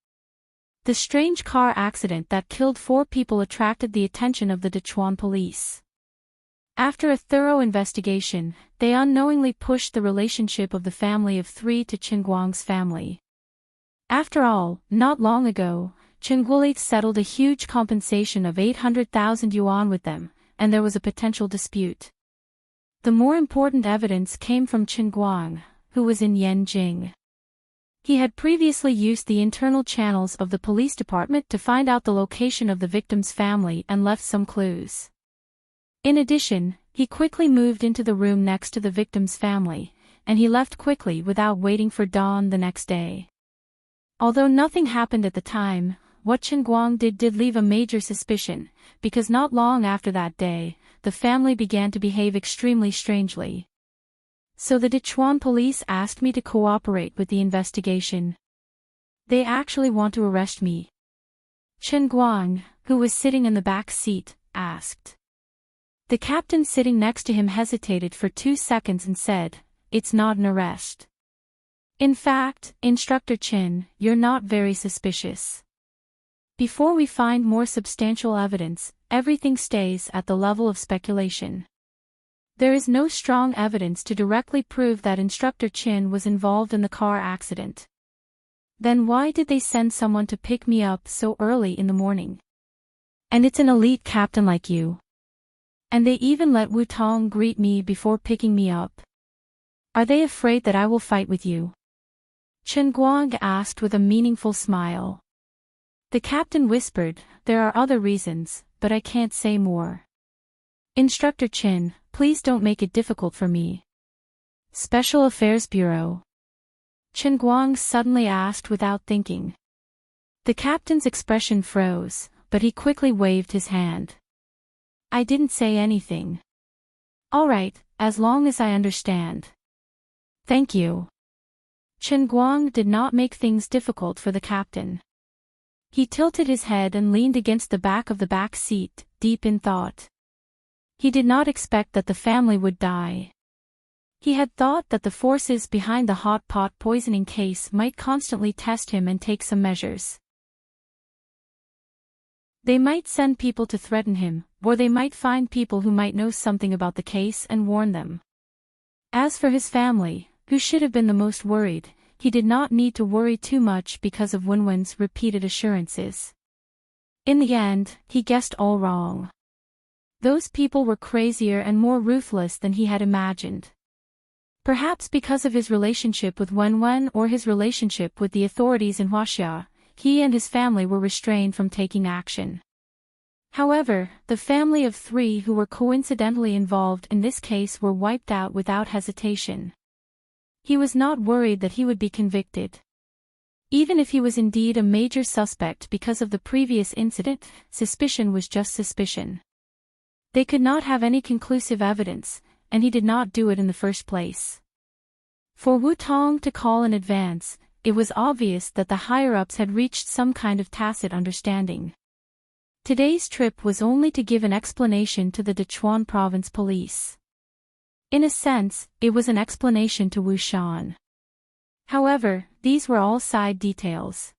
The strange car accident that killed 4 people attracted the attention of the Dechuan police. After a thorough investigation, they unknowingly pushed the relationship of the family of 3 to Qinguang's family. After all, not long ago, Qinguoli settled a huge compensation of 800,000 yuan with them, and there was a potential dispute. The more important evidence came from Qinguang, who was in Yanjing. He had previously used the internal channels of the police department to find out the location of the victim's family and left some clues. In addition, he quickly moved into the room next to the victim's family, and he left quickly without waiting for dawn the next day. Although nothing happened at the time, what Qinguang did leave a major suspicion, because not long after that day, the family began to behave extremely strangely. So the Dechuan police asked me to cooperate with the investigation. They actually want to arrest me. Qinguang, who was sitting in the back seat, asked. The captain sitting next to him hesitated for 2 seconds and said, "It's not an arrest. In fact, Instructor Qin, you're not very suspicious. Before we find more substantial evidence, everything stays at the level of speculation. There is no strong evidence to directly prove that Instructor Qin was involved in the car accident. Then why did they send someone to pick me up so early in the morning? And it's an elite captain like you. And they even let Wu Tong greet me before picking me up. Are they afraid that I will fight with you?" Qinguang asked with a meaningful smile. The captain whispered, "There are other reasons, but I can't say more. Instructor Qin, please don't make it difficult for me." "Special Affairs Bureau?" Qinguang suddenly asked without thinking. The captain's expression froze, but he quickly waved his hand. "I didn't say anything." "All right, as long as I understand." Thank you. Chen Guang did not make things difficult for the captain. He tilted his head and leaned against the back of the back seat, deep in thought. He did not expect that the family would die. He had thought that the forces behind the hot pot poisoning case might constantly test him and take some measures. They might send people to threaten him, or they might find people who might know something about the case and warn them. As for his family, who should have been the most worried, he did not need to worry too much because of Wenwen's repeated assurances. In the end, he guessed all wrong. Those people were crazier and more ruthless than he had imagined. Perhaps because of his relationship with Wenwen or his relationship with the authorities in Huaxia, he and his family were restrained from taking action. However, the family of 3 who were coincidentally involved in this case were wiped out without hesitation. He was not worried that he would be convicted. Even if he was indeed a major suspect because of the previous incident, suspicion was just suspicion. They could not have any conclusive evidence, and he did not do it in the first place. For Wu Tong to call in advance, it was obvious that the higher-ups had reached some kind of tacit understanding. Today's trip was only to give an explanation to the Dechuan Province police. In a sense, it was an explanation to Wu Shan. However, these were all side details.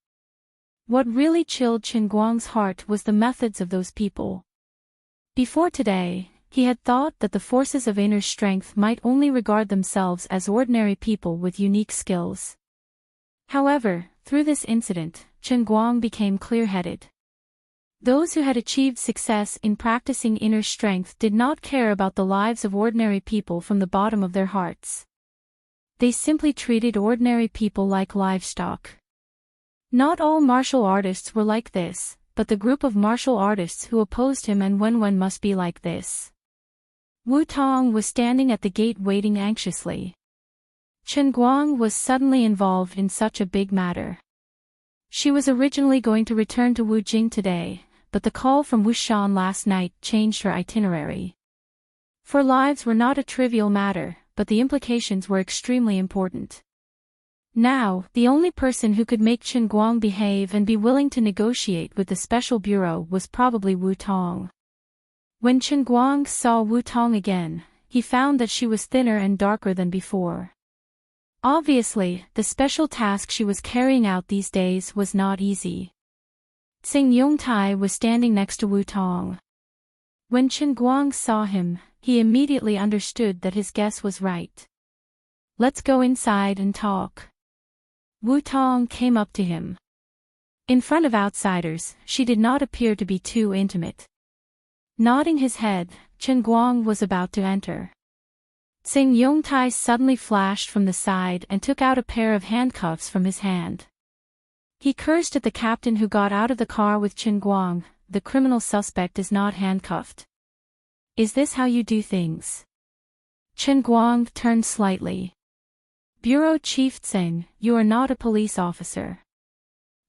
What really chilled Chen Guang's heart was the methods of those people. Before today, he had thought that the forces of inner strength might only regard themselves as ordinary people with unique skills. However, through this incident, Chen Guang became clear-headed. Those who had achieved success in practicing inner strength did not care about the lives of ordinary people from the bottom of their hearts. They simply treated ordinary people like livestock. Not all martial artists were like this, but the group of martial artists who opposed him and Wenwen must be like this. Wu Tong was standing at the gate waiting anxiously. Chen Guang was suddenly involved in such a big matter. She was originally going to return to Wu Jing today, but the call from Wu Shan last night changed her itinerary. For lives were not a trivial matter, but the implications were extremely important. Now, the only person who could make Chen Guang behave and be willing to negotiate with the Special Bureau was probably Wu Tong. When Chen Guang saw Wu Tong again, he found that she was thinner and darker than before. Obviously, the special task she was carrying out these days was not easy. Tsing Yongtai was standing next to Wu Tong. When Chen Guang saw him, he immediately understood that his guess was right. Let's go inside and talk. Wu Tong came up to him. In front of outsiders, she did not appear to be too intimate. Nodding his head, Chen Guang was about to enter. Tsing Yongtai suddenly flashed from the side and took out a pair of handcuffs from his hand. He cursed at the captain who got out of the car with Chen Guang. The criminal suspect is not handcuffed. Is this how you do things? Chen Guang turned slightly. Bureau Chief Tsing, you are not a police officer.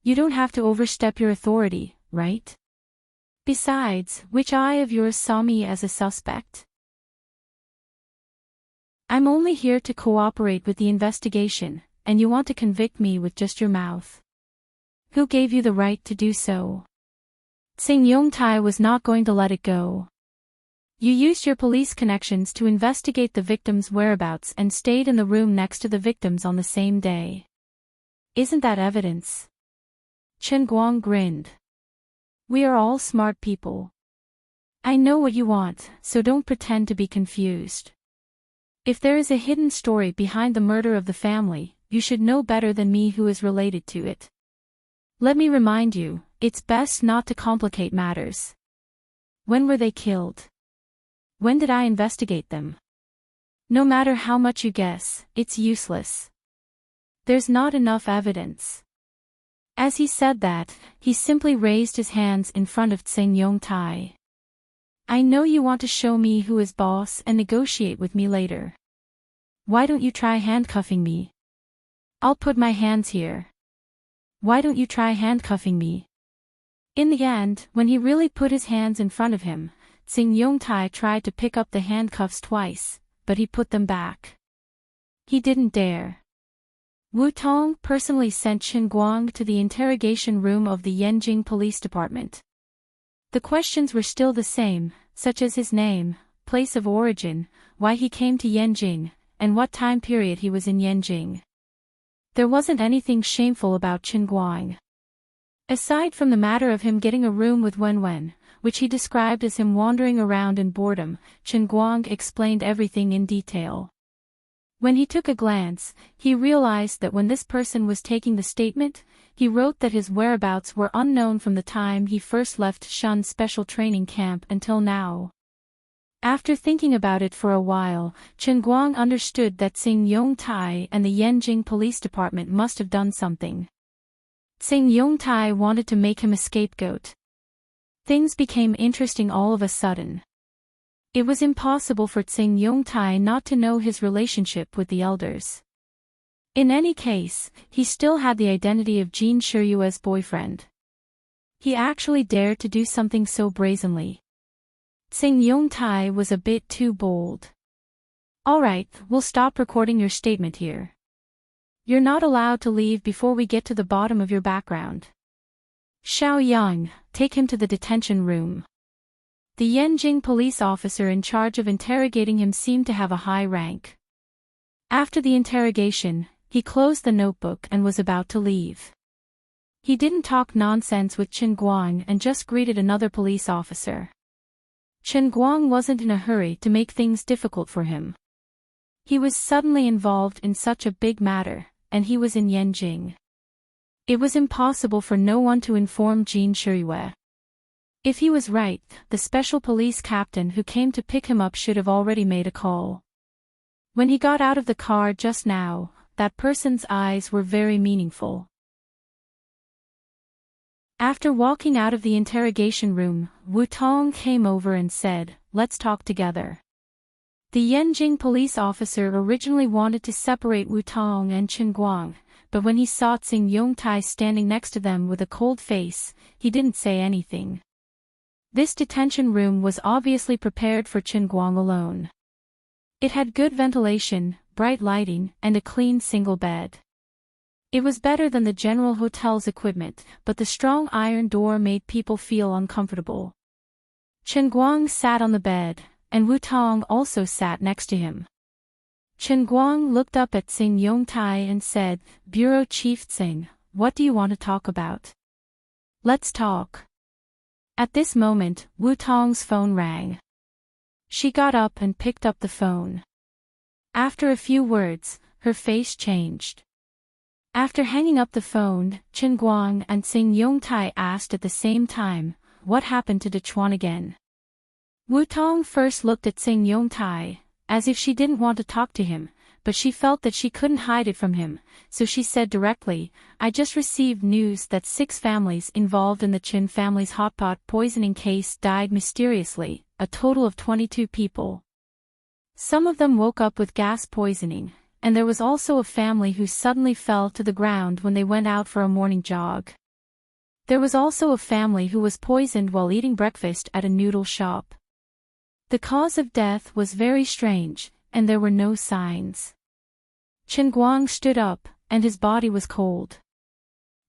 You don't have to overstep your authority, right? Besides, which eye of yours saw me as a suspect? I'm only here to cooperate with the investigation, and you want to convict me with just your mouth. Who gave you the right to do so? Tsing Yongtai was not going to let it go. You used your police connections to investigate the victim's whereabouts and stayed in the room next to the victims on the same day. Isn't that evidence? Chen Guang grinned. We are all smart people. I know what you want, so don't pretend to be confused. If there is a hidden story behind the murder of the family, you should know better than me who is related to it. Let me remind you, it's best not to complicate matters. When were they killed? When did I investigate them? No matter how much you guess, it's useless. There's not enough evidence. As he said that, he simply raised his hands in front of Tsing Yongtai. I know you want to show me who is boss and negotiate with me later. Why don't you try handcuffing me? I'll put my hands here. Why don't you try handcuffing me? In the end, when he really put his hands in front of him, Tsing Yongtai tried to pick up the handcuffs twice, but he put them back. He didn't dare. Wu Tong personally sent Chen Guang to the interrogation room of the Yanjing Police Department. The questions were still the same, such as his name, place of origin, why he came to Yanjing, and what time period he was in Yanjing. There wasn't anything shameful about Chen Guang. Aside from the matter of him getting a room with Wenwen, which he described as him wandering around in boredom, Chen Guang explained everything in detail. When he took a glance, he realized that when this person was taking the statement, he wrote that his whereabouts were unknown from the time he first left Shun's special training camp until now. After thinking about it for a while, Chen Guang understood that Tsing Yongtai and the Yanjing Police Department must have done something. Tsing Yongtai wanted to make him a scapegoat. Things became interesting all of a sudden. It was impossible for Tsing Yongtai not to know his relationship with the elders. In any case, he still had the identity of Jin Shiyue's boyfriend. He actually dared to do something so brazenly. Tsing Yongtai was a bit too bold. Alright, we'll stop recording your statement here. You're not allowed to leave before we get to the bottom of your background. Xiao Yang, take him to the detention room. The Yanjing police officer in charge of interrogating him seemed to have a high rank. After the interrogation, he closed the notebook and was about to leave. He didn't talk nonsense with Chen Guang and just greeted another police officer. Chen Guang wasn't in a hurry to make things difficult for him. He was suddenly involved in such a big matter, and he was in Yanjing. It was impossible for no one to inform Jin Shiyue. If he was right, the special police captain who came to pick him up should have already made a call. When he got out of the car just now, that person's eyes were very meaningful. After walking out of the interrogation room, Wu Tong came over and said, "Let's talk together." The Yanjing police officer originally wanted to separate Wu Tong and Chen Guang, but when he saw Tsing Yongtai standing next to them with a cold face, he didn't say anything. This detention room was obviously prepared for Chen Guang alone. It had good ventilation, bright lighting, and a clean single bed. It was better than the general hotel's equipment, but the strong iron door made people feel uncomfortable. Chen Guang sat on the bed, and Wu Tong also sat next to him. Chen Guang looked up at Tsing Yongtai and said, "Bureau Chief Tsing, what do you want to talk about? Let's talk." At this moment, Wu Tong's phone rang. She got up and picked up the phone. After a few words, her face changed. After hanging up the phone, Chen Guang and Tsing Yongtai asked at the same time, "What happened to Dechuan again?" Wu Tong first looked at Tsing Yongtai, as if she didn't want to talk to him, but she felt that she couldn't hide it from him, so she said directly, "I just received news that 6 families involved in the Chen family's hot pot poisoning case died mysteriously, a total of 22 people. Some of them woke up with gas poisoning, and there was also a family who suddenly fell to the ground when they went out for a morning jog. There was also a family who was poisoned while eating breakfast at a noodle shop. The cause of death was very strange, and there were no signs." Chen Guang stood up, and his body was cold.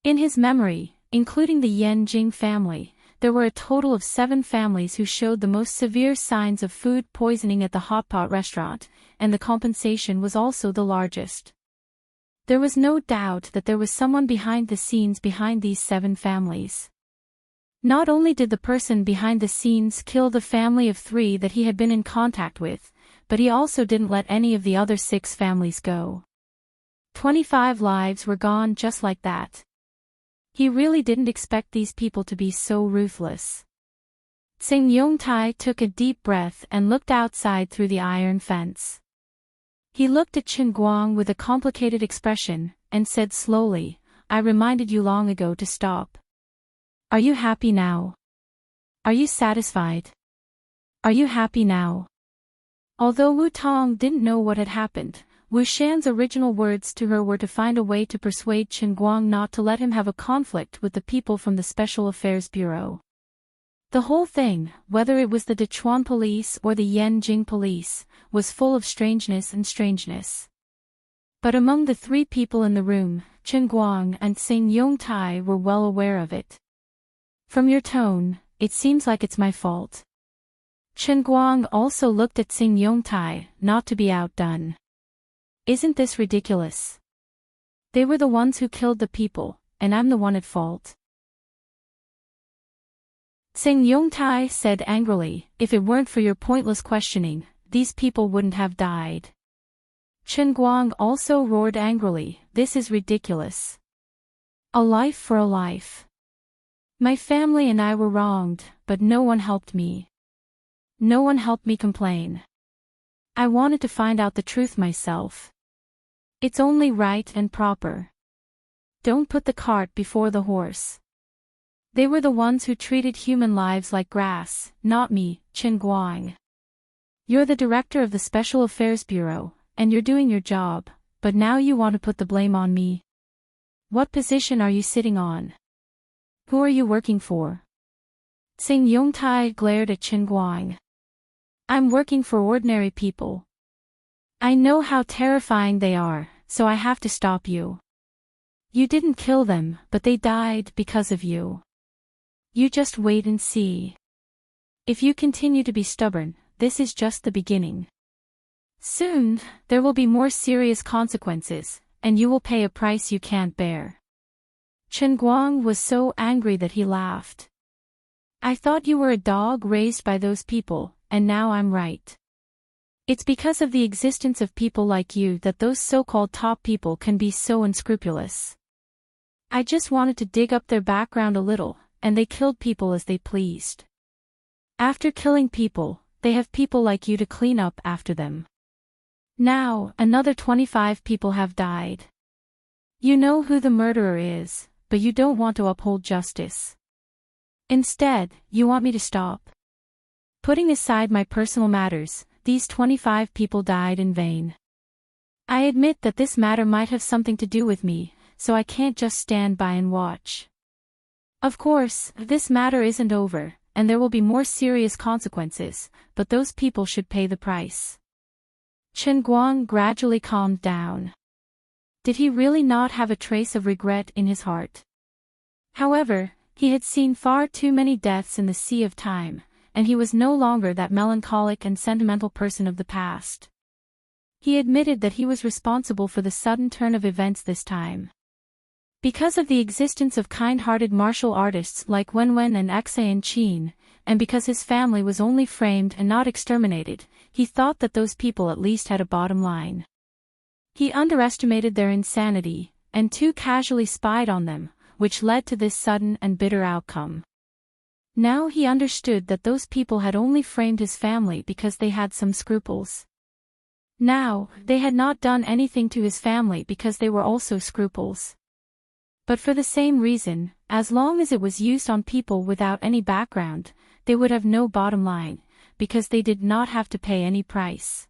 In his memory, including the Yanjing family, there were a total of 7 families who showed the most severe signs of food poisoning at the hot pot restaurant, and the compensation was also the largest. There was no doubt that there was someone behind the scenes behind these 7 families. Not only did the person behind the scenes kill the family of 3 that he had been in contact with, but he also didn't let any of the other 6 families go. 25 lives were gone just like that. He really didn't expect these people to be so ruthless. Tsing Yongtai took a deep breath and looked outside through the iron fence. He looked at Chen Guang with a complicated expression, and said slowly, "I reminded you long ago to stop. Are you happy now? Are you satisfied? Are you happy now?" Although Wu Tong didn't know what had happened, Wu Shan's original words to her were to find a way to persuade Chen Guang not to let him have a conflict with the people from the Special Affairs Bureau. The whole thing, whether it was the Dechuan police or the Yanjing police, was full of strangeness and strangeness. But among the three people in the room, Chen Guang and Tsing Yongtai were well aware of it. From your tone, it seems like it's my fault. Chen Guang also looked at Tsing Yongtai, not to be outdone. Isn't this ridiculous? They were the ones who killed the people, and I'm the one at fault. Tsing Yongtai said angrily, if it weren't for your pointless questioning, these people wouldn't have died. Chen Guang also roared angrily, this is ridiculous. A life for a life. My family and I were wronged, but no one helped me. No one helped me complain. I wanted to find out the truth myself. It's only right and proper. Don't put the cart before the horse. They were the ones who treated human lives like grass, not me, Chen Guang. You're the director of the Special Affairs Bureau, and you're doing your job, but now you want to put the blame on me. What position are you sitting on? Who are you working for? Tsing Yongtai glared at Chen Guang. I'm working for ordinary people. I know how terrifying they are, so I have to stop you. You didn't kill them, but they died because of you. You just wait and see. If you continue to be stubborn, this is just the beginning. Soon, there will be more serious consequences, and you will pay a price you can't bear. Chen Guang was so angry that he laughed. I thought you were a dog raised by those people, and now I'm right. It's because of the existence of people like you that those so-called top people can be so unscrupulous. I just wanted to dig up their background a little, and they killed people as they pleased. After killing people, they have people like you to clean up after them. Now, another 25 people have died. You know who the murderer is, but you don't want to uphold justice. Instead, you want me to stop. Putting aside my personal matters, these 25 people died in vain. I admit that this matter might have something to do with me, so I can't just stand by and watch. Of course, this matter isn't over, and there will be more serious consequences, but those people should pay the price. Chen Guang gradually calmed down. Did he really not have a trace of regret in his heart? However, he had seen far too many deaths in the sea of time, and he was no longer that melancholic and sentimental person of the past. He admitted that he was responsible for the sudden turn of events this time. Because of the existence of kind-hearted martial artists like Wenwen and Xie Qin, and because his family was only framed and not exterminated, he thought that those people at least had a bottom line. He underestimated their insanity, and too casually spied on them, which led to this sudden and bitter outcome. Now he understood that those people had only framed his family because they had some scruples. Now, they had not done anything to his family because they were also scruples. But for the same reason, as long as it was used on people without any background, they would have no bottom line, because they did not have to pay any price.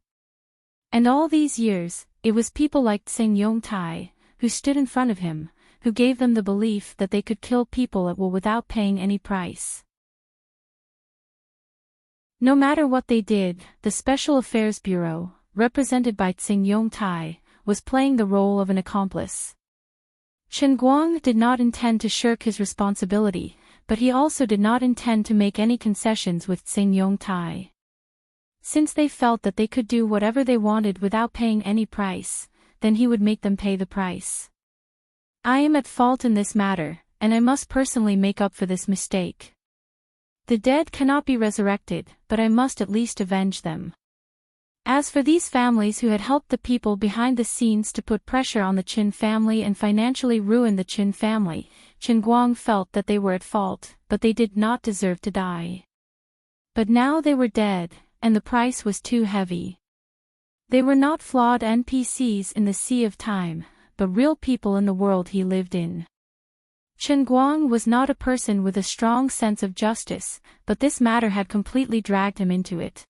And all these years, it was people like Tsing Yongtai, who stood in front of him, who gave them the belief that they could kill people at will without paying any price. No matter what they did, the Special Affairs Bureau, represented by Tsing Yongtai, was playing the role of an accomplice. Chen Guang did not intend to shirk his responsibility, but he also did not intend to make any concessions with Tsing Yongtai. Since they felt that they could do whatever they wanted without paying any price, then he would make them pay the price. I am at fault in this matter, and I must personally make up for this mistake. The dead cannot be resurrected, but I must at least avenge them. As for these families who had helped the people behind the scenes to put pressure on the Qin family and financially ruin the Qin family, Chen Guang felt that they were at fault, but they did not deserve to die. But now they were dead, and the price was too heavy. They were not flawed NPCs in the sea of time, but real people in the world he lived in. Chen Guang was not a person with a strong sense of justice, but this matter had completely dragged him into it.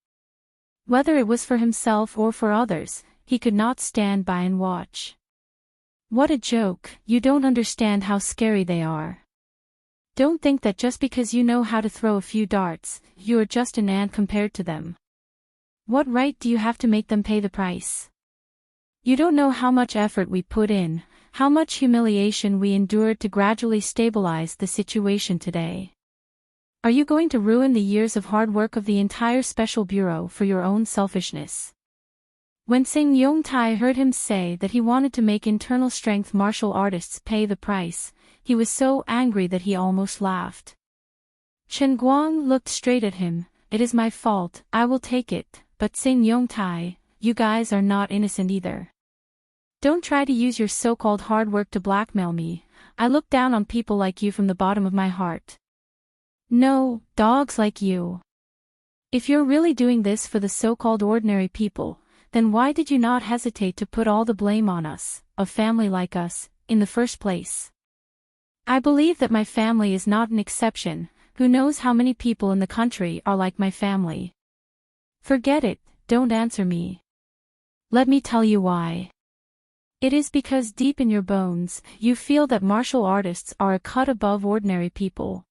Whether it was for himself or for others, he could not stand by and watch. What a joke, you don't understand how scary they are. Don't think that just because you know how to throw a few darts, you are just an ant compared to them. What right do you have to make them pay the price? You don't know how much effort we put in, how much humiliation we endured to gradually stabilize the situation today. Are you going to ruin the years of hard work of the entire Special Bureau for your own selfishness? When Sing Yong-tai heard him say that he wanted to make internal strength martial artists pay the price, he was so angry that he almost laughed. Chen Guang looked straight at him. It is my fault, I will take it, but Sing Yong-tai, you guys are not innocent either. Don't try to use your so-called hard work to blackmail me. I look down on people like you from the bottom of my heart. No, dogs like you. If you're really doing this for the so-called ordinary people, then why did you not hesitate to put all the blame on us, a family like us, in the first place? I believe that my family is not an exception. Who knows how many people in the country are like my family? Forget it, don't answer me. Let me tell you why. It is because deep in your bones, you feel that martial artists are a cut above ordinary people.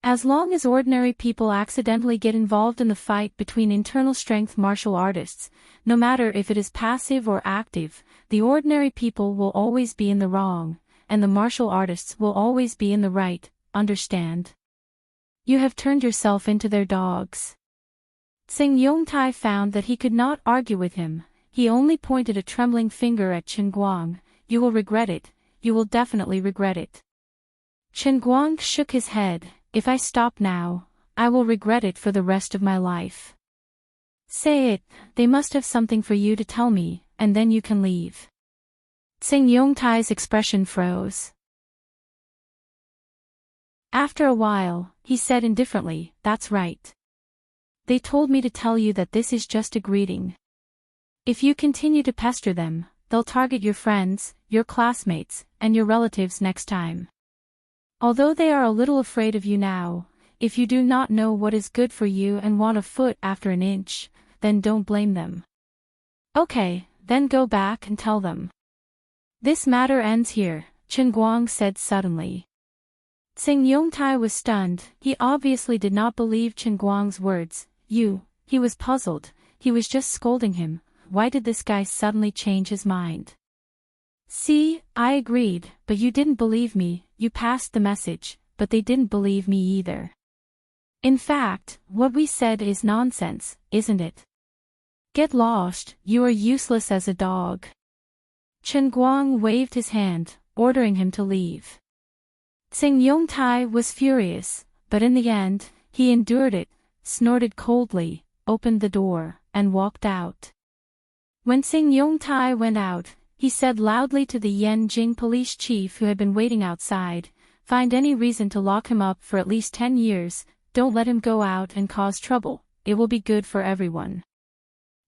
As long as ordinary people accidentally get involved in the fight between internal strength martial artists, no matter if it is passive or active, the ordinary people will always be in the wrong, and the martial artists will always be in the right, understand? You have turned yourself into their dogs. Sing Yong-tai found that he could not argue with him. He only pointed a trembling finger at Chen Guang. You will regret it, you will definitely regret it. Chen Guang shook his head. If I stop now, I will regret it for the rest of my life. Say it, they must have something for you to tell me, and then you can leave. Sing Yong-tai's expression froze. After a while, he said indifferently, that's right. They told me to tell you that this is just a greeting. If you continue to pester them, they'll target your friends, your classmates, and your relatives next time. Although they are a little afraid of you now, if you do not know what is good for you and want a foot after an inch, then don't blame them. Okay, then go back and tell them. This matter ends here, Chen Guang said suddenly. Sing Yong-tai was stunned. He obviously did not believe Chen Guang's words. He was puzzled. He was just scolding him. Why did this guy suddenly change his mind? See, I agreed, but you didn't believe me. You passed the message, but they didn't believe me either. In fact, what we said is nonsense, isn't it? Get lost, you are useless as a dog. Chen Guang waved his hand, ordering him to leave. Sing Yong-tai was furious, but in the end, he endured it, snorted coldly, opened the door, and walked out. When Sing Yong-tai went out, he said loudly to the Yanjing police chief who had been waiting outside, find any reason to lock him up for at least 10 years, don't let him go out and cause trouble, it will be good for everyone.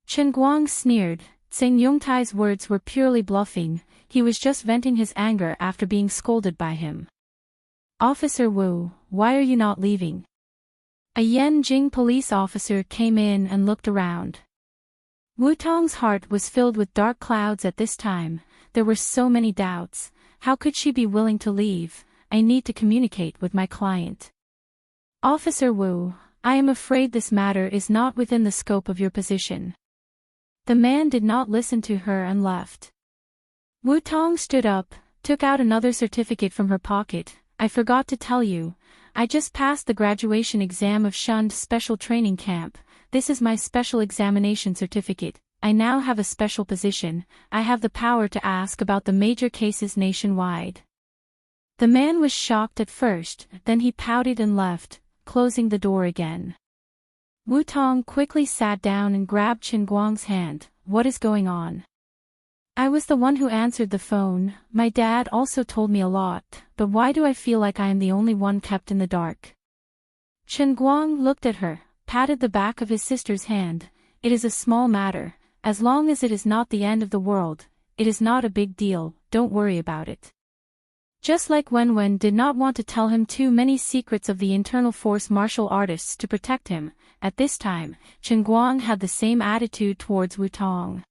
Chen Guang sneered. Sing Yong-tai's words were purely bluffing, he was just venting his anger after being scolded by him. Officer Wu, why are you not leaving? A Yanjing police officer came in and looked around. Wu Tong's heart was filled with dark clouds at this time. There were so many doubts. How could she be willing to leave? I need to communicate with my client. Officer Wu, I am afraid this matter is not within the scope of your position. The man did not listen to her and left. Wu Tong stood up, took out another certificate from her pocket. I forgot to tell you, I just passed the graduation exam of Shunned Special Training Camp. This is my special examination certificate. I now have a special position. I have the power to ask about the major cases nationwide. The man was shocked at first, then he pouted and left, closing the door again. Wu Tong quickly sat down and grabbed Chen Guang's hand. What is going on? I was the one who answered the phone. My dad also told me a lot, but why do I feel like I am the only one kept in the dark? Chen Guang looked at her, patted the back of his sister's hand. It is a small matter, as long as it is not the end of the world, it is not a big deal, don't worry about it. Just like Wen did not want to tell him too many secrets of the internal force martial artists to protect him, at this time, Chen Guang had the same attitude towards Wu Tong.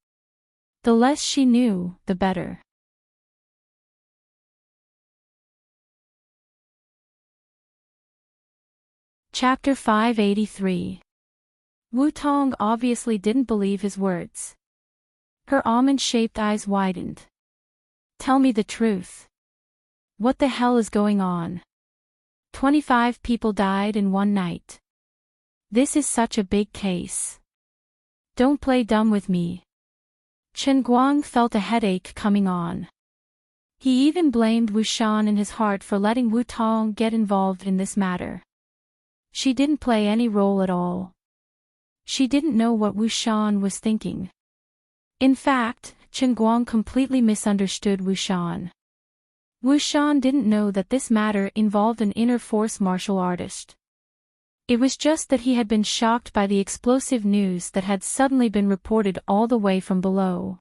The less she knew, the better. Chapter 583. Wu Tong obviously didn't believe his words. Her almond-shaped eyes widened. Tell me the truth. What the hell is going on? 25 people died in one night. This is such a big case. Don't play dumb with me. Chen Guang felt a headache coming on. He even blamed Wu Shan in his heart for letting Wu Tong get involved in this matter. She didn't play any role at all. She didn't know what Wu Shan was thinking. In fact, Chen Guang completely misunderstood Wu Shan. Wu Shan didn't know that this matter involved an inner force martial artist. It was just that he had been shocked by the explosive news that had suddenly been reported all the way from below.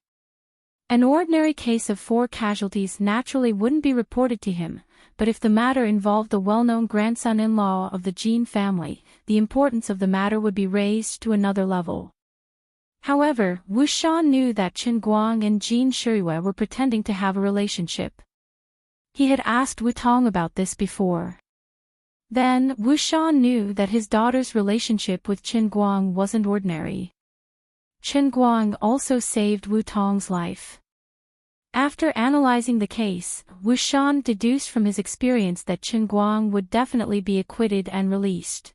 An ordinary case of 4 casualties naturally wouldn't be reported to him, but if the matter involved the well-known grandson-in-law of the Jin family, the importance of the matter would be raised to another level. However, Wu Shan knew that Chen Guang and Jin Shuiwei were pretending to have a relationship. He had asked Wu Tong about this before. Then, Wu Shan knew that his daughter's relationship with Chen Guang wasn't ordinary. Chen Guang also saved Wu Tong's life. After analyzing the case, Wu Shan deduced from his experience that Chen Guang would definitely be acquitted and released.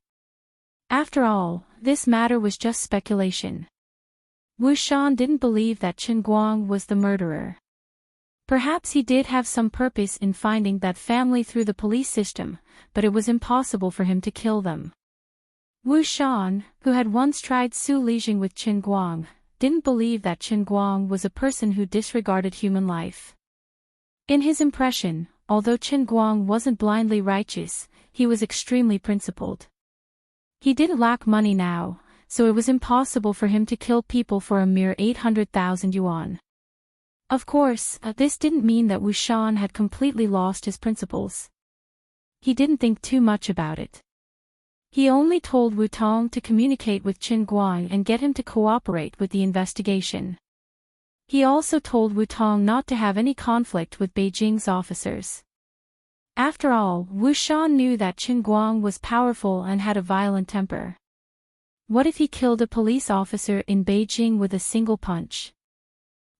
After all, this matter was just speculation. Wu Shan didn't believe that Chen Guang was the murderer. Perhaps he did have some purpose in finding that family through the police system, but it was impossible for him to kill them. Wu Shan, who had once tried Su Lijing with Chen Guang, didn't believe that Chen Guang was a person who disregarded human life. In his impression, although Chen Guang wasn't blindly righteous, he was extremely principled. He didn't lack money now, so it was impossible for him to kill people for a mere 800,000 yuan. Of course, this didn't mean that Wu Shan had completely lost his principles. He didn't think too much about it. He only told Wu Tong to communicate with Chen Guang and get him to cooperate with the investigation. He also told Wu Tong not to have any conflict with Beijing's officers. After all, Wu Shan knew that Chen Guang was powerful and had a violent temper. What if he killed a police officer in Beijing with a single punch?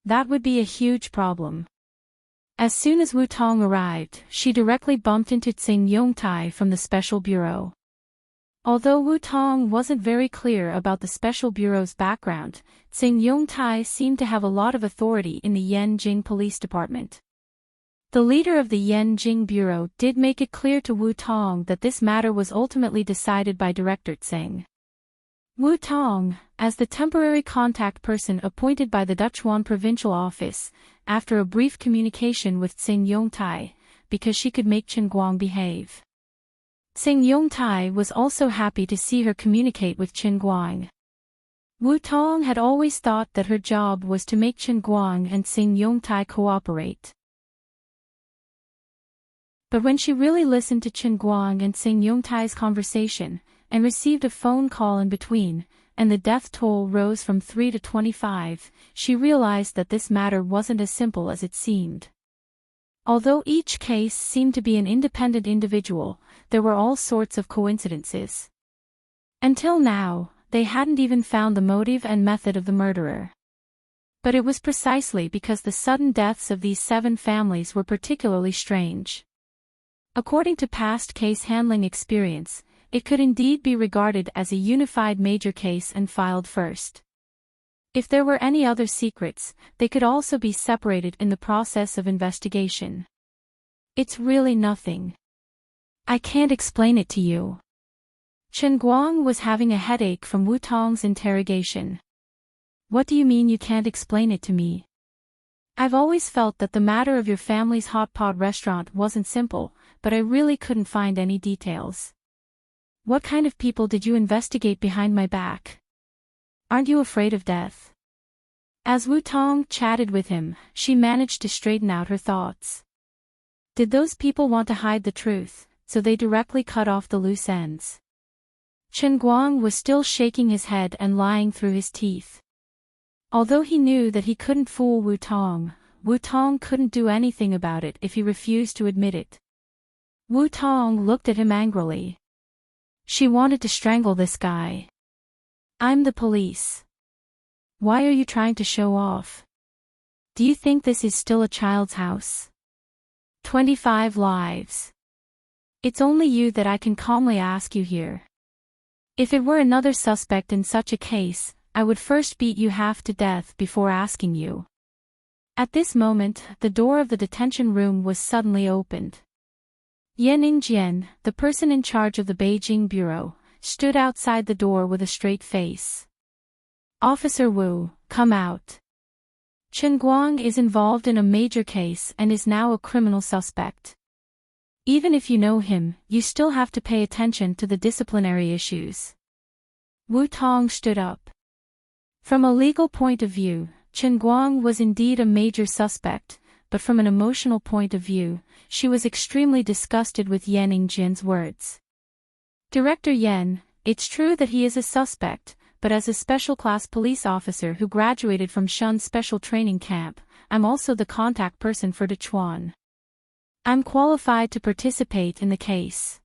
That would be a huge problem. As soon as Wu Tong arrived, she directly bumped into Tsing Yongtai from the Special Bureau. Although Wu Tong wasn't very clear about the Special Bureau's background, Tsing Yongtai seemed to have a lot of authority in the Yanjing Police Department. The leader of the Yanjing Bureau did make it clear to Wu Tong that this matter was ultimately decided by Director Tsing. Wu Tong, as the temporary contact person appointed by the Duchuan Provincial Office, after a brief communication with Tsing Yongtai, because she could make Chen Guang behave. Tsing Yongtai was also happy to see her communicate with Chen Guang. Wu Tong had always thought that her job was to make Chen Guang and Tsing Yongtai cooperate. But when she really listened to Chen Guang and Tsing Yongtai's conversation, and received a phone call in between, and the death toll rose from 3 to 25, she realized that this matter wasn't as simple as it seemed. Although each case seemed to be an independent individual, there were all sorts of coincidences. Until now, they hadn't even found the motive and method of the murderer. But it was precisely because the sudden deaths of these 7 families were particularly strange. According to past case handling experience, it could indeed be regarded as a unified major case and filed first. If there were any other secrets, they could also be separated in the process of investigation. It's really nothing. I can't explain it to you. Chen Guang was having a headache from Wu Tong's interrogation. What do you mean you can't explain it to me? I've always felt that the matter of your family's hot pot restaurant wasn't simple, but I really couldn't find any details. What kind of people did you investigate behind my back? Aren't you afraid of death? As Wu Tong chatted with him, she managed to straighten out her thoughts. Did those people want to hide the truth, so they directly cut off the loose ends? Chen Guang was still shaking his head and lying through his teeth. Although he knew that he couldn't fool Wu Tong couldn't do anything about it if he refused to admit it. Wu Tong looked at him angrily. She wanted to strangle this guy. I'm the police. Why are you trying to show off? Do you think this is still a child's house? 25 lives. It's only you that I can calmly ask you here. If it were another suspect in such a case, I would first beat you half to death before asking you. At this moment, the door of the detention room was suddenly opened. Yan Ingjian, the person in charge of the Beijing bureau, stood outside the door with a straight face. Officer Wu, come out. Chen Guang is involved in a major case and is now a criminal suspect. Even if you know him, you still have to pay attention to the disciplinary issues. Wu Tong stood up. From a legal point of view, Chen Guang was indeed a major suspect, but from an emotional point of view, she was extremely disgusted with Yan Ingjian's words. Director Yan, it's true that he is a suspect, but as a special class police officer who graduated from Shun's special training camp, I'm also the contact person for Dechuan. I'm qualified to participate in the case.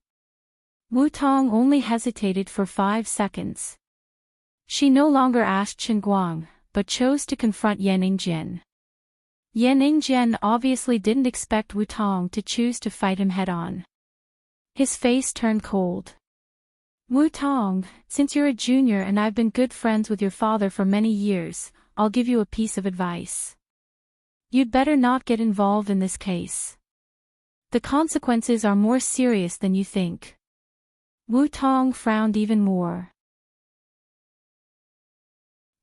Wu Tong only hesitated for 5 seconds. She no longer asked Chen Guang, but chose to confront Yan Ingjian. Yan Ingjian obviously didn't expect Wu Tong to choose to fight him head-on. His face turned cold. Wu Tong, since you're a junior and I've been good friends with your father for many years, I'll give you a piece of advice. You'd better not get involved in this case. The consequences are more serious than you think. Wu Tong frowned even more.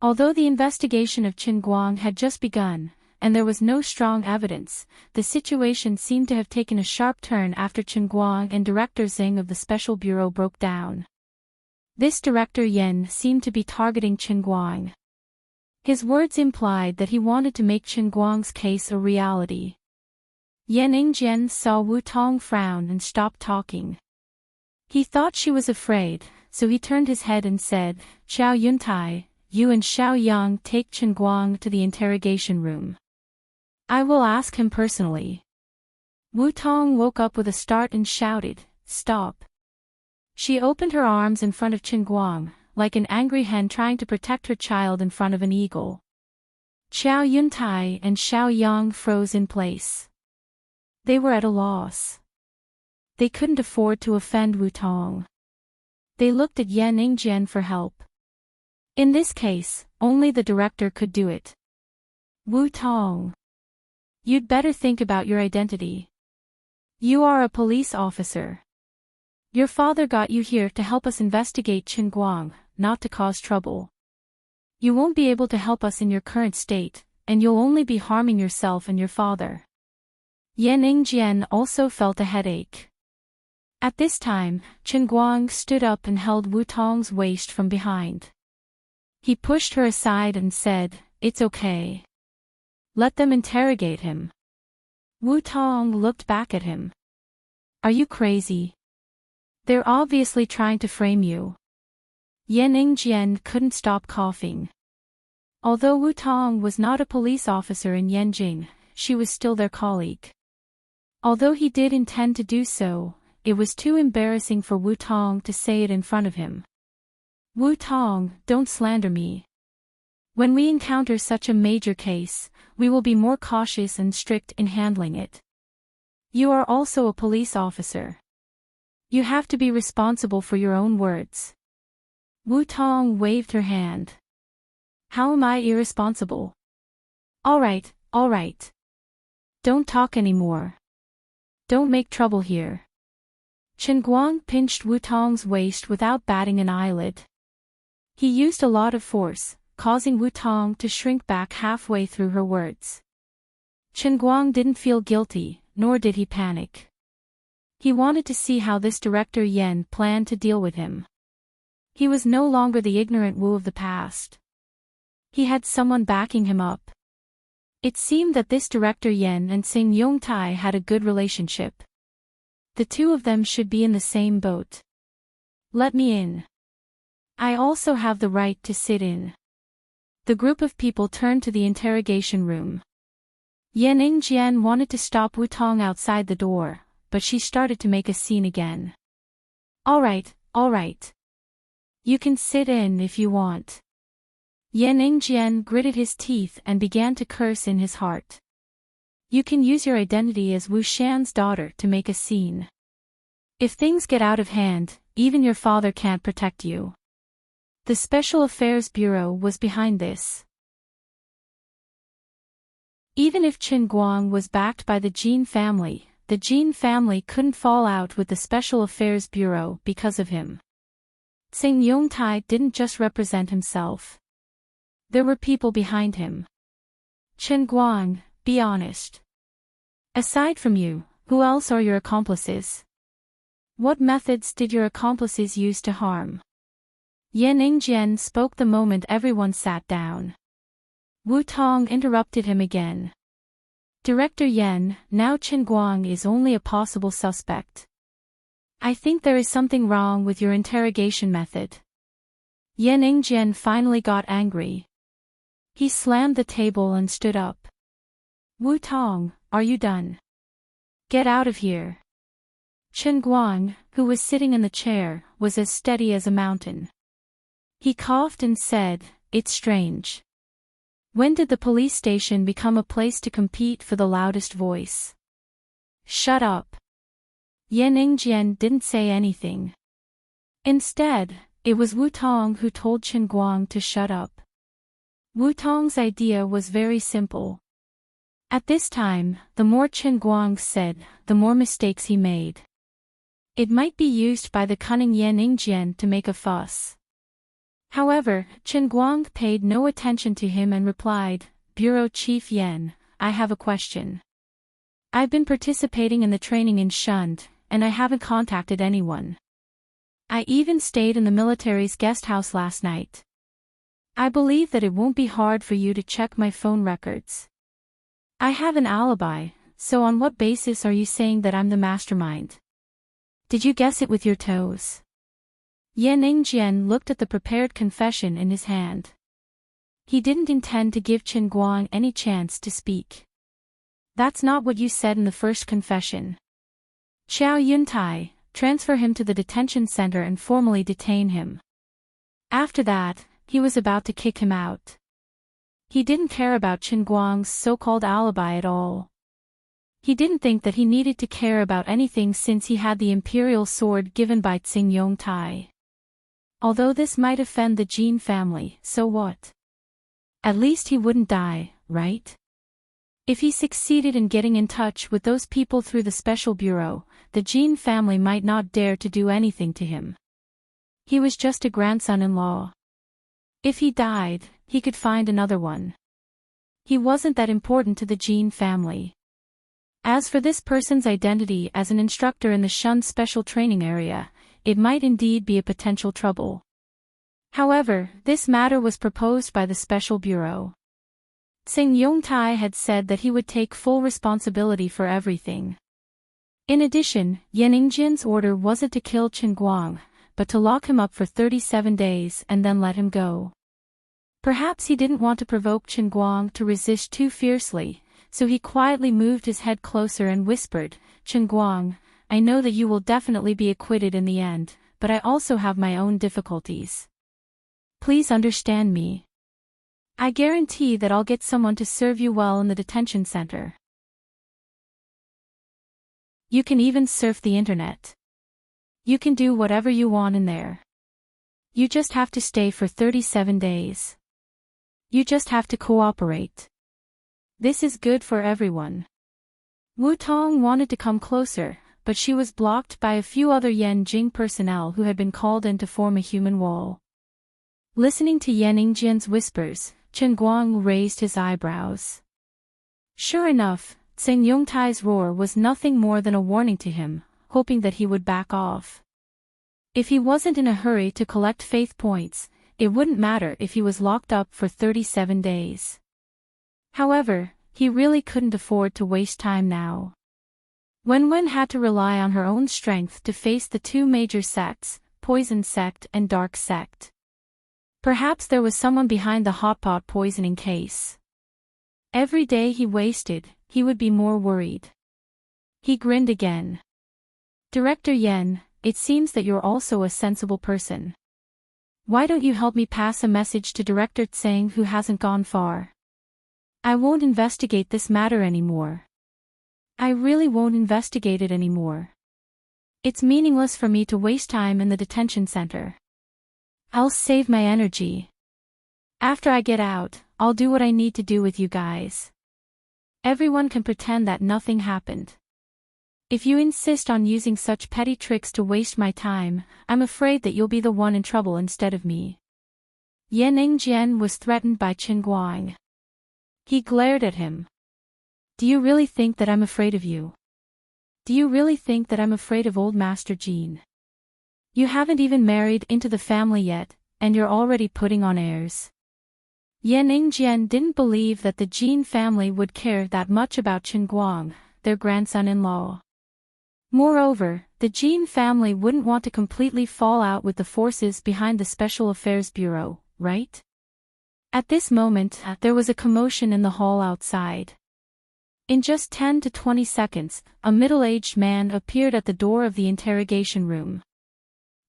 Although the investigation of Chen Guang had just begun, and there was no strong evidence, the situation seemed to have taken a sharp turn after Chen Guang and Director Xing of the Special Bureau broke down. This Director Yan seemed to be targeting Chen Guang. His words implied that he wanted to make Chen Guang's case a reality. Yan Ingjian saw Wu Tong frown and stopped talking. He thought she was afraid, so he turned his head and said, Xiao Yuntai, you and Xiao Yang take Chen Guang to the interrogation room. I will ask him personally. Wu Tong woke up with a start and shouted, Stop. She opened her arms in front of Chen Guang, like an angry hen trying to protect her child in front of an eagle. Xiao Yuntai and Xiao Yang froze in place. They were at a loss. They couldn't afford to offend Wu Tong. They looked at Yan Ingjian for help. In this case, only the director could do it. Wu Tong. You'd better think about your identity. You are a police officer. Your father got you here to help us investigate Chen Guang, not to cause trouble. You won't be able to help us in your current state, and you'll only be harming yourself and your father. Yan Ingjian also felt a headache. At this time, Chen Guang stood up and held Wu Tong's waist from behind. He pushed her aside and said, It's okay. Let them interrogate him. Wu Tong looked back at him. Are you crazy? They're obviously trying to frame you. Yan Ingjian couldn't stop coughing. Although Wu Tong was not a police officer in Yanjing, she was still their colleague. Although he did intend to do so, it was too embarrassing for Wu Tong to say it in front of him. Wu Tong, don't slander me. When we encounter such a major case, we will be more cautious and strict in handling it. You are also a police officer. You have to be responsible for your own words. Wu Tong waved her hand. How am I irresponsible? All right. Don't talk anymore. Don't make trouble here. Chen Guang pinched Wu Tong's waist without batting an eyelid. He used a lot of force, causing Wu Tong to shrink back halfway through her words. Chen Guang didn't feel guilty, nor did he panic. He wanted to see how this Director Yan planned to deal with him. He was no longer the ignorant Wu of the past. He had someone backing him up. It seemed that this Director Yan and Xing Yongtai had a good relationship. The two of them should be in the same boat. Let me in. I also have the right to sit in. The group of people turned to the interrogation room. Yan Ingjian wanted to stop Wu Tong outside the door, but she started to make a scene again. All right. You can sit in if you want. Yan Ingjian gritted his teeth and began to curse in his heart. You can use your identity as Wu Shan's daughter to make a scene. If things get out of hand, even your father can't protect you. The Special Affairs Bureau was behind this. Even if Qin Guang was backed by the Jin family couldn't fall out with the Special Affairs Bureau because of him. Tsing Yongtai didn't just represent himself. There were people behind him. Qin Guang, be honest. Aside from you, who else are your accomplices? What methods did your accomplices use to harm? Yan Ingjian spoke the moment everyone sat down. Wu Tong interrupted him again. Director Yan, now Qin Guang is only a possible suspect. I think there is something wrong with your interrogation method. Yan Ingjian finally got angry. He slammed the table and stood up. Wu Tong, are you done? Get out of here. Qin Guang, who was sitting in the chair, was as steady as a mountain. He coughed and said, It's strange. When did the police station become a place to compete for the loudest voice? Shut up. Yan Ingjian didn't say anything. Instead, it was Wu Tong who told Qin Guang to shut up. Wu Tong's idea was very simple. At this time, the more Qin Guang said, the more mistakes he made. It might be used by the cunning Yan Ingjian to make a fuss. However, Qin Guang paid no attention to him and replied, Bureau Chief Yan, I have a question. I've been participating in the training in Shund, and I haven't contacted anyone. I even stayed in the military's guest house last night. I believe that it won't be hard for you to check my phone records. I have an alibi, so on what basis are you saying that I'm the mastermind? Did you guess it with your toes? Yan Ingjian looked at the prepared confession in his hand. He didn't intend to give Qin Guang any chance to speak. That's not what you said in the first confession. Xiao Yuntai, transfer him to the detention center and formally detain him. After that, he was about to kick him out. He didn't care about Qin Guang's so-called alibi at all. He didn't think that he needed to care about anything since he had the imperial sword given by Tsing Yongtai. Although this might offend the Jin family, so what? At least he wouldn't die, right? If he succeeded in getting in touch with those people through the special bureau, the Jin family might not dare to do anything to him. He was just a grandson-in-law. If he died, he could find another one. He wasn't that important to the Jin family. As for this person's identity as an instructor in the Shun special training area, it might indeed be a potential trouble. However, this matter was proposed by the Special Bureau. Tsing Yongtai had said that he would take full responsibility for everything. In addition, Yan Ingjian's order wasn't to kill Qin Guang, but to lock him up for 37 days and then let him go. Perhaps he didn't want to provoke Qin Guang to resist too fiercely, so he quietly moved his head closer and whispered, Qin Guang, I know that you will definitely be acquitted in the end, but I also have my own difficulties. Please understand me. I guarantee that I'll get someone to serve you well in the detention center. You can even surf the internet. You can do whatever you want in there. You just have to stay for 37 days. You just have to cooperate. This is good for everyone. Wu Tong wanted to come closer, but she was blocked by a few other Yan Jing personnel who had been called in to form a human wall. Listening to Yan Ingjian's whispers, Qin Guang raised his eyebrows. Sure enough, Tsing Yongtai's roar was nothing more than a warning to him, hoping that he would back off. If he wasn't in a hurry to collect faith points, it wouldn't matter if he was locked up for 37 days. However, he really couldn't afford to waste time now. Wen had to rely on her own strength to face the two major sects, Poison Sect and Dark Sect. Perhaps there was someone behind the hotpot poisoning case. Every day he wasted, he would be more worried. He grinned again. Director Yen, it seems that you're also a sensible person. Why don't you help me pass a message to Director Tsang, who hasn't gone far? I won't investigate this matter anymore. I really won't investigate it anymore. It's meaningless for me to waste time in the detention center. I'll save my energy. After I get out, I'll do what I need to do with you guys. Everyone can pretend that nothing happened. If you insist on using such petty tricks to waste my time, I'm afraid that you'll be the one in trouble instead of me. Yan Ningjian was threatened by Qin Guang. He glared at him. Do you really think that I'm afraid of you? Do you really think that I'm afraid of old Master Jean? You haven't even married into the family yet, and you're already putting on airs. Yan Ningjian didn't believe that the Jean family would care that much about Qin Guang, their grandson-in-law. Moreover, the Jean family wouldn't want to completely fall out with the forces behind the Special Affairs Bureau, right? At this moment, there was a commotion in the hall outside. In just 10 to 20 seconds, a middle-aged man appeared at the door of the interrogation room.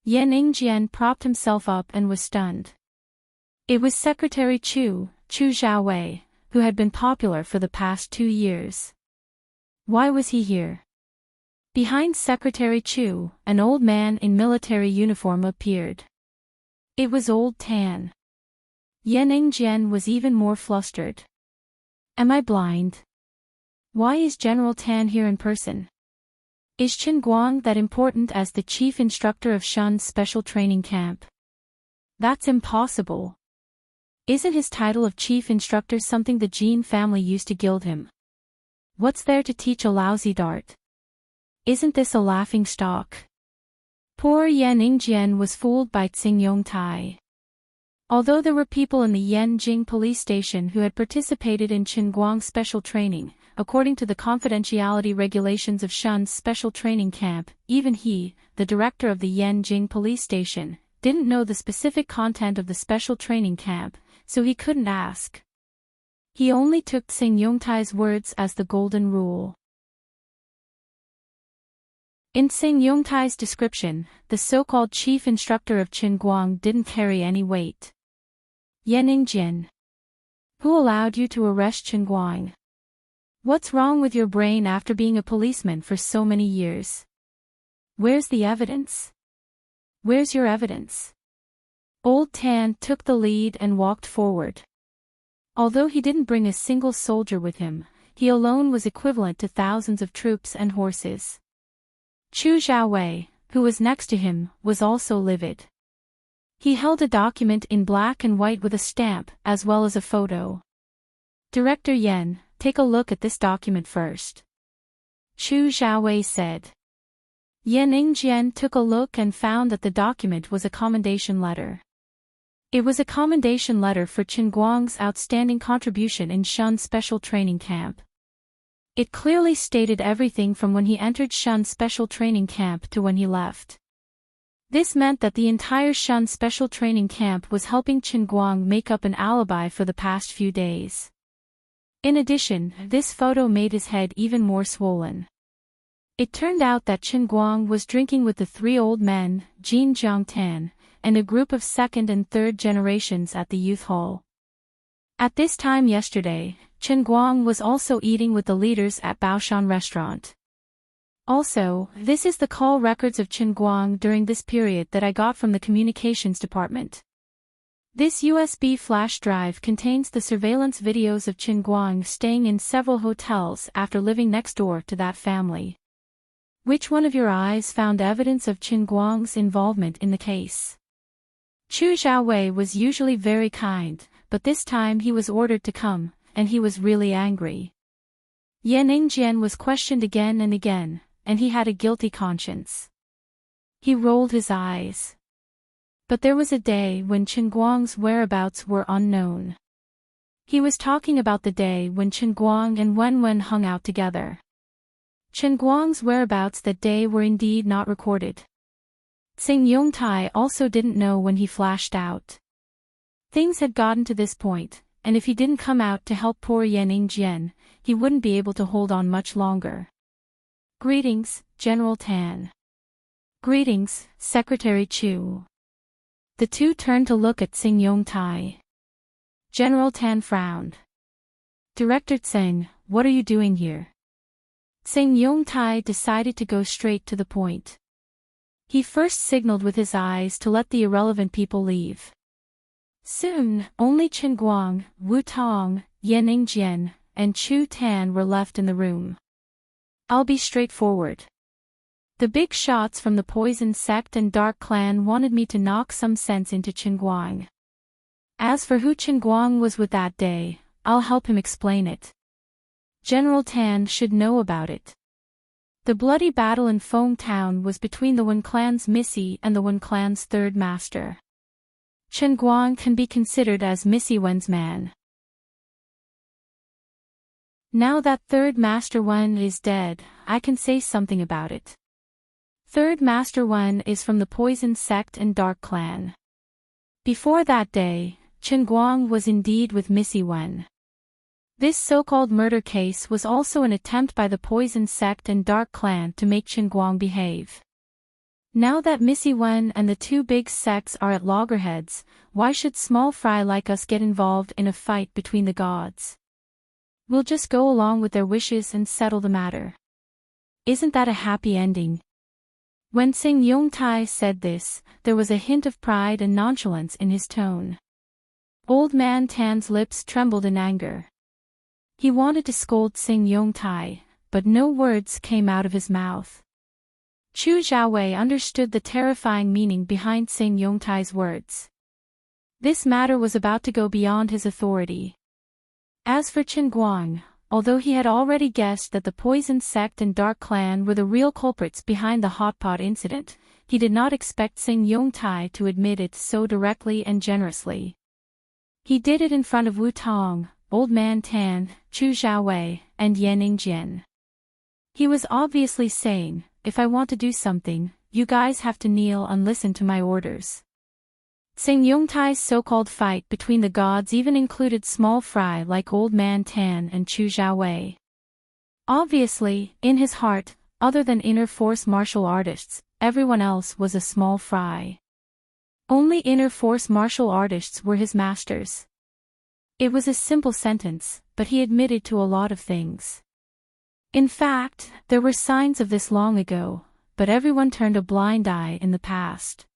Yan Ningjian propped himself up and was stunned. It was Secretary Chu Xiaowei, who had been popular for the past 2 years. Why was he here? Behind Secretary Chu, an old man in military uniform appeared. It was old Tan. Yan Ningjian was even more flustered. Am I blind? Why is General Tan here in person? Is Qin Guang that important as the chief instructor of Shun's special training camp? That's impossible. Isn't his title of chief instructor something the Jean family used to gild him? What's there to teach a lousy dart? Isn't this a laughing stock? Poor Yan Ningjian was fooled by Tsing Yongtai. Although there were people in the Yanjing police station who had participated in Qin Guang's special training, according to the confidentiality regulations of Shun's special training camp, even he, the director of the Yanjing police station, didn't know the specific content of the special training camp, so he couldn't ask. He only took Tsing Yongtai's words as the golden rule. In Tsing Yongtai's description, the so-called chief instructor of Qin Guang didn't carry any weight. Yan Ningjian. Who allowed you to arrest Qin Guang? What's wrong with your brain after being a policeman for so many years? Where's the evidence? Where's your evidence? Old Tan took the lead and walked forward. Although he didn't bring a single soldier with him, he alone was equivalent to thousands of troops and horses. Chu Xiaowei, who was next to him, was also livid. He held a document in black and white with a stamp, as well as a photo. Director Yan, take a look at this document first. Chu Xiaowei said. Yan Ningjian took a look and found that the document was a commendation letter. It was a commendation letter for Qin Guang's outstanding contribution in Shun's special training camp. It clearly stated everything from when he entered Shun's special training camp to when he left. This meant that the entire Shun special training camp was helping Qin Guang make up an alibi for the past few days. In addition, this photo made his head even more swollen. It turned out that Qin Guang was drinking with the 3 old men, Jin Jiangtan, and a group of second and third generations at the youth hall. At this time yesterday, Qin Guang was also eating with the leaders at Baoshan restaurant. Also, this is the call records of Qin Guang during this period that I got from the communications department. This USB flash drive contains the surveillance videos of Qin Guang staying in several hotels after living next door to that family. Which one of your eyes found evidence of Qin Guang's involvement in the case? Chu Xiaowei was usually very kind, but this time he was ordered to come, and he was really angry. Yan Ningjian was questioned again and again, and he had a guilty conscience. He rolled his eyes. But there was a day when Qin Guang's whereabouts were unknown. He was talking about the day when Qin Guang and Wen hung out together. Qin Guang's whereabouts that day were indeed not recorded. Tsing Yongtai also didn't know when he flashed out. Things had gotten to this point, and if he didn't come out to help poor Yan Ningjian, he wouldn't be able to hold on much longer. Greetings, General Tan. Greetings, Secretary Chu. The two turned to look at Tsing Yongtai. General Tan frowned. Director Tsing, what are you doing here? Tsing Yongtai decided to go straight to the point. He first signaled with his eyes to let the irrelevant people leave. Soon, only Chen Guang, Wu Tong, Yan Ningjian, and Chu Tan were left in the room. I'll be straightforward. The big shots from the Poison Sect and Dark Clan wanted me to knock some sense into Chen Guang. As for who Chen Guang was with that day, I'll help him explain it. General Tan should know about it. The bloody battle in Feng Town was between the Wen clan's Missy and the Wen clan's third master. Chen Guang can be considered as Missy Wen's man. Now that third master Wen is dead, I can say something about it. Third master Wen is from the Poison Sect and Dark Clan. Before that day, Chen Guang was indeed with Missy Wen. This so-called murder case was also an attempt by the Poison Sect and Dark Clan to make Chen Guang behave. Now that Missy Wen and the two big sects are at loggerheads, why should small fry like us get involved in a fight between the gods? We'll just go along with their wishes and settle the matter. Isn't that a happy ending? When Tsing Yongtai said this, there was a hint of pride and nonchalance in his tone. Old man Tan's lips trembled in anger. He wanted to scold Tsing Yongtai, but no words came out of his mouth. Chu Xiaowei understood the terrifying meaning behind Tsing Yongtai's words. This matter was about to go beyond his authority. As for Chen Guang, although he had already guessed that the Poison Sect and Dark Clan were the real culprits behind the hot pot incident, he did not expect Tsing Yongtai to admit it so directly and generously. He did it in front of Wu Tong, Old Man Tan, Chu Xiaowei, and Yan Ningjian. He was obviously saying, if I want to do something, you guys have to kneel and listen to my orders. Tsing Yongtai's so-called fight between the gods even included small fry like Old Man Tan and Chu Xiaowei. Obviously, in his heart, other than inner force martial artists, everyone else was a small fry. Only inner force martial artists were his masters. It was a simple sentence, but he admitted to a lot of things. In fact, there were signs of this long ago, but everyone turned a blind eye in the past.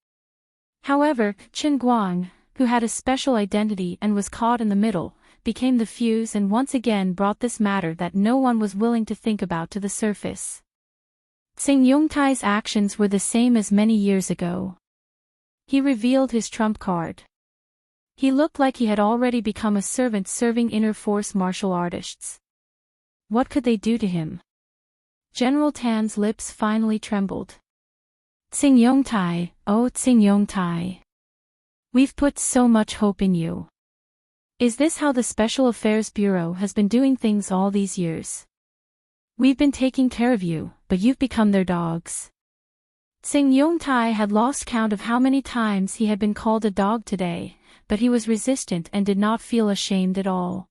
However, Chen Guang, who had a special identity and was caught in the middle, became the fuse and once again brought this matter that no one was willing to think about to the surface. Tsing Yongtai's actions were the same as many years ago. He revealed his trump card. He looked like he had already become a servant serving inner force martial artists. What could they do to him? General Tan's lips finally trembled. Tsing Yongtai, oh Tsing Yongtai. We've put so much hope in you. Is this how the Special Affairs Bureau has been doing things all these years? We've been taking care of you, but you've become their dogs. Tsing Yongtai had lost count of how many times he had been called a dog today, but he was resistant and did not feel ashamed at all.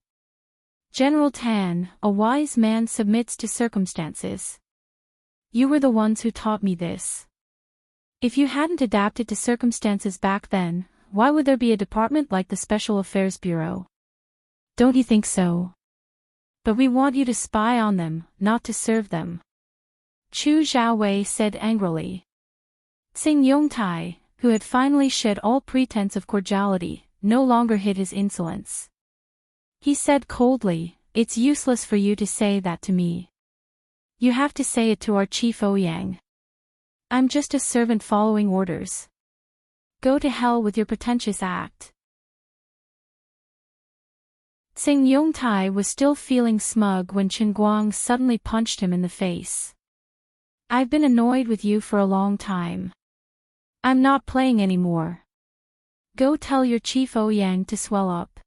General Tan, a wise man submits to circumstances. You were the ones who taught me this. If you hadn't adapted to circumstances back then, why would there be a department like the Special Affairs Bureau? Don't you think so? But we want you to spy on them, not to serve them. Chu Xiaowei said angrily. Tsing Yongtai, who had finally shed all pretense of cordiality, no longer hid his insolence. He said coldly, it's useless for you to say that to me. You have to say it to our chief Ouyang. I'm just a servant following orders. Go to hell with your pretentious act. Tsing Yongtai was still feeling smug when Chen Guang suddenly punched him in the face. I've been annoyed with you for a long time. I'm not playing anymore. Go tell your chief Ouyang to swell up.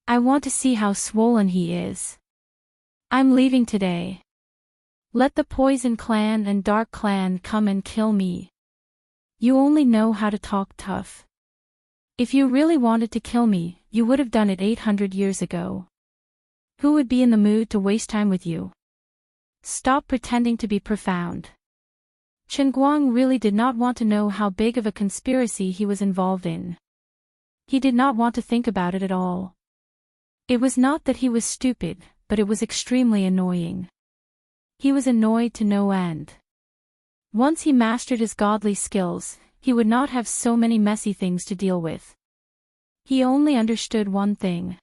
I want to see how swollen he is. I'm leaving today. Let the Poison Clan and Dark Clan come and kill me. You only know how to talk tough. If you really wanted to kill me, you would have done it 800 years ago. Who would be in the mood to waste time with you? Stop pretending to be profound. Chen Guang really did not want to know how big of a conspiracy he was involved in. He did not want to think about it at all. It was not that he was stupid, but it was extremely annoying. He was annoyed to no end. Once he mastered his godly skills, he would not have so many messy things to deal with. He only understood one thing.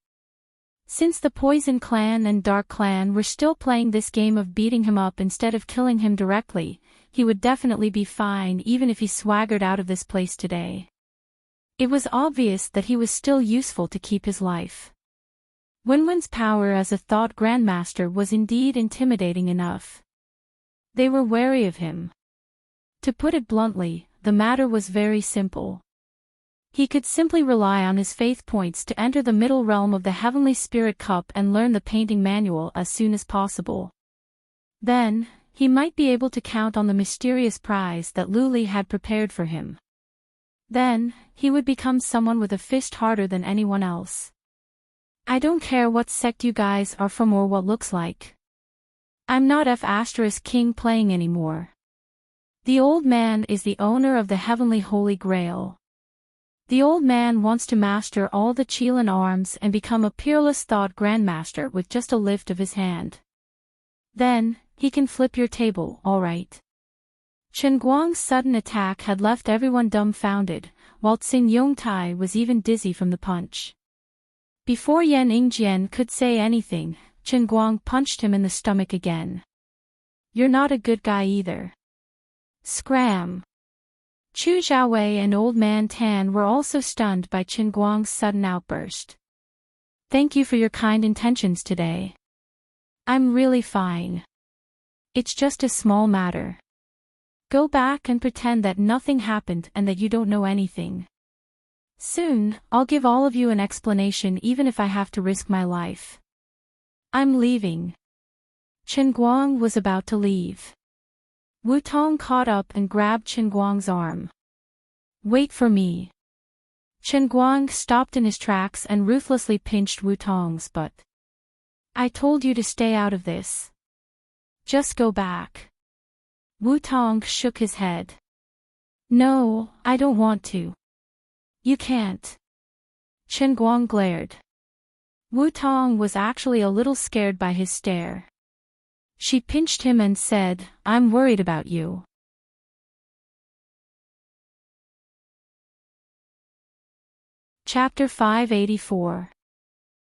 Since the Poison Clan and Dark Clan were still playing this game of beating him up instead of killing him directly, he would definitely be fine even if he swaggered out of this place today. It was obvious that he was still useful to keep his life. Wenwen's power as a thought grandmaster was indeed intimidating enough. They were wary of him. To put it bluntly, the matter was very simple. He could simply rely on his faith points to enter the middle realm of the Heavenly Spirit Cup and learn the painting manual as soon as possible. Then, he might be able to count on the mysterious prize that Luli had prepared for him. Then, he would become someone with a fist harder than anyone else. I don't care what sect you guys are from or what looks like. I'm not F*King playing anymore. The old man is the owner of the Heavenly Holy Grail. The old man wants to master all the Qilin arms and become a peerless thought grandmaster with just a lift of his hand. Then, he can flip your table, alright. Chen Guang's sudden attack had left everyone dumbfounded, while Tsing Yongtai was even dizzy from the punch. Before Yan Yingjian could say anything, Chen Guang punched him in the stomach again. You're not a good guy either. Scram! Chu Xiaowei and Old Man Tan were also stunned by Chen Guang's sudden outburst. Thank you for your kind intentions today. I'm really fine. It's just a small matter. Go back and pretend that nothing happened and that you don't know anything. Soon, I'll give all of you an explanation even if I have to risk my life. I'm leaving. Chen Guang was about to leave. Wu Tong caught up and grabbed Chen Guang's arm. Wait for me. Chen Guang stopped in his tracks and ruthlessly pinched Wu Tong's butt. I told you to stay out of this. Just go back. Wu Tong shook his head. No, I don't want to. You can't. Chen Guang glared. Wu Tong was actually a little scared by his stare. She pinched him and said, I'm worried about you. Chapter 584.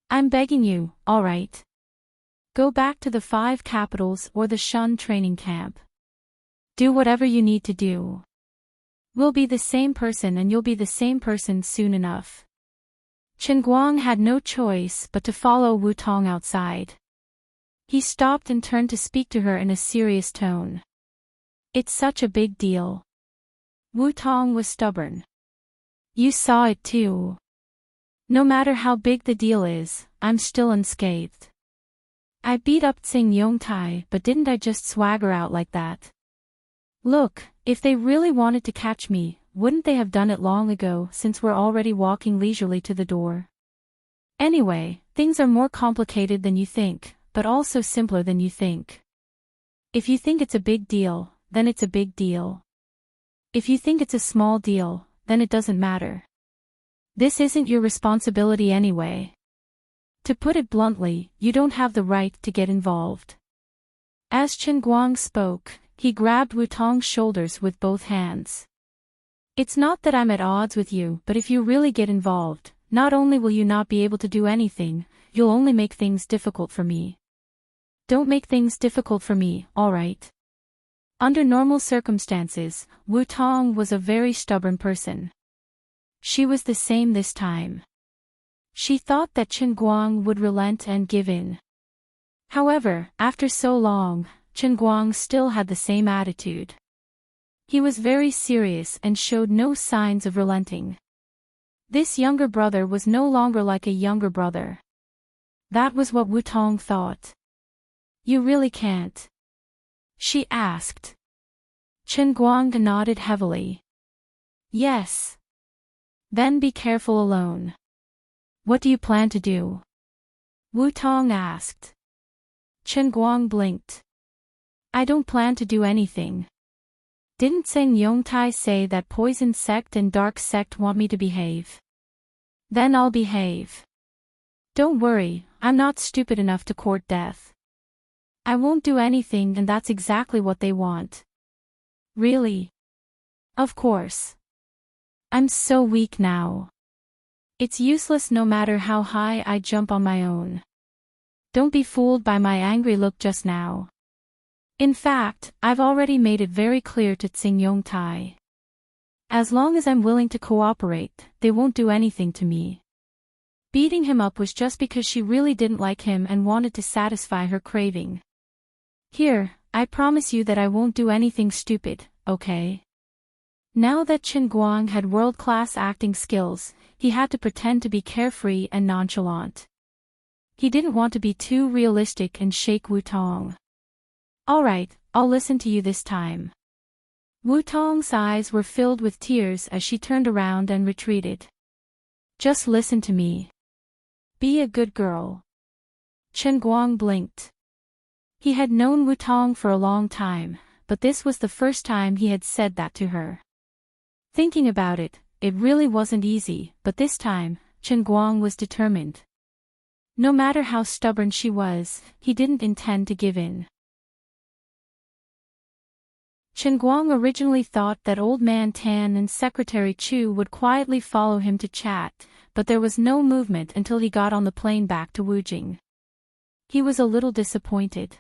I'm begging you, alright. Go back to the 5 capitals or the Shun training camp. Do whatever you need to do. We'll be the same person and you'll be the same person soon enough. Chen Guang had no choice but to follow Wu Tong outside. He stopped and turned to speak to her in a serious tone. It's such a big deal. Wu Tong was stubborn. You saw it too. No matter how big the deal is, I'm still unscathed. I beat up Tsing Yongtai, but didn't I just swagger out like that? Look, if they really wanted to catch me, wouldn't they have done it long ago since we're already walking leisurely to the door? Anyway, things are more complicated than you think, but also simpler than you think. If you think it's a big deal, then it's a big deal. If you think it's a small deal, then it doesn't matter. This isn't your responsibility anyway. To put it bluntly, you don't have the right to get involved. As Chen Guang spoke, he grabbed Wu Tong's shoulders with both hands. It's not that I'm at odds with you, but if you really get involved, not only will you not be able to do anything, you'll only make things difficult for me. Don't make things difficult for me, alright? Under normal circumstances, Wu Tong was a very stubborn person. She was the same this time. She thought that Chen Guang would relent and give in. However, after so long, Chen Guang still had the same attitude. He was very serious and showed no signs of relenting. This younger brother was no longer like a younger brother. That was what Wu Tong thought. You really can't? She asked. Chen Guang nodded heavily. Yes. Then be careful alone. What do you plan to do? Wu Tong asked. Chen Guang blinked. I don't plan to do anything. Didn't Tsing Yongtai say that poison sect and dark sect want me to behave? Then I'll behave. Don't worry, I'm not stupid enough to court death. I won't do anything, and that's exactly what they want. Really? Of course. I'm so weak now. It's useless no matter how high I jump on my own. Don't be fooled by my angry look just now. In fact, I've already made it very clear to Tsing Yongtai. As long as I'm willing to cooperate, they won't do anything to me. Beating him up was just because she really didn't like him and wanted to satisfy her craving. Here, I promise you that I won't do anything stupid, okay? Now that Chen Guang had world-class acting skills, he had to pretend to be carefree and nonchalant. He didn't want to be too realistic and shake Wu Tong. Alright, I'll listen to you this time. Wu Tong's eyes were filled with tears as she turned around and retreated. Just listen to me. Be a good girl. Chen Guang blinked. He had known Wu Tong for a long time, but this was the first time he had said that to her. Thinking about it, it really wasn't easy, but this time, Chen Guang was determined. No matter how stubborn she was, he didn't intend to give in. Chen Guang originally thought that Old Man Tan and Secretary Chu would quietly follow him to chat, but there was no movement until he got on the plane back to Wujing. He was a little disappointed.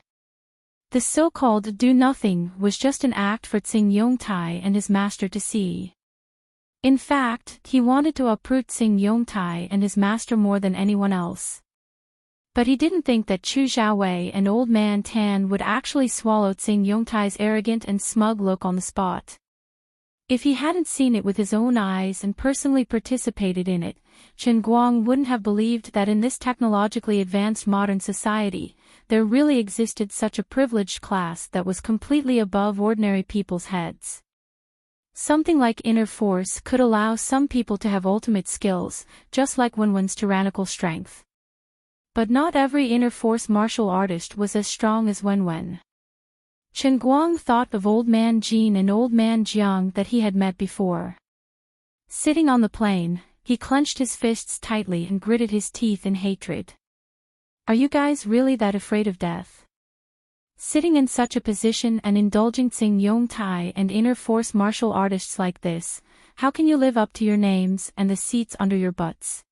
The so-called do-nothing was just an act for Tsing Yongtai and his master to see. In fact, he wanted to uproot Tsing Yongtai and his master more than anyone else. But he didn't think that Chu Xiaowei and Old Man Tan would actually swallow Tsing Yongtai's arrogant and smug look on the spot. If he hadn't seen it with his own eyes and personally participated in it, Chen Guang wouldn't have believed that in this technologically advanced modern society, there really existed such a privileged class that was completely above ordinary people's heads. Something like inner force could allow some people to have ultimate skills, just like Wenwen's tyrannical strength. But not every inner force martial artist was as strong as Wenwen. Chen Guang thought of Old Man Jin and Old Man Jiang that he had met before. Sitting on the plane, he clenched his fists tightly and gritted his teeth in hatred. Are you guys really that afraid of death? Sitting in such a position and indulging Tsing Yongtai and inner force martial artists like this, how can you live up to your names and the seats under your butts?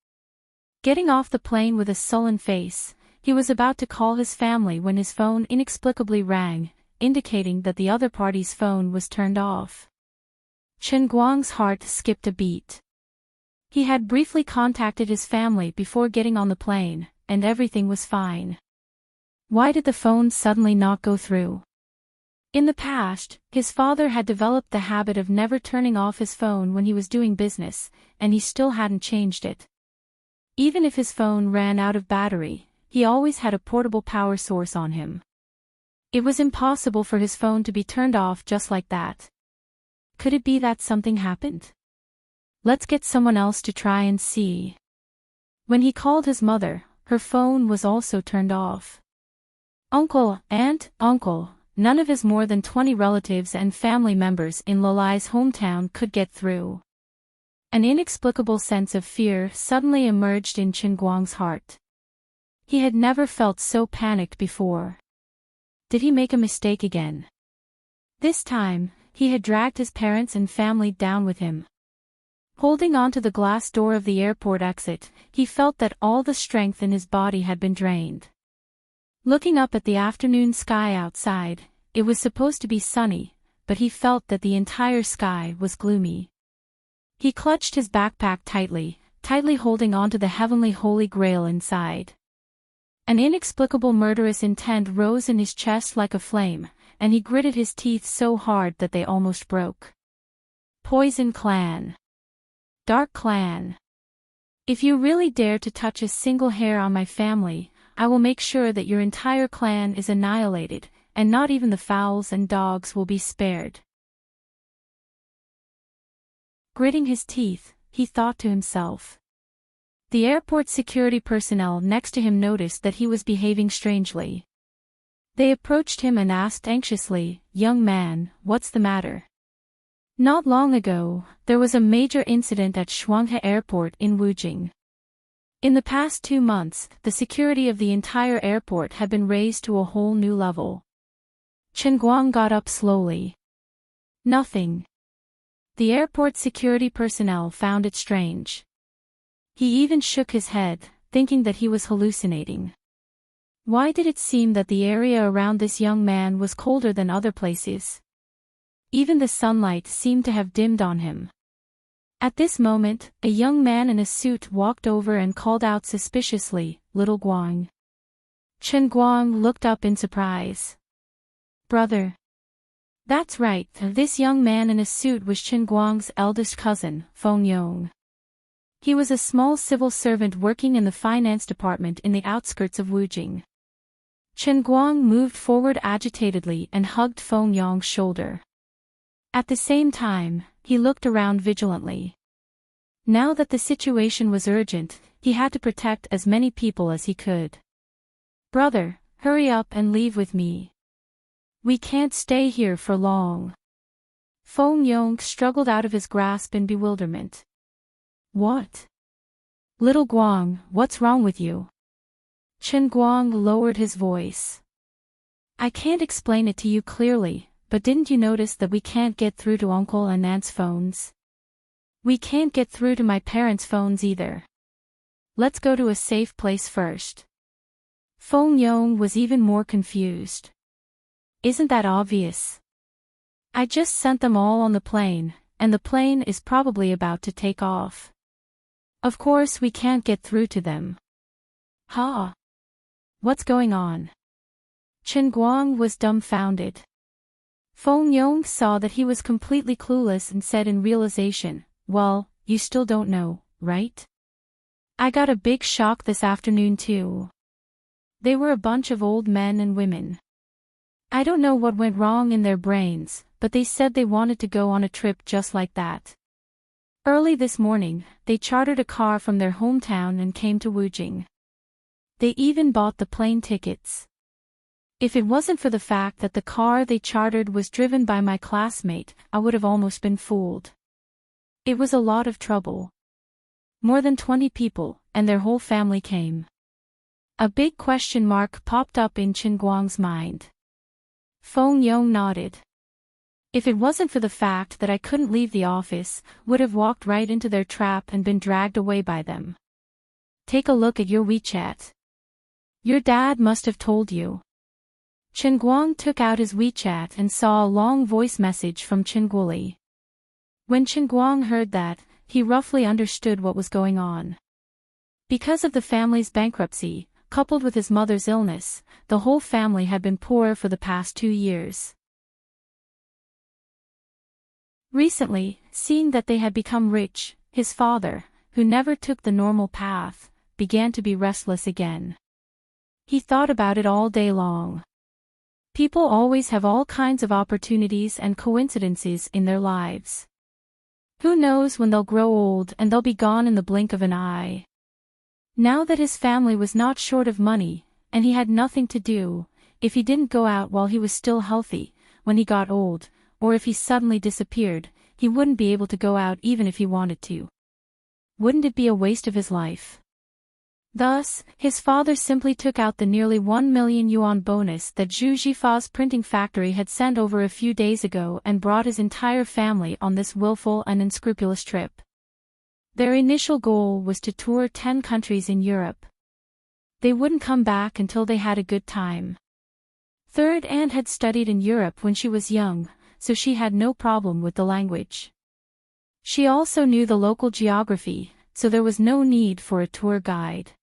Getting off the plane with a sullen face, he was about to call his family when his phone inexplicably rang, indicating that the other party's phone was turned off. Chen Guang's heart skipped a beat. He had briefly contacted his family before getting on the plane, and everything was fine. Why did the phone suddenly not go through? In the past, his father had developed the habit of never turning off his phone when he was doing business, and he still hadn't changed it. Even if his phone ran out of battery, he always had a portable power source on him. It was impossible for his phone to be turned off just like that. Could it be that something happened? Let's get someone else to try and see. When he called his mother, her phone was also turned off. Uncle, aunt, uncle, none of his more than 20 relatives and family members in Lalai's hometown could get through. An inexplicable sense of fear suddenly emerged in Chen Guang's heart. He had never felt so panicked before. Did he make a mistake again? This time, he had dragged his parents and family down with him. Holding onto the glass door of the airport exit, he felt that all the strength in his body had been drained. Looking up at the afternoon sky outside, it was supposed to be sunny, but he felt that the entire sky was gloomy. He clutched his backpack tightly holding onto the heavenly holy grail inside. An inexplicable murderous intent rose in his chest like a flame, and he gritted his teeth so hard that they almost broke. Poison Clan. Dark Clan. If you really dare to touch a single hair on my family, I will make sure that your entire clan is annihilated, and not even the fowls and dogs will be spared. Gritting his teeth, he thought to himself. The airport security personnel next to him noticed that he was behaving strangely. They approached him and asked anxiously, "Young man, what's the matter? Not long ago, there was a major incident at Shuanghe Airport in Wujing. In the past 2 months, the security of the entire airport had been raised to a whole new level. Chen Guang got up slowly. Nothing. The airport security personnel found it strange. He even shook his head, thinking that he was hallucinating. Why did it seem that the area around this young man was colder than other places? Even the sunlight seemed to have dimmed on him. At this moment, a young man in a suit walked over and called out suspiciously, "Little Guang." Chen Guang looked up in surprise. "Brother." That's right, this young man in a suit was Chen Guang's eldest cousin, Feng Yong. He was a small civil servant working in the finance department in the outskirts of Wujing. Chen Guang moved forward agitatedly and hugged Feng Yong's shoulder. At the same time, he looked around vigilantly. Now that the situation was urgent, he had to protect as many people as he could. "Brother, hurry up and leave with me. We can't stay here for long." Feng Yong struggled out of his grasp in bewilderment. "What? Little Guang, what's wrong with you?" Chen Guang lowered his voice. "I can't explain it to you clearly, but didn't you notice that we can't get through to Uncle and Aunt's phones? We can't get through to my parents' phones either. Let's go to a safe place first." Feng Yong was even more confused. "Isn't that obvious? I just sent them all on the plane, and the plane is probably about to take off. Of course we can't get through to them." "Huh? What's going on?" Chen Guang was dumbfounded. Feng Yong saw that he was completely clueless and said in realization, "Well, you still don't know, right? I got a big shock this afternoon too. They were a bunch of old men and women. I don't know what went wrong in their brains, but they said they wanted to go on a trip just like that. Early this morning, they chartered a car from their hometown and came to Wujing. They even bought the plane tickets. If it wasn't for the fact that the car they chartered was driven by my classmate, I would have almost been fooled. It was a lot of trouble. More than 20 people, and their whole family came." A big question mark popped up in Chen Guang's mind. Feng Yong nodded. "If it wasn't for the fact that I couldn't leave the office, would have walked right into their trap and been dragged away by them. Take a look at your WeChat. Your dad must have told you." Chen Guang took out his WeChat and saw a long voice message from Chen Guoli. When Chen Guang heard that, he roughly understood what was going on. Because of the family's bankruptcy, coupled with his mother's illness, the whole family had been poor for the past 2 years. Recently, seeing that they had become rich, his father, who never took the normal path, began to be restless again. He thought about it all day long. People always have all kinds of opportunities and coincidences in their lives. Who knows when they'll grow old and they'll be gone in the blink of an eye. Now that his family was not short of money, and he had nothing to do, if he didn't go out while he was still healthy, when he got old, or if he suddenly disappeared, he wouldn't be able to go out even if he wanted to. Wouldn't it be a waste of his life? Thus, his father simply took out the nearly 1 million yuan bonus that Zhu Jifa's printing factory had sent over a few days ago and brought his entire family on this willful and unscrupulous trip. Their initial goal was to tour 10 countries in Europe. They wouldn't come back until they had a good time. Third aunt had studied in Europe when she was young, so she had no problem with the language. She also knew the local geography, so there was no need for a tour guide.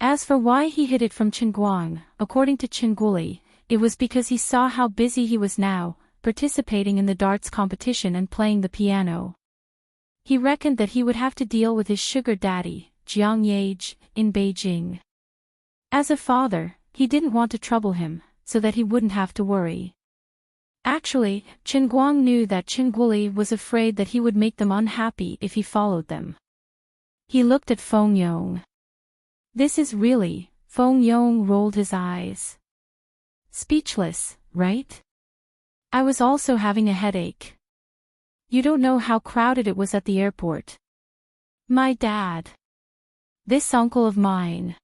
As for why he hid it from Chen Guang, according to Chen Guoli, it was because he saw how busy he was now, participating in the darts competition and playing the piano. He reckoned that he would have to deal with his sugar daddy, Jiang Yage, in Beijing. As a father, he didn't want to trouble him, so that he wouldn't have to worry. Actually, Chen Guang knew that Chen Guoli was afraid that he would make them unhappy if he followed them. He looked at Feng Yong. "This is really," Feng Yong rolled his eyes. "Speechless, right? I was also having a headache." You don't know how crowded it was at the airport. My dad. This uncle of mine.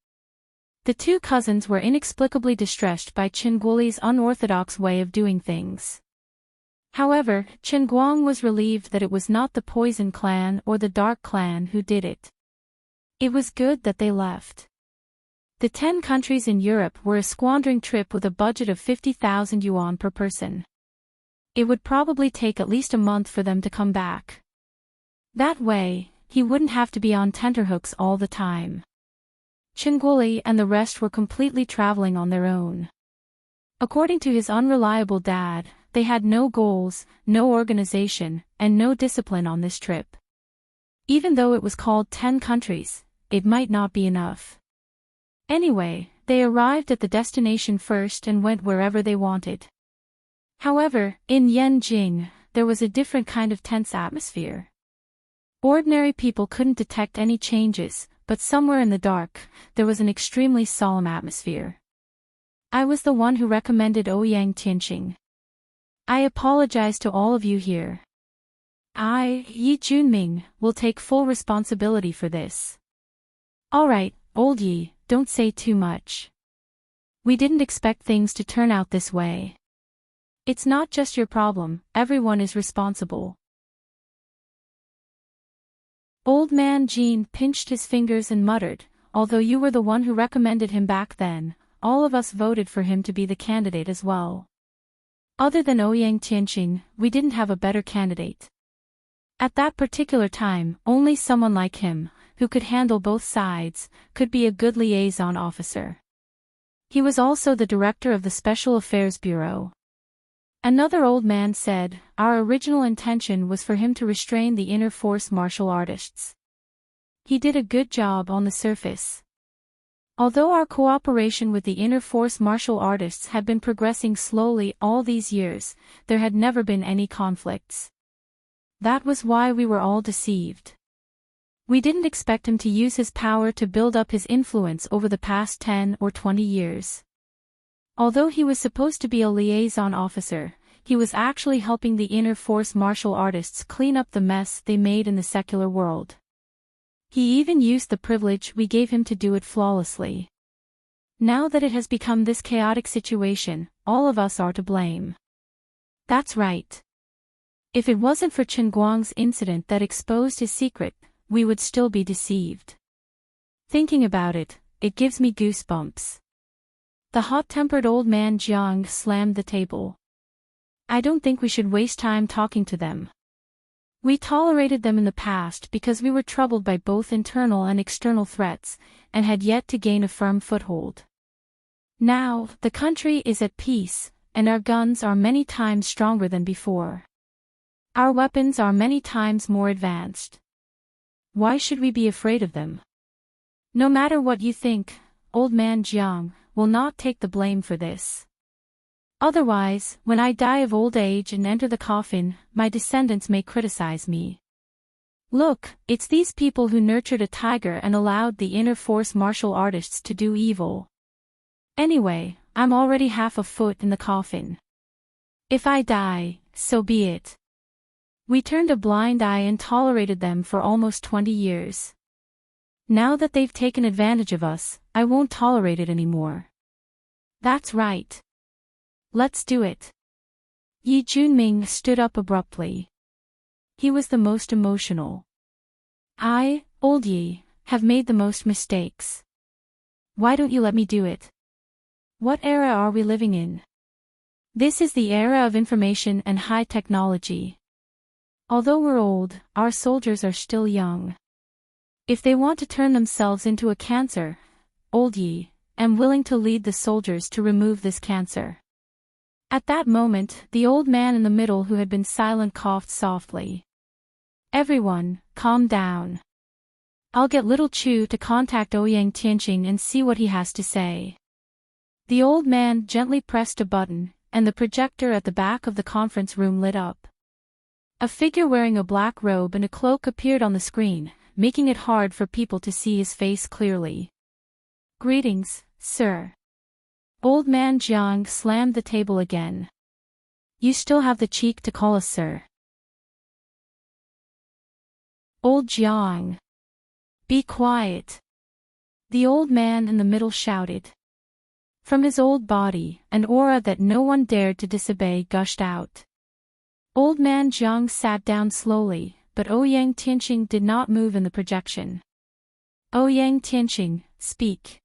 The two cousins were inexplicably distressed by Chinguoli's unorthodox way of doing things. However, Chinguang was relieved that it was not the Poison Clan or the Dark Clan who did it. It was good that they left. The 10 countries in Europe were a squandering trip with a budget of 50,000 yuan per person. It would probably take at least a month for them to come back. That way, he wouldn't have to be on tenterhooks all the time. Chinguoli and the rest were completely traveling on their own. According to his unreliable dad, they had no goals, no organization, and no discipline on this trip. Even though it was called 10 countries, it might not be enough. Anyway, they arrived at the destination first and went wherever they wanted. However, in Yanjing, there was a different kind of tense atmosphere. Ordinary people couldn't detect any changes, but somewhere in the dark, there was an extremely solemn atmosphere. I was the one who recommended Ouyang Tianqing. I apologize to all of you here. I, Yi Junming, will take full responsibility for this. Alright, old Yi, don't say too much. We didn't expect things to turn out this way. It's not just your problem, everyone is responsible. Old man Jean pinched his fingers and muttered, although you were the one who recommended him back then, all of us voted for him to be the candidate as well. Other than Ouyang Tianqing, we didn't have a better candidate. At that particular time, only someone like him, who could handle both sides, could be a good liaison officer. He was also the director of the Special Affairs Bureau. Another old man said, our original intention was for him to restrain the inner force martial artists. He did a good job on the surface. Although our cooperation with the inner force martial artists had been progressing slowly all these years, there had never been any conflicts. That was why we were all deceived. We didn't expect him to use his power to build up his influence over the past 10 or 20 years. Although he was supposed to be a liaison officer, he was actually helping the inner force martial artists clean up the mess they made in the secular world. He even used the privilege we gave him to do it flawlessly. Now that it has become this chaotic situation, all of us are to blame. That's right. If it wasn't for Chen Guang's incident that exposed his secret, we would still be deceived. Thinking about it, it gives me goosebumps. The hot-tempered old man Jiang slammed the table. I don't think we should waste time talking to them. We tolerated them in the past because we were troubled by both internal and external threats, and had yet to gain a firm foothold. Now, the country is at peace, and our guns are many times stronger than before. Our weapons are many times more advanced. Why should we be afraid of them? No matter what you think, old man Jiang will not take the blame for this. Otherwise, when I die of old age and enter the coffin, my descendants may criticize me. Look, it's these people who nurtured a tiger and allowed the inner force martial artists to do evil. Anyway, I'm already half a foot in the coffin. If I die, so be it. We turned a blind eye and tolerated them for almost 20 years. Now that they've taken advantage of us, I won't tolerate it anymore. That's right. Let's do it. Yi Junming stood up abruptly. He was the most emotional. I, old Yi, have made the most mistakes. Why don't you let me do it? What era are we living in? This is the era of information and high technology. Although we're old, our soldiers are still young. If they want to turn themselves into a cancer, old Yi, am willing to lead the soldiers to remove this cancer. At that moment, the old man in the middle who had been silent coughed softly. Everyone, calm down. I'll get little Chu to contact Ouyang Tianqing and see what he has to say. The old man gently pressed a button, and the projector at the back of the conference room lit up. A figure wearing a black robe and a cloak appeared on the screen, making it hard for people to see his face clearly. Greetings, sir. Old man Jiang slammed the table again. You still have the cheek to call us sir. Old Jiang! Be quiet! The old man in the middle shouted. From his old body, an aura that no one dared to disobey gushed out. Old man Jiang sat down slowly, but Ouyang Tianqing did not move in the projection. Ouyang Tianqing, speak.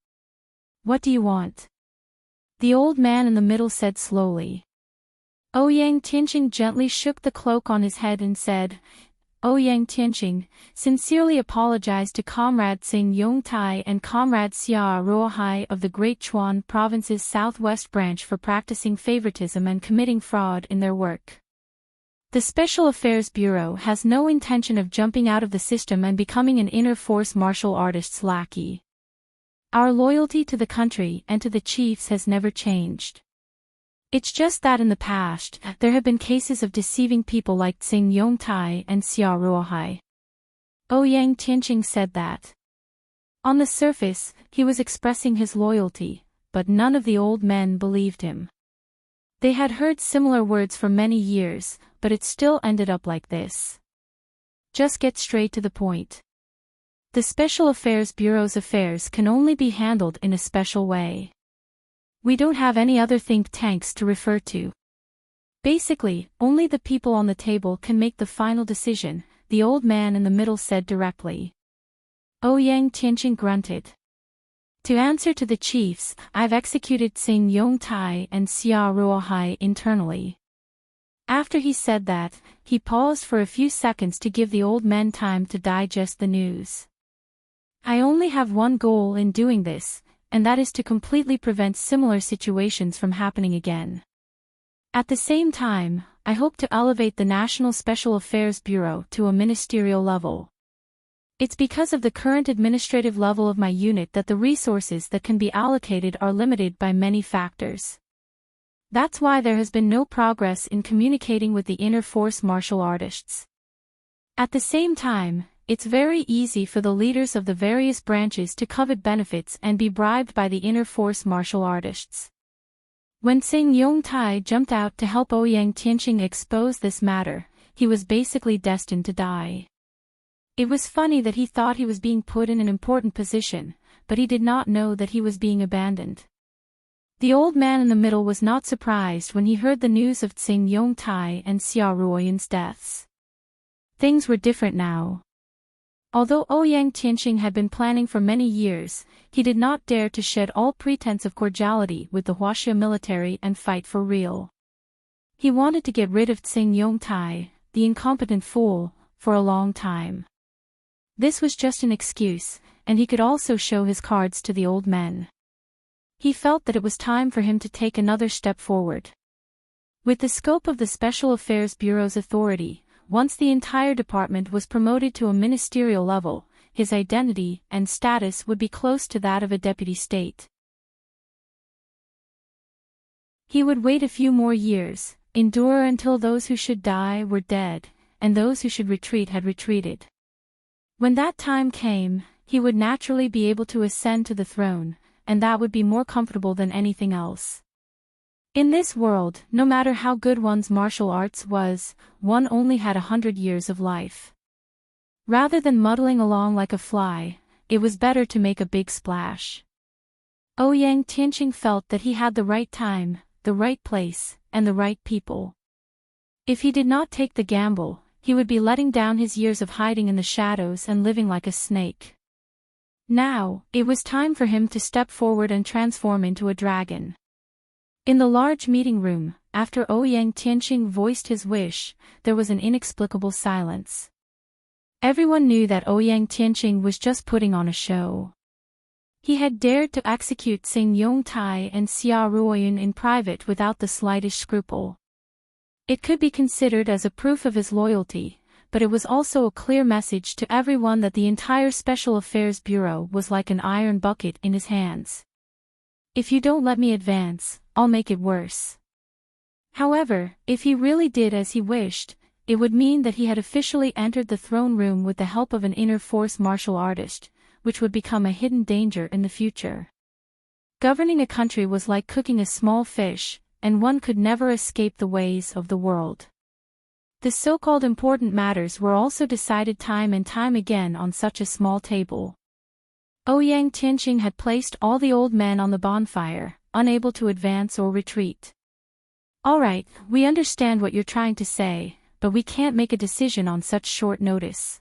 What do you want? The old man in the middle said slowly. Ouyang Tianqing gently shook the cloak on his head and said, Ouyang Tianqing, sincerely apologize to Comrade Xing Yongtai and Comrade Xia Ruohai of the Great Chuan Province's Southwest Branch for practicing favoritism and committing fraud in their work. The Special Affairs Bureau has no intention of jumping out of the system and becoming an inner force martial artist's lackey. Our loyalty to the country and to the chiefs has never changed. It's just that in the past, there have been cases of deceiving people like Xing Yongtai and Xia Ruohai. Ouyang Tianqing said that. On the surface, he was expressing his loyalty, but none of the old men believed him. They had heard similar words for many years, but it still ended up like this. Just get straight to the point. The Special Affairs Bureau's affairs can only be handled in a special way. We don't have any other think tanks to refer to. Basically, only the people on the table can make the final decision, the old man in the middle said directly. Ouyang Tianqing grunted. To answer to the chiefs, I've executed Xing Yongtai and Xia Ruohai internally. After he said that, he paused for a few seconds to give the old men time to digest the news. I only have one goal in doing this, and that is to completely prevent similar situations from happening again. At the same time, I hope to elevate the National Special Affairs Bureau to a ministerial level. It's because of the current administrative level of my unit that the resources that can be allocated are limited by many factors. That's why there has been no progress in communicating with the inner force martial artists. At the same time, it's very easy for the leaders of the various branches to covet benefits and be bribed by the inner force martial artists. When Xing Yongtai jumped out to help Ouyang Tianqing expose this matter, he was basically destined to die. It was funny that he thought he was being put in an important position, but he did not know that he was being abandoned. The old man in the middle was not surprised when he heard the news of Xing Yongtai and Xia Ruoyan's deaths. Things were different now. Although Ouyang Tianqing had been planning for many years, he did not dare to shed all pretense of cordiality with the Huaxia military and fight for real. He wanted to get rid of Xing Yongtai, the incompetent fool, for a long time. This was just an excuse, and he could also show his cards to the old men. He felt that it was time for him to take another step forward. With the scope of the Special Affairs Bureau's authority, once the entire department was promoted to a ministerial level, his identity and status would be close to that of a deputy state. He would wait a few more years, endure until those who should die were dead, and those who should retreat had retreated. When that time came, he would naturally be able to ascend to the throne, and that would be more comfortable than anything else. In this world, no matter how good one's martial arts was, one only had 100 years of life. Rather than muddling along like a fly, it was better to make a big splash. Ouyang Tianqing felt that he had the right time, the right place, and the right people. If he did not take the gamble, he would be letting down his years of hiding in the shadows and living like a snake. Now, it was time for him to step forward and transform into a dragon. In the large meeting room, after Ouyang Tianqing voiced his wish, there was an inexplicable silence. Everyone knew that Ouyang Tianqing was just putting on a show. He had dared to execute Xing Yongtai and Xia Ruoyan in private without the slightest scruple. It could be considered as a proof of his loyalty, but it was also a clear message to everyone that the entire Special Affairs Bureau was like an iron bucket in his hands. If you don't let me advance, I'll make it worse. However, if he really did as he wished, it would mean that he had officially entered the throne room with the help of an inner force martial artist, which would become a hidden danger in the future. Governing a country was like cooking a small fish, and one could never escape the ways of the world. The so-called important matters were also decided time and time again on such a small table. Enchanting had placed all the old men on the bonfire, unable to advance or retreat. "All right, we understand what you're trying to say, but we can't make a decision on such short notice.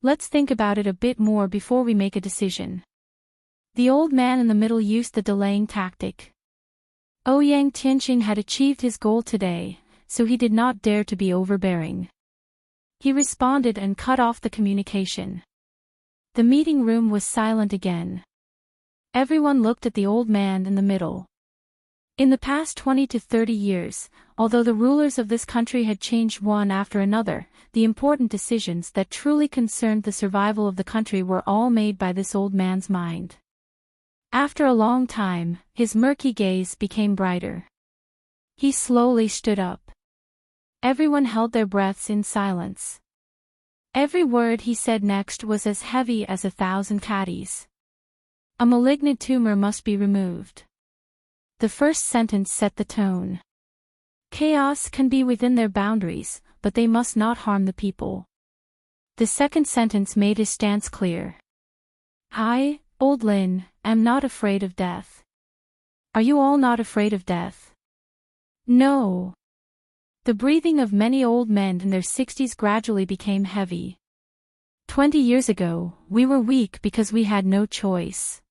Let's think about it a bit more before we make a decision." The old man in the middle used the delaying tactic. Enchanting had achieved his goal today, so he did not dare to be overbearing. He responded and cut off the communication. The meeting room was silent again. Everyone looked at the old man in the middle. In the past 20 to 30 years, although the rulers of this country had changed one after another, the important decisions that truly concerned the survival of the country were all made by this old man's mind. After a long time, his murky gaze became brighter. He slowly stood up. Everyone held their breaths in silence. Every word he said next was as heavy as 1,000 caddies. "A malignant tumor must be removed." The first sentence set the tone. Chaos can be within their boundaries, but they must not harm the people. The second sentence made his stance clear. "I, Old Lin, am not afraid of death." "Are you all not afraid of death?" "No." The breathing of many old men in their 60s gradually became heavy. 20 years ago, we were weak because we had no choice.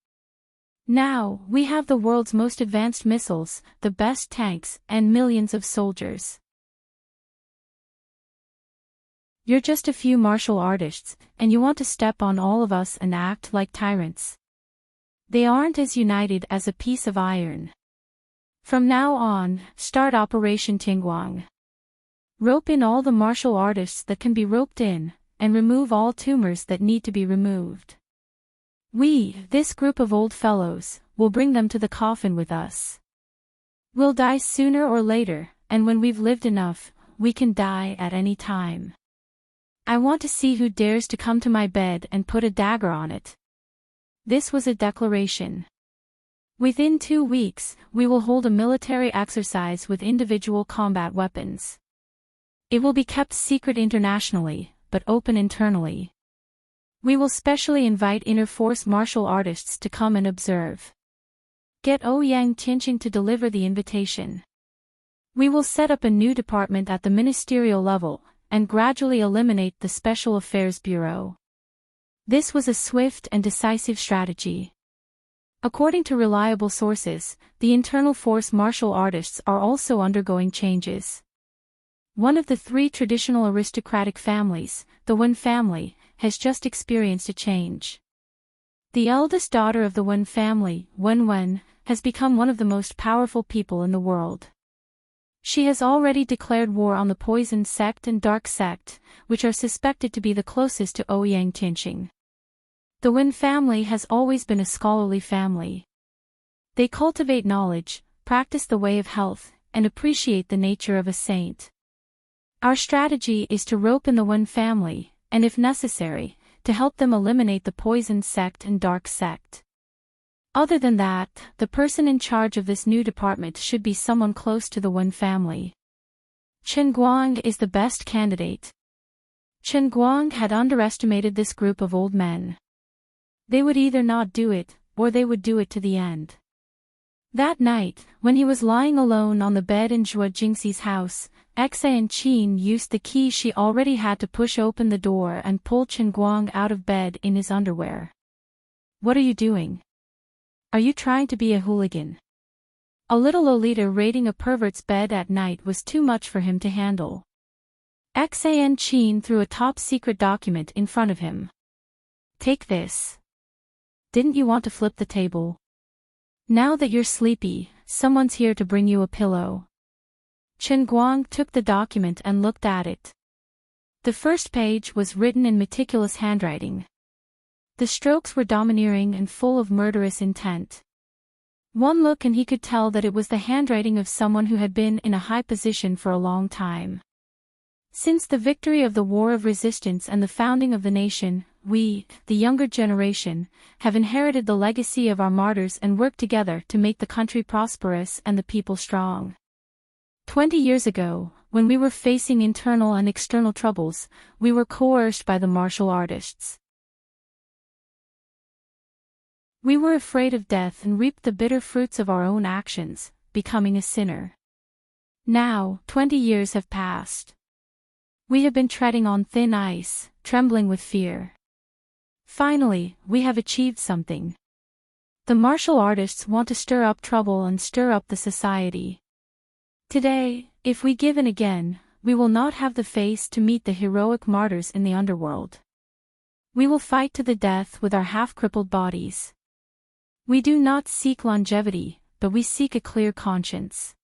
Now, we have the world's most advanced missiles, the best tanks, and millions of soldiers. You're just a few martial artists, and you want to step on all of us and act like tyrants. They aren't as united as a piece of iron. From now on, start Operation Tingguang. Rope in all the martial artists that can be roped in, and remove all tumors that need to be removed. We, this group of old fellows, will bring them to the coffin with us. We'll die sooner or later, and when we've lived enough, we can die at any time. I want to see who dares to come to my bed and put a dagger on it." This was a declaration. "Within 2 weeks, we will hold a military exercise with individual combat weapons. It will be kept secret internationally, but open internally. We will specially invite inner force martial artists to come and observe. Get Enchanting to deliver the invitation. We will set up a new department at the ministerial level, and gradually eliminate the Special Affairs Bureau." This was a swift and decisive strategy. According to reliable sources, the internal force martial artists are also undergoing changes. One of the 3 traditional aristocratic families, the Wen family, has just experienced a change. The eldest daughter of the Wen family, Wen, has become one of the most powerful people in the world. She has already declared war on the Poison Sect and Dark Sect, which are suspected to be the closest to Enchanting. The Wen family has always been a scholarly family. They cultivate knowledge, practice the way of health, and appreciate the nature of a saint. Our strategy is to rope in the Wen family, and if necessary, to help them eliminate the Poison Sect and Dark Sect. Other than that, the person in charge of this new department should be someone close to the Wen family. Chen Guang is the best candidate. Chen Guang had underestimated this group of old men. They would either not do it, or they would do it to the end. That night, when he was lying alone on the bed in Zhua Jingxi's house, Enchanting used the key she already had to push open the door and pull Chen Guang out of bed in his underwear. "What are you doing? Are you trying to be a hooligan?" A little Lolita raiding a pervert's bed at night was too much for him to handle. Enchanting threw a top-secret document in front of him. "Take this. Didn't you want to flip the table? Now that you're sleepy, someone's here to bring you a pillow." Chen Guang took the document and looked at it. The first page was written in meticulous handwriting. The strokes were domineering and full of murderous intent. One look and he could tell that it was the handwriting of someone who had been in a high position for a long time. Since the victory of the War of Resistance and the founding of the nation, we, the younger generation, have inherited the legacy of our martyrs and worked together to make the country prosperous and the people strong. 20 years ago, When we were facing internal and external troubles, we were coerced by the martial artists. We were afraid of death and reaped the bitter fruits of our own actions, becoming a sinner. Now, 20 years have passed. We have been treading on thin ice, trembling with fear. Finally, we have achieved something. The martial artists want to stir up trouble and stir up the society. Today, if we give in again, we will not have the face to meet the heroic martyrs in the underworld. We will fight to the death with our half-crippled bodies. We do not seek longevity, but we seek a clear conscience.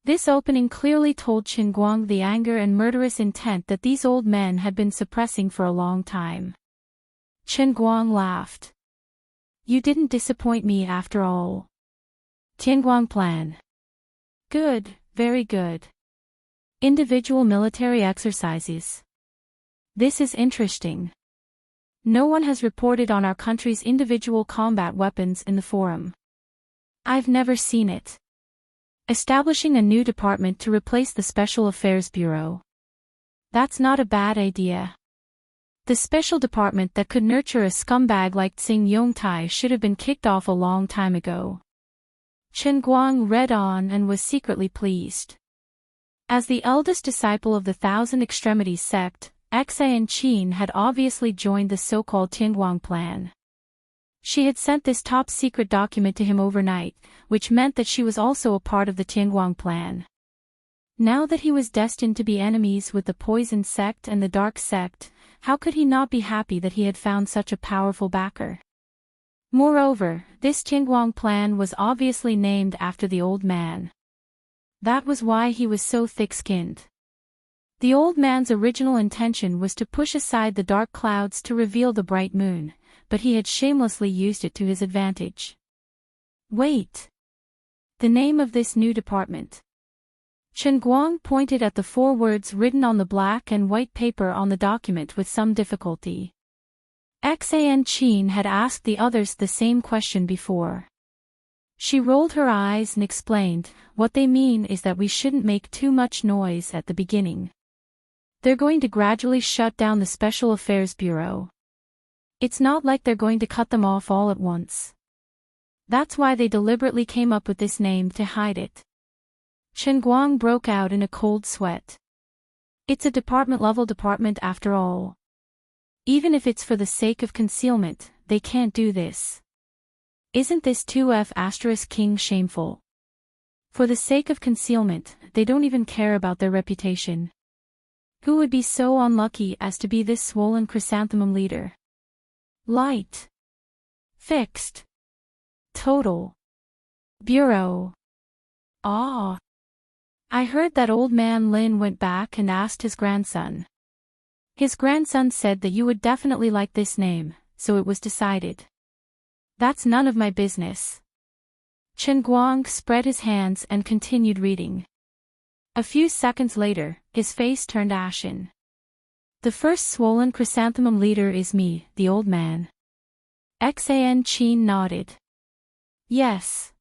This opening clearly told Qin Guang the anger and murderous intent that these old men had been suppressing for a long time. Qin Guang laughed. You didn't disappoint me after all. Tianguang plan. Good, very good. Individual military exercises. This is interesting. No one has reported on our country's individual combat weapons in the forum. I've never seen it. Establishing a new department to replace the Special Affairs Bureau. That's not a bad idea. The special department that could nurture a scumbag like Tsing Yongtai should have been kicked off a long time ago. Chen Guang read on and was secretly pleased. As the eldest disciple of the Thousand Extremities sect, Xan Qin had obviously joined the so-called Tianguang plan. She had sent this top-secret document to him overnight, which meant that she was also a part of the Tianguang plan. Now that he was destined to be enemies with the Poison Sect and the Dark Sect, how could he not be happy that he had found such a powerful backer? Moreover, this Tianguang plan was obviously named after the old man. That was why he was so thick-skinned. The old man's original intention was to push aside the dark clouds to reveal the bright moon, but he had shamelessly used it to his advantage. Wait! The name of this new department. Chen Guang pointed at the 4 words written on the black and white paper on the document with some difficulty. Xan Qin had asked the others the same question before. She rolled her eyes and explained, what they mean is that we shouldn't make too much noise at the beginning. They're going to gradually shut down the Special Affairs Bureau. It's not like they're going to cut them off all at once. That's why they deliberately came up with this name to hide it. Chen Guang broke out in a cold sweat. It's a department-level department after all. Even if it's for the sake of concealment, they can't do this. Isn't this 2F** King shameful? For the sake of concealment, they don't even care about their reputation. Who would be so unlucky as to be this swollen chrysanthemum leader? Light. Fixed. Total. Bureau. Ah. I heard that old man Lin went back and asked his grandson. His grandson said that you would definitely like this name, so it was decided. That's none of my business. Chen Guang spread his hands and continued reading. A few seconds later, his face turned ashen. The first swollen chrysanthemum leader is me, the old man. Xan Qin nodded. Yes.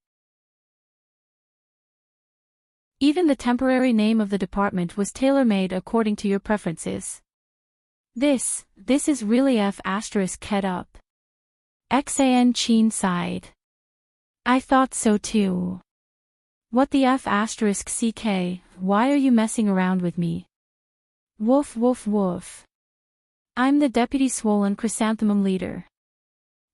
Even the temporary name of the department was tailor-made according to your preferences. This is really F** ket up. Xan Qin sighed. I thought so too. What the F** ck, why are you messing around with me? Woof woof woof. I'm the deputy swollen chrysanthemum leader.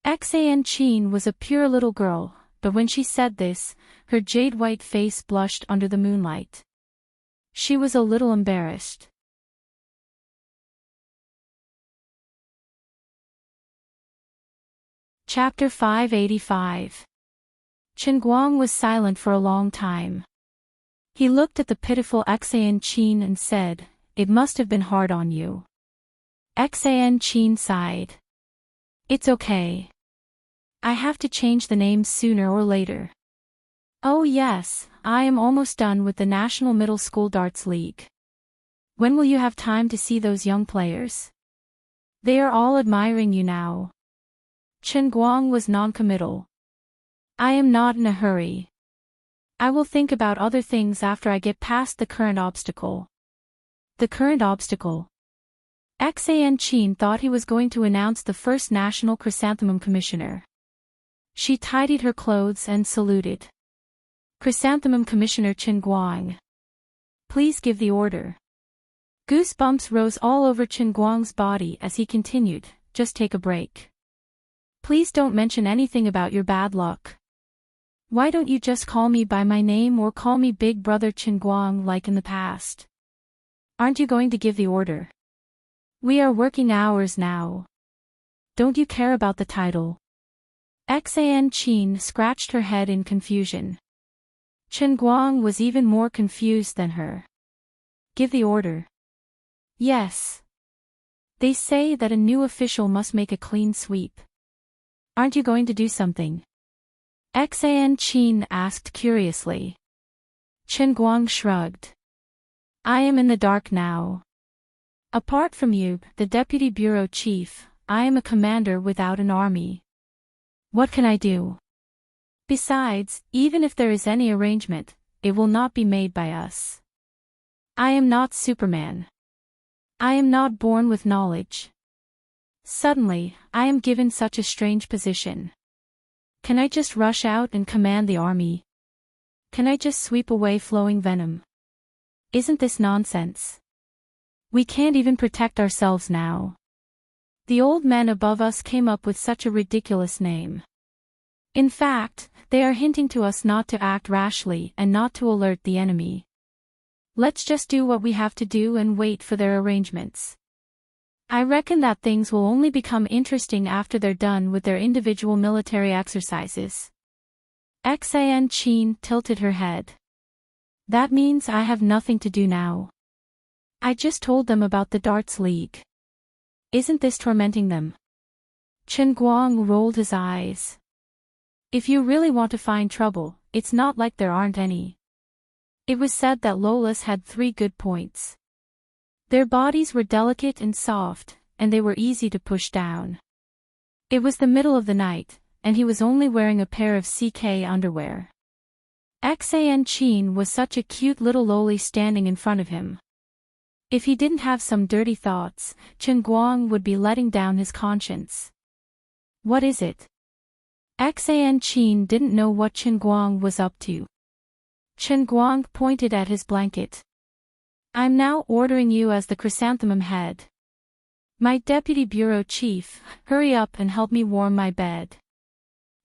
Xan Qin was a pure little girl, but when she said this, her jade-white face blushed under the moonlight. She was a little embarrassed. Chapter 585. Chen Guang was silent for a long time. He looked at the pitiful Xan Qin and said, "It must have been hard on you." Xan Qin sighed. "It's okay. I have to change the name sooner or later. Oh yes, I am almost done with the National Middle School Darts League. When will you have time to see those young players? They are all admiring you now." Chen Guang was noncommittal. "I am not in a hurry. I will think about other things after I get past the current obstacle. The current obstacle. Enchanting thought he was going to announce the first National Chrysanthemum Commissioner. She tidied her clothes and saluted. Chrysanthemum Commissioner Chen Guang. Please give the order. Goosebumps rose all over Chen Guang's body as he continued, just take a break. Please don't mention anything about your bad luck. Why don't you just call me by my name or call me Big Brother Chen Guang like in the past? Aren't you going to give the order? We are working hours now. Don't you care about the title? Enchanting scratched her head in confusion. Chen Guang was even more confused than her. Give the order. Yes. They say that a new official must make a clean sweep. Aren't you going to do something? Enchanting asked curiously. Chen Guang shrugged. I am in the dark now. Apart from you, the deputy bureau chief, I am a commander without an army. What can I do? Besides, even if there is any arrangement, it will not be made by us. I am not Superman. I am not born with knowledge. Suddenly, I am given such a strange position. Can I just rush out and command the army? Can I just sweep away flowing venom? Isn't this nonsense? We can't even protect ourselves now. The old men above us came up with such a ridiculous name. In fact, they are hinting to us not to act rashly and not to alert the enemy. Let's just do what we have to do and wait for their arrangements. I reckon that things will only become interesting after they're done with their individual military exercises. Enchanting tilted her head. That means I have nothing to do now. I just told them about the darts league. Isn't this tormenting them? Chen Guang rolled his eyes. If you really want to find trouble, it's not like there aren't any. It was said that Lola's had 3 good points. Their bodies were delicate and soft, and they were easy to push down. It was the middle of the night, and he was only wearing a pair of CK underwear. Enchanting was such a cute little loli standing in front of him. If he didn't have some dirty thoughts, Chen Guang would be letting down his conscience. What is it? Enchanting didn't know what Chen Guang was up to. Chen Guang pointed at his blanket. I'm now ordering you as the chrysanthemum head. My deputy bureau chief, hurry up and help me warm my bed.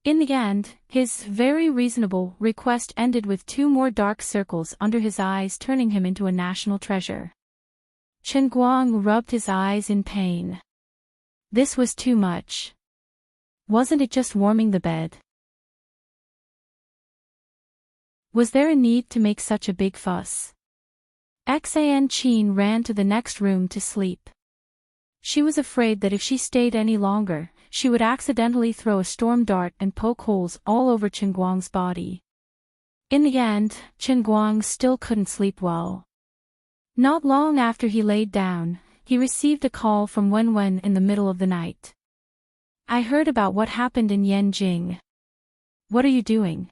In the end, his very reasonable request ended with 2 more dark circles under his eyes, turning him into a national treasure. Chen Guang rubbed his eyes in pain. This was too much. Wasn't it just warming the bed? Was there a need to make such a big fuss? Enchanting ran to the next room to sleep. She was afraid that if she stayed any longer, she would accidentally throw a storm dart and poke holes all over Chen Guang's body. In the end, Chen Guang still couldn't sleep well. Not long after he laid down, he received a call from Wen in the middle of the night. I heard about what happened in Yanjing. What are you doing?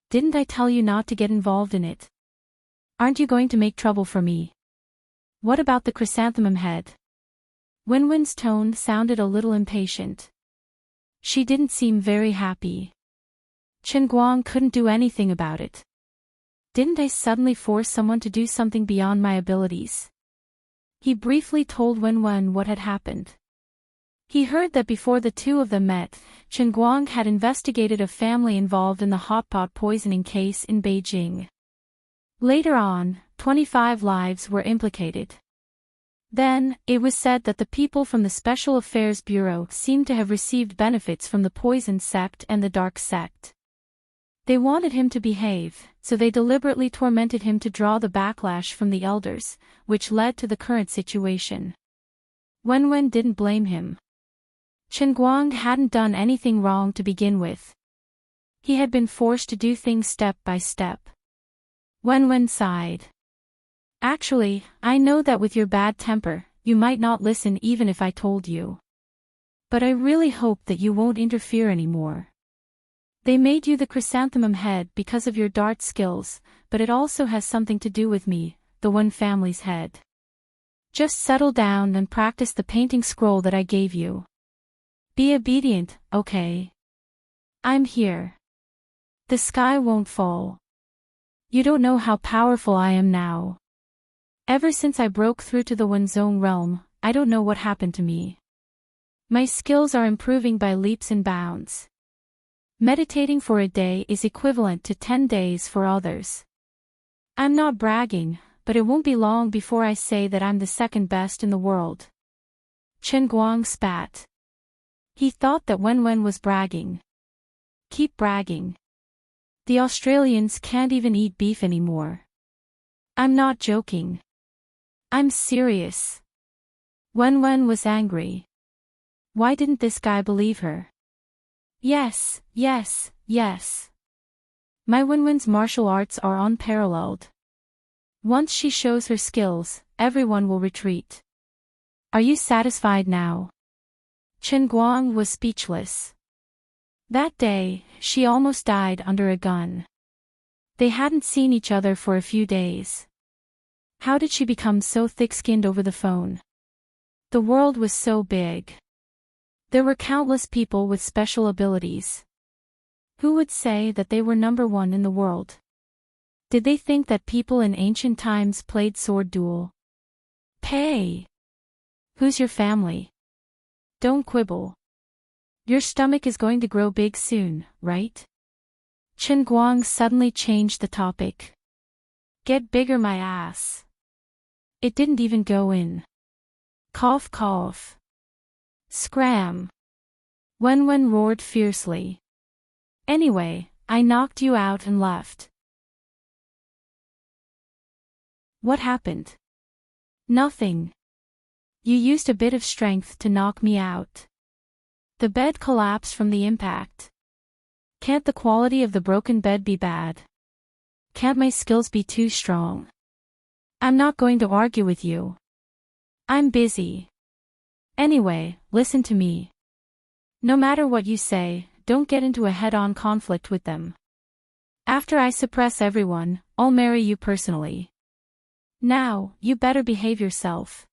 Didn't I tell you not to get involved in it? Aren't you going to make trouble for me? What about the chrysanthemum head? Wenwen's tone sounded a little impatient. She didn't seem very happy. Chen Guang couldn't do anything about it. Didn't I suddenly force someone to do something beyond my abilities? He briefly told Wen what had happened. He heard that before the two of them met, Chen Guang had investigated a family involved in the hotpot poisoning case in Beijing. Later on, 25 lives were implicated. Then, it was said that the people from the Special Affairs Bureau seemed to have received benefits from the poison sect and the dark sect. They wanted him to behave, so they deliberately tormented him to draw the backlash from the elders, which led to the current situation. Wen didn't blame him. Chen Guang hadn't done anything wrong to begin with. He had been forced to do things step by step. Wen sighed. Actually, I know that with your bad temper, you might not listen even if I told you. But I really hope that you won't interfere anymore. They made you the chrysanthemum head because of your dart skills, but it also has something to do with me, the one family's head. Just settle down and practice the painting scroll that I gave you. Be obedient, okay? I'm here. The sky won't fall. You don't know how powerful I am now. Ever since I broke through to the One Zone realm, I don't know what happened to me. My skills are improving by leaps and bounds. Meditating for a day is equivalent to 10 days for others. I'm not bragging, but it won't be long before I say that I'm the second best in the world. Chen Guang spat. He thought that Wen was bragging. Keep bragging. The Australians can't even eat beef anymore. I'm not joking. I'm serious. Wen was angry. Why didn't this guy believe her? Yes. My Wen's martial arts are unparalleled. Once she shows her skills, everyone will retreat. Are you satisfied now? Chen Guang was speechless. That day, she almost died under a gun. They hadn't seen each other for a few days. How did she become so thick-skinned over the phone? The world was so big. There were countless people with special abilities. Who would say that they were number one in the world? Did they think that people in ancient times played sword duel? Pay! Who's your family? Don't quibble. Your stomach is going to grow big soon, right? Chen Guang suddenly changed the topic. Get bigger, my ass. It didn't even go in. Cough cough. Scram. Wen roared fiercely. Anyway, I knocked you out and left. What happened? Nothing. You used a bit of strength to knock me out. The bed collapsed from the impact. Can't the quality of the broken bed be bad? Can't my skills be too strong? I'm not going to argue with you. I'm busy. Anyway, listen to me. No matter what you say, don't get into a head-on conflict with them. After I suppress everyone, I'll marry you personally. Now, you better behave yourself.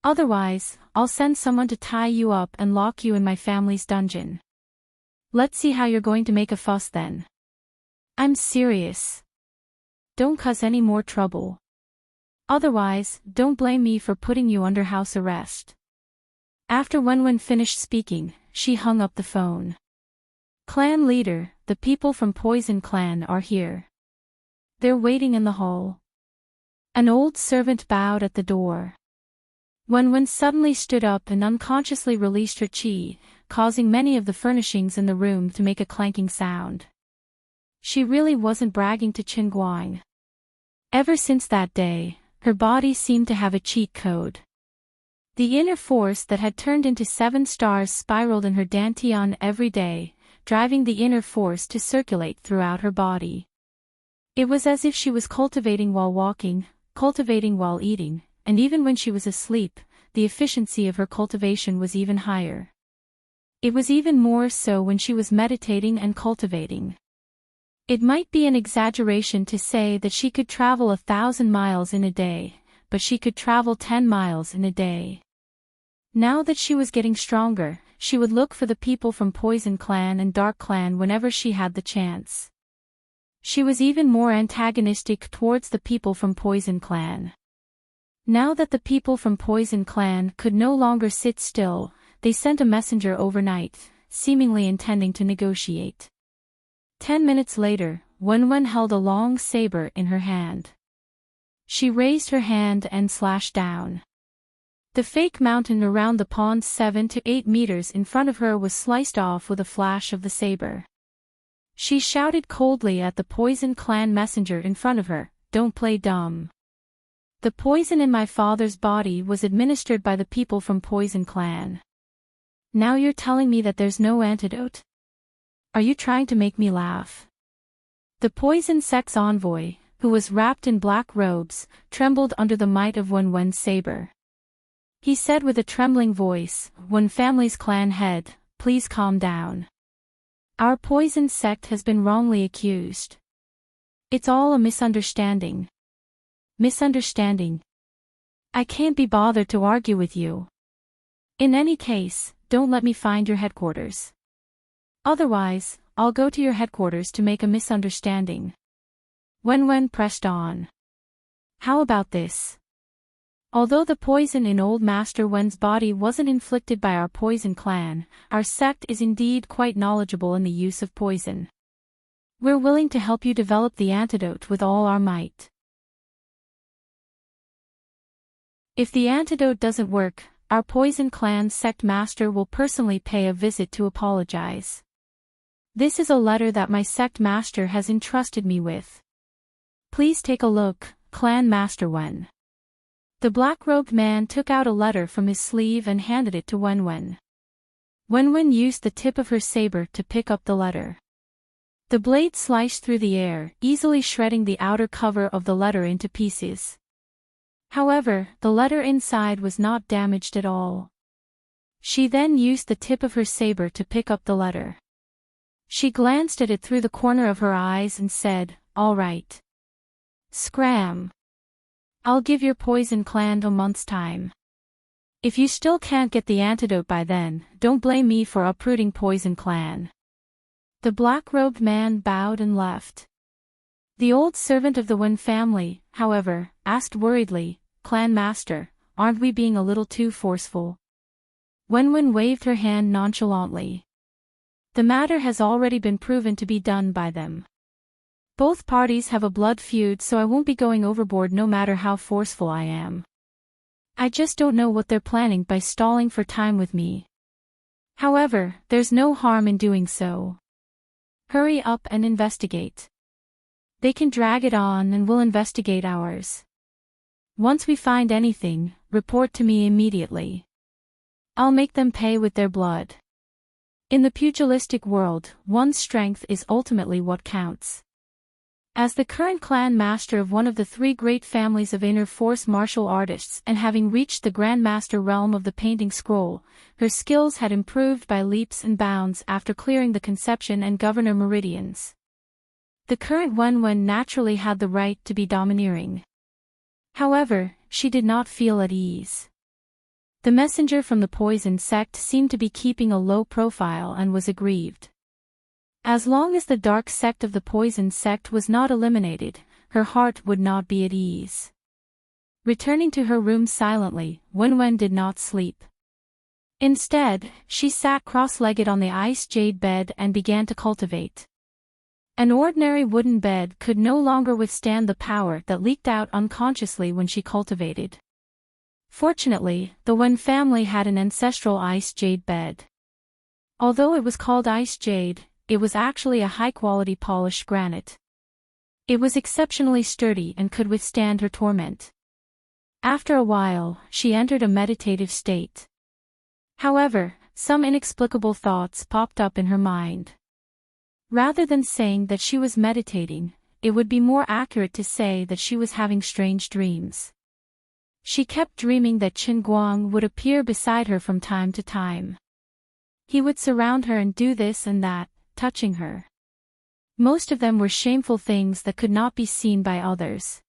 Otherwise, I'll send someone to tie you up and lock you in my family's dungeon. Let's see how you're going to make a fuss then. I'm serious. Don't cause any more trouble. Otherwise, don't blame me for putting you under house arrest. After Wen finished speaking, she hung up the phone. Clan leader, the people from Poison Clan are here. They're waiting in the hall. An old servant bowed at the door. Wen suddenly stood up and unconsciously released her chi, causing many of the furnishings in the room to make a clanking sound. She really wasn't bragging to Chen Guang. Ever since that day, her body seemed to have a cheat code. The inner force that had turned into 7 stars spiraled in her dantian every day, driving the inner force to circulate throughout her body. It was as if she was cultivating while walking, cultivating while eating, and even when she was asleep, the efficiency of her cultivation was even higher. It was even more so when she was meditating and cultivating. It might be an exaggeration to say that she could travel 1,000 miles in a day, but she could travel 10 miles in a day. Now that she was getting stronger, she would look for the people from Poison Clan and Dark Clan whenever she had the chance. She was even more antagonistic towards the people from Poison Clan. Now that the people from Poison Clan could no longer sit still, they sent a messenger overnight, seemingly intending to negotiate. 10 minutes later, Wen held a long saber in her hand. She raised her hand and slashed down. The fake mountain around the pond 7 to 8 meters in front of her was sliced off with a flash of the saber. She shouted coldly at the Poison Clan messenger in front of her, "Don't play dumb. The poison in my father's body was administered by the people from Poison Clan. Now you're telling me that there's no antidote? Are you trying to make me laugh?" The Poison Sect's envoy, who was wrapped in black robes, trembled under the might of Wen's saber. He said with a trembling voice, "Wen family's clan head, please calm down. Our poison sect has been wrongly accused. It's all a misunderstanding. Misunderstanding. I can't be bothered to argue with you. In any case, don't let me find your headquarters. Otherwise, I'll go to your headquarters to make a misunderstanding. Wen pressed on. How about this? Although the poison in Old Master Wen's body wasn't inflicted by our poison clan, our sect is indeed quite knowledgeable in the use of poison. We're willing to help you develop the antidote with all our might. If the antidote doesn't work, our poison clan sect master will personally pay a visit to apologize. This is a letter that my sect master has entrusted me with. Please take a look, Clan Master Wen. The black-robed man took out a letter from his sleeve and handed it to Wen. Wen used the tip of her saber to pick up the letter. The blade sliced through the air, easily shredding the outer cover of the letter into pieces. However, the letter inside was not damaged at all. She then used the tip of her saber to pick up the letter. She glanced at it through the corner of her eyes and said, "All right. Scram. I'll give your poison clan a month's time. If you still can't get the antidote by then, don't blame me for uprooting poison clan." The black-robed man bowed and left. The old servant of the Wen family, however, asked worriedly, "Clan master, aren't we being a little too forceful?" Wen waved her hand nonchalantly. The matter has already been proven to be done by them. Both parties have a blood feud, so I won't be going overboard no matter how forceful I am. I just don't know what they're planning by stalling for time with me. However, there's no harm in doing so. Hurry up and investigate. They can drag it on and we'll investigate ours. Once we find anything, report to me immediately. I'll make them pay with their blood. In the pugilistic world, one's strength is ultimately what counts. As the current clan master of one of the three great families of inner force martial artists and having reached the grandmaster realm of the painting scroll, her skills had improved by leaps and bounds after clearing the conception and governor meridians. The current Wen naturally had the right to be domineering. However, she did not feel at ease. The messenger from the poison sect seemed to be keeping a low profile and was aggrieved. As long as the dark sect of the poison sect was not eliminated, her heart would not be at ease. Returning to her room silently, Wen did not sleep. Instead, she sat cross-legged on the ice jade bed and began to cultivate. An ordinary wooden bed could no longer withstand the power that leaked out unconsciously when she cultivated. Fortunately, the Wen family had an ancestral ice jade bed. Although it was called ice jade, it was actually a high-quality polished granite. It was exceptionally sturdy and could withstand her torment. After a while, she entered a meditative state. However, some inexplicable thoughts popped up in her mind. Rather than saying that she was meditating, it would be more accurate to say that she was having strange dreams. She kept dreaming that Qin Guang would appear beside her from time to time. He would surround her and do this and that, touching her. Most of them were shameful things that could not be seen by others.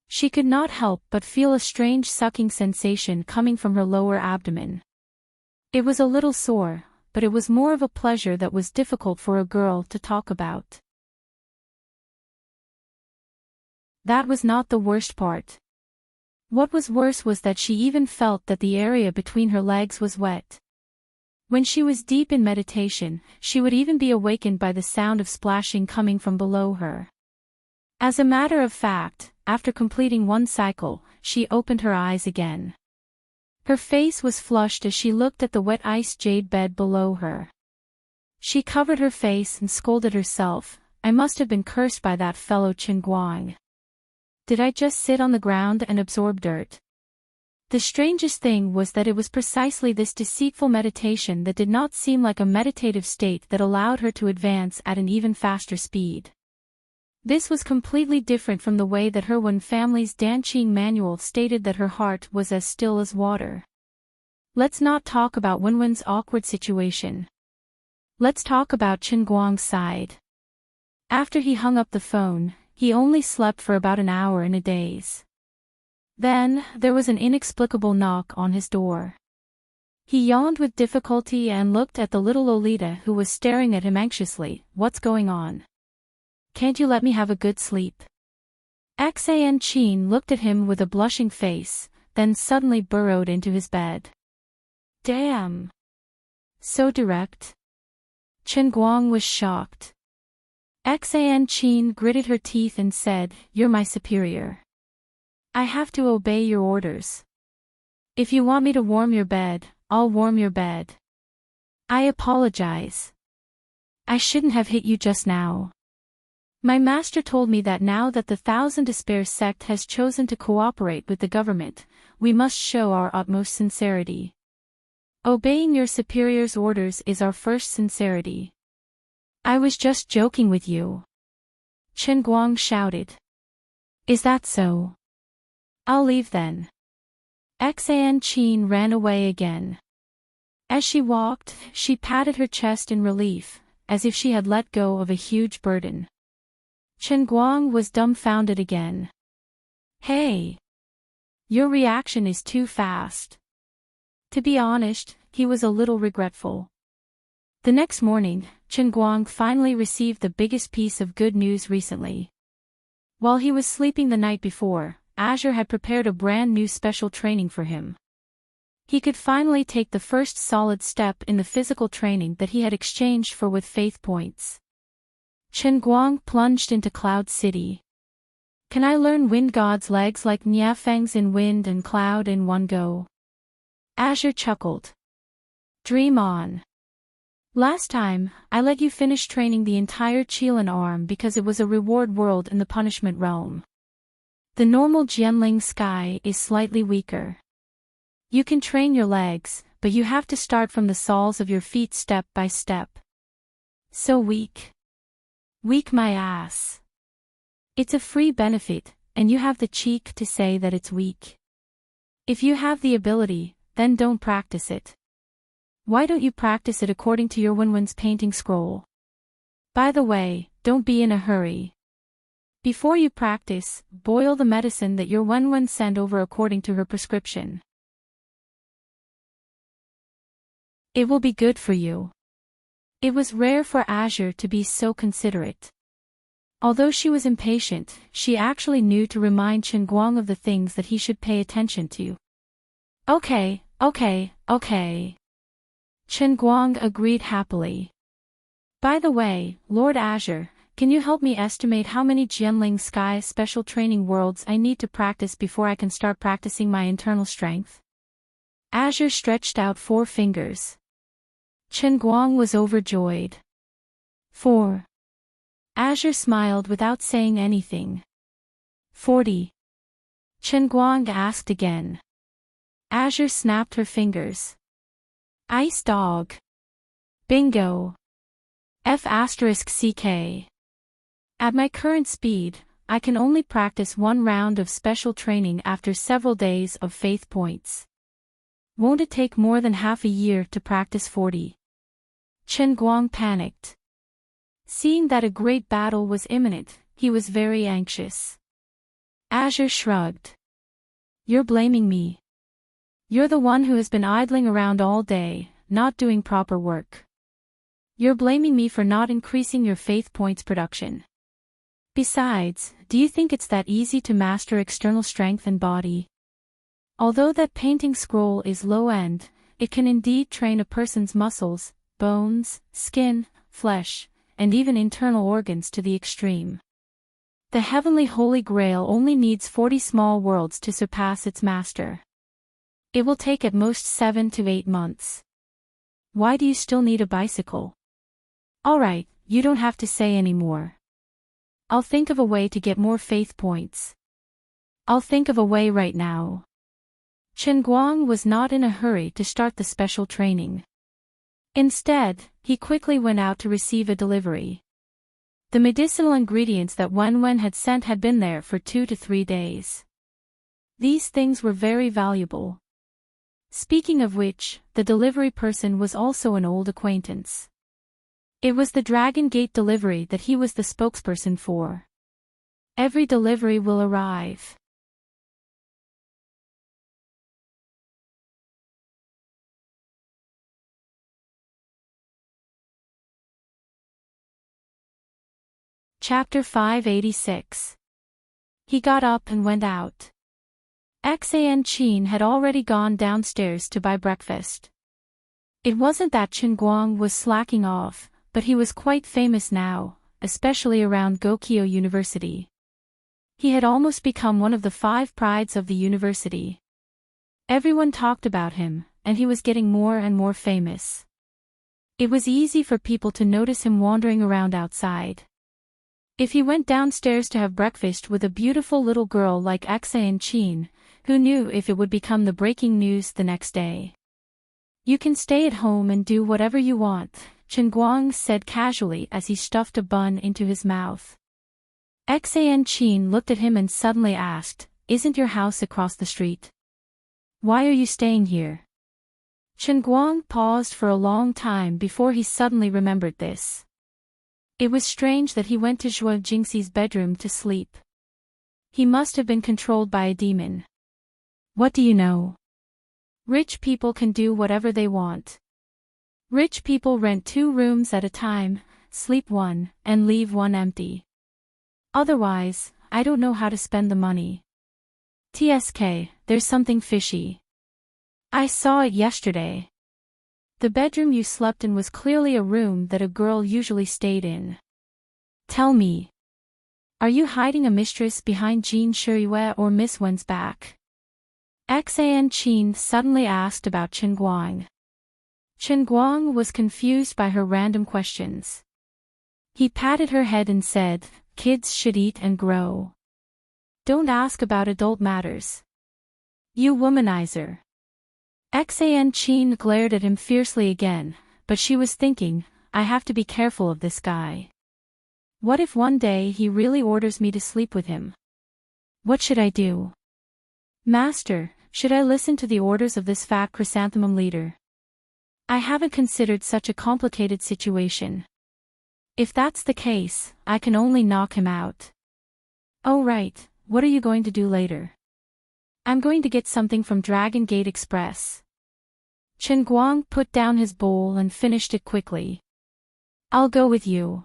She could not help but feel a strange sucking sensation coming from her lower abdomen. It was a little sore, but it was more of a pleasure that was difficult for a girl to talk about. That was not the worst part. What was worse was that she even felt that the area between her legs was wet. When she was deep in meditation, she would even be awakened by the sound of splashing coming from below her. As a matter of fact, after completing one cycle, she opened her eyes again. Her face was flushed as she looked at the wet ice jade bed below her. She covered her face and scolded herself, "I must have been cursed by that fellow Qin Guang. Did I just sit on the ground and absorb dirt?" The strangest thing was that it was precisely this deceitful meditation that did not seem like a meditative state that allowed her to advance at an even faster speed. This was completely different from the way that her Wen family's Danqing manual stated that her heart was as still as water. Let's not talk about Wen's awkward situation. Let's talk about Chen Guang's side. After he hung up the phone, he only slept for about an hour in a daze. Then, there was an inexplicable knock on his door. He yawned with difficulty and looked at the little Lolita who was staring at him anxiously. What's going on? Can't you let me have a good sleep? Enchanting looked at him with a blushing face, then suddenly burrowed into his bed. Damn. So direct. Chen Guang was shocked. Enchanting gritted her teeth and said, "You're my superior. I have to obey your orders. If you want me to warm your bed, I'll warm your bed. I apologize. I shouldn't have hit you just now. My master told me that now that the Thousand Despair sect has chosen to cooperate with the government, we must show our utmost sincerity. Obeying your superior's orders is our first sincerity. I was just joking with you." Chen Guang shouted. "Is that so? I'll leave then." Enchanting ran away again. As she walked, she patted her chest in relief, as if she had let go of a huge burden. Chen Guang was dumbfounded again. "Hey! Your reaction is too fast." To be honest, he was a little regretful. The next morning, Chen Guang finally received the biggest piece of good news recently. While he was sleeping the night before, Azure had prepared a brand new special training for him. He could finally take the first solid step in the physical training that he had exchanged for with faith points. Chen Guang plunged into Cloud City. "Can I learn Wind God's legs like Niafeng's in Wind and Cloud in one go?" Azure chuckled. "Dream on. Last time, I let you finish training the entire Qilin arm because it was a reward world in the punishment realm. The normal Jianling sky is slightly weaker. You can train your legs, but you have to start from the soles of your feet step by step. So weak. Weak my ass. It's a free benefit, and you have the cheek to say that it's weak. If you have the ability, then don't practice it. Why don't you practice it according to your Wenwen's painting scroll? By the way, don't be in a hurry. Before you practice, boil the medicine that your Wenwen sent over according to her prescription. It will be good for you." It was rare for Azure to be so considerate. Although she was impatient, she actually knew to remind Chen Guang of the things that he should pay attention to. Okay. Chen Guang agreed happily. "By the way, Lord Azure, can you help me estimate how many Jianling Sky special training worlds I need to practice before I can start practicing my internal strength?" Azure stretched out 4 fingers. Chen Guang was overjoyed. 4. Azure smiled without saying anything. 40. Chen Guang asked again. Azure snapped her fingers. Ice dog. Bingo. F***CK. At my current speed, I can only practice 1 round of special training after several days of faith points. Won't it take more than half a year to practice 40? Chen Guang panicked. Seeing that a great battle was imminent, he was very anxious. Azure shrugged. "You're blaming me. You're the one who has been idling around all day, not doing proper work. You're blaming me for not increasing your faith points production. Besides, do you think it's that easy to master external strength and body? Although that painting scroll is low-end, it can indeed train a person's muscles, bones, skin, flesh, and even internal organs to the extreme. The heavenly Holy Grail only needs 40 small worlds to surpass its master. It will take at most 7 to 8 months. Why do you still need a bicycle? Alright, you don't have to say any more. I'll think of a way to get more faith points. I'll think of a way right now." Chen Guang was not in a hurry to start the special training. Instead, he quickly went out to receive a delivery. The medicinal ingredients that Wenwen had sent had been there for 2 to 3 days. These things were very valuable. Speaking of which, the delivery person was also an old acquaintance. It was the Dragon Gate delivery that he was the spokesperson for. Every delivery will arrive. Chapter 586. He got up and went out. Enchanting had already gone downstairs to buy breakfast. It wasn't that Guang was slacking off, but he was quite famous now, especially around Gokyo University. He had almost become one of the 5 prides of the university. Everyone talked about him, and he was getting more and more famous. It was easy for people to notice him wandering around outside. If he went downstairs to have breakfast with a beautiful little girl like Enchanting, who knew if it would become the breaking news the next day? You can stay at home and do whatever you want, Guang said casually as he stuffed a bun into his mouth. Enchanting looked at him and suddenly asked, "Isn't your house across the street? Why are you staying here?" Guang paused for a long time before he suddenly remembered this. It was strange that he went to Zhuo Jingxi's bedroom to sleep. He must have been controlled by a demon. What do you know? Rich people can do whatever they want. Rich people rent 2 rooms at a time, sleep one, and leave one empty. Otherwise, I don't know how to spend the money. TSK, there's something fishy. I saw it yesterday. The bedroom you slept in was clearly a room that a girl usually stayed in. Tell me. Are you hiding a mistress behind Jean Shuyue or Miss Wen's back? Enchanting suddenly asked about Guang. Guang was confused by her random questions. He patted her head and said, "Kids should eat and grow. Don't ask about adult matters. You womanizer." Enchanting glared at him fiercely again, but she was thinking, I have to be careful of this guy. What if one day he really orders me to sleep with him? What should I do? Master, should I listen to the orders of this fat chrysanthemum leader? I haven't considered such a complicated situation. If that's the case, I can only knock him out. Oh right, what are you going to do later? I'm going to get something from Dragon Gate Express. Guang put down his bowl and finished it quickly. I'll go with you.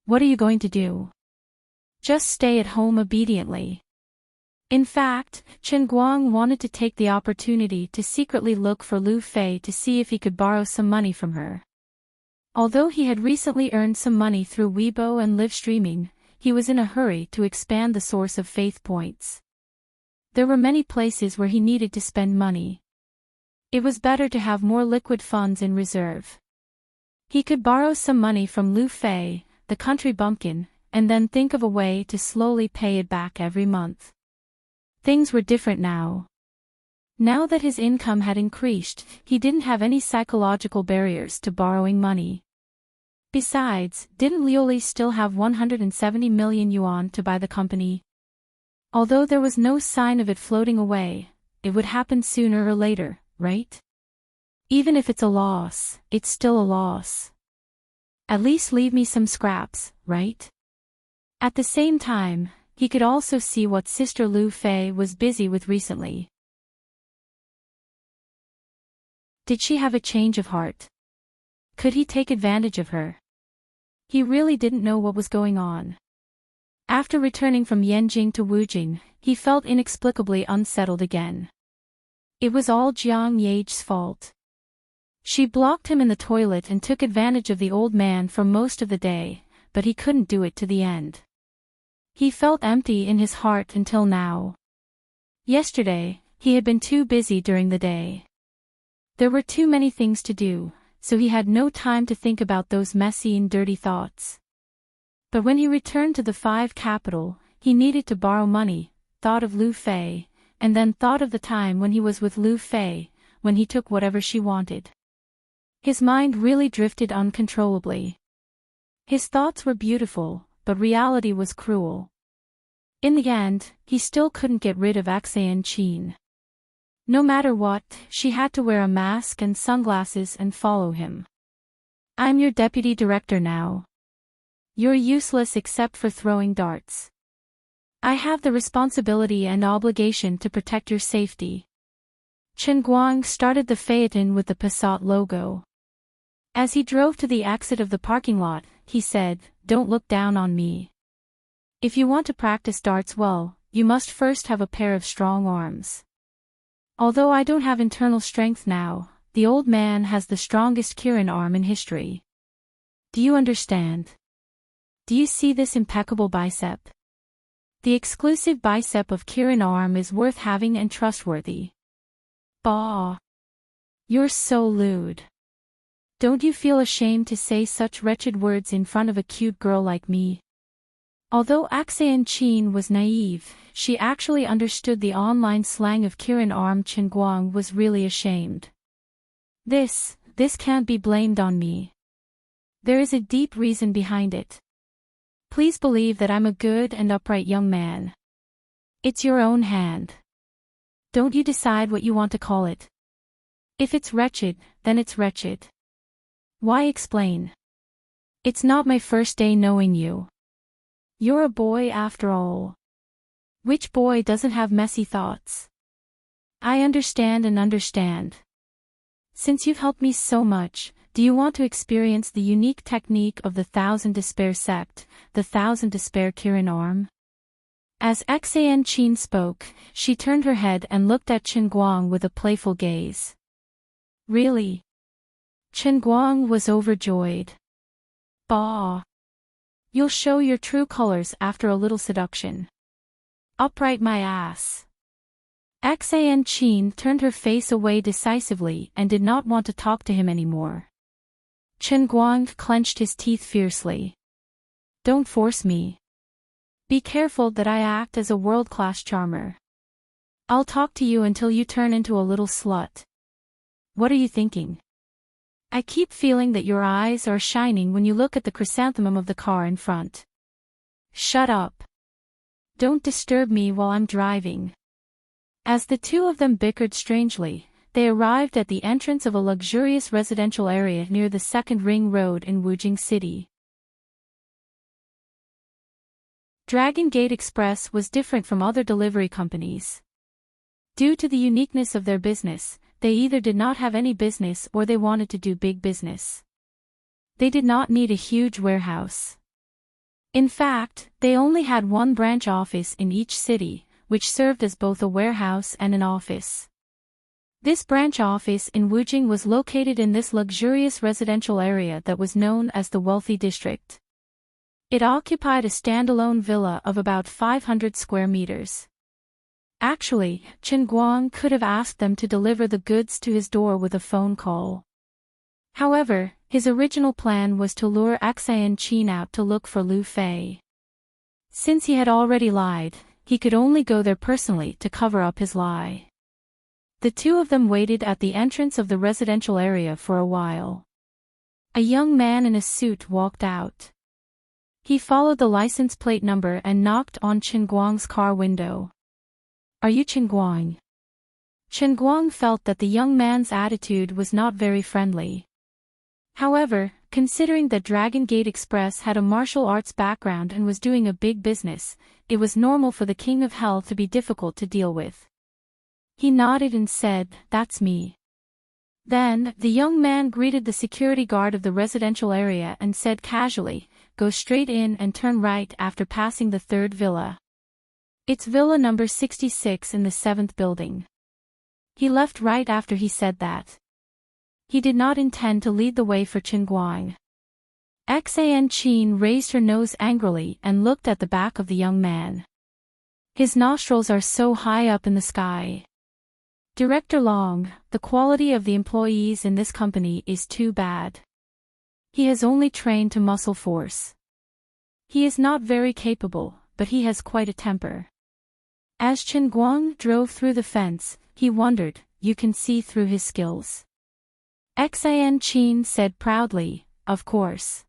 What are you going to do? Just stay at home obediently. In fact, Guang wanted to take the opportunity to secretly look for Lu Fei to see if he could borrow some money from her. Although he had recently earned some money through Weibo and live streaming, he was in a hurry to expand the source of faith points. There were many places where he needed to spend money. It was better to have more liquid funds in reserve. He could borrow some money from Lu Fei, the country bumpkin, and then think of a way to slowly pay it back every month. Things were different now. Now that his income had increased, he didn't have any psychological barriers to borrowing money. Besides, didn't Lioli still have 170 million yuan to buy the company? Although there was no sign of it floating away, it would happen sooner or later, right? Even if it's a loss, it's still a loss. At least leave me some scraps, right? At the same time, he could also see what Sister Lu Fei was busy with recently. Did she have a change of heart? Could he take advantage of her? He really didn't know what was going on. After returning from Yanjing to Wujing, he felt inexplicably unsettled again. It was all Jiang Yage's fault. She blocked him in the toilet and took advantage of the old man for most of the day, but he couldn't do it to the end. He felt empty in his heart until now. Yesterday, he had been too busy during the day. There were too many things to do, so he had no time to think about those messy and dirty thoughts. But when he returned to the 5 capital, he needed to borrow money, thought of Lu Fei, and then thought of the time when he was with Lu Fei, when he took whatever she wanted. His mind really drifted uncontrollably. His thoughts were beautiful, but reality was cruel. In the end, he still couldn't get rid of Enchanting. No matter what, she had to wear a mask and sunglasses and follow him. I'm your deputy director now. You're useless except for throwing darts. I have the responsibility and obligation to protect your safety. Chen Guang started the phaeton with the Passat logo. As he drove to the exit of the parking lot, he said, "Don't look down on me. If you want to practice darts well, you must first have a pair of strong arms. Although I don't have internal strength now, the old man has the strongest Kirin arm in history. Do you understand? Do you see this impeccable bicep? The exclusive bicep of Kirin arm is worth having and trustworthy." Bah! You're so lewd. Don't you feel ashamed to say such wretched words in front of a cute girl like me? Although Enchanting was naive, she actually understood the online slang of Kirin arm. Chen Guang was really ashamed. This can't be blamed on me. There is a deep reason behind it. Please believe that I'm a good and upright young man. It's your own hand. Don't you decide what you want to call it. If it's wretched, then it's wretched. Why explain? It's not my first day knowing you. You're a boy after all. Which boy doesn't have messy thoughts? I understand and understand. Since you've helped me so much, do you want to experience the unique technique of the Thousand Despair sect, the Thousand Despair Kirin arm? As Enchanting spoke, she turned her head and looked at Chen Guang with a playful gaze. Really? Chen Guang was overjoyed. Bah! You'll show your true colors after a little seduction. Upright my ass. Enchanting turned her face away decisively and did not want to talk to him anymore. Chen Guang clenched his teeth fiercely. Don't force me. Be careful that I act as a world-class charmer. I'll talk to you until you turn into a little slut. What are you thinking? I keep feeling that your eyes are shining when you look at the chrysanthemum of the car in front. Shut up. Don't disturb me while I'm driving. As the two of them bickered strangely, they arrived at the entrance of a luxurious residential area near the second ring road in Wujing City. Dragon Gate Express was different from other delivery companies. Due to the uniqueness of their business, they either did not have any business or they wanted to do big business. They did not need a huge warehouse. In fact, they only had one branch office in each city, which served as both a warehouse and an office. This branch office in Wujing was located in this luxurious residential area that was known as the Wealthy District. It occupied a standalone villa of about 500 square meters. Actually, Chen Guang could have asked them to deliver the goods to his door with a phone call. However, his original plan was to lure Enchanting out to look for Lu Fei. Since he had already lied, he could only go there personally to cover up his lie. The two of them waited at the entrance of the residential area for a while. A young man in a suit walked out. He followed the license plate number and knocked on Chen Guang's car window. Are you Chen Guang? Chen Guang felt that the young man's attitude was not very friendly. However, considering that Dragon Gate Express had a martial arts background and was doing a big business, it was normal for the King of Hell to be difficult to deal with. He nodded and said, "That's me." Then, the young man greeted the security guard of the residential area and said casually, "Go straight in and turn right after passing the third villa. It's villa number 66 in the 7th building." He left right after he said that. He did not intend to lead the way for Chen Guang. Enchanting raised her nose angrily and looked at the back of the young man. His nostrils are so high up in the sky. Director Long, the quality of the employees in this company is too bad. He has only trained to muscle force. He is not very capable, but he has quite a temper. As Chen Guang drove through the fence, he wondered, "You can see through his skills?" Enchanting said proudly, "Of course.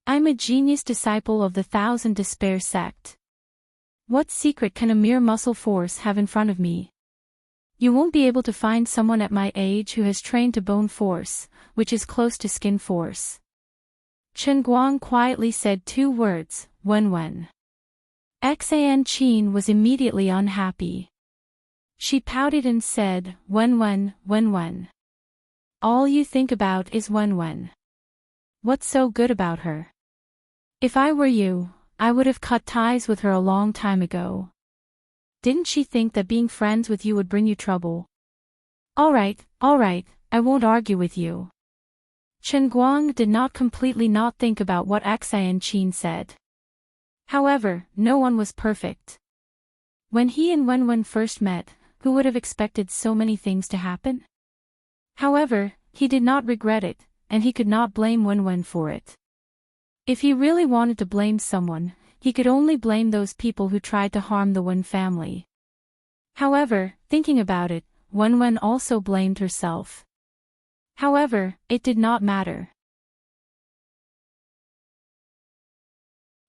I'm a genius disciple of the Thousand Despair sect. What secret can a mere muscle force have in front of me? You won't be able to find someone at my age who has trained to bone force, which is close to skin force. Chen Guang quietly said 2 words, Wen. Enchanting was immediately unhappy. She pouted and said, Wen. All you think about is Wen. What's so good about her? If I were you, I would have cut ties with her a long time ago. Didn't she think that being friends with you would bring you trouble? All right, I won't argue with you. Chen Guang did not completely not think about what Enchanting said. However, no one was perfect. When he and Wen first met, who would have expected so many things to happen? However, he did not regret it, and he could not blame Wen for it. If he really wanted to blame someone, he could only blame those people who tried to harm the Wen family. However, thinking about it, Wen also blamed herself. However, it did not matter.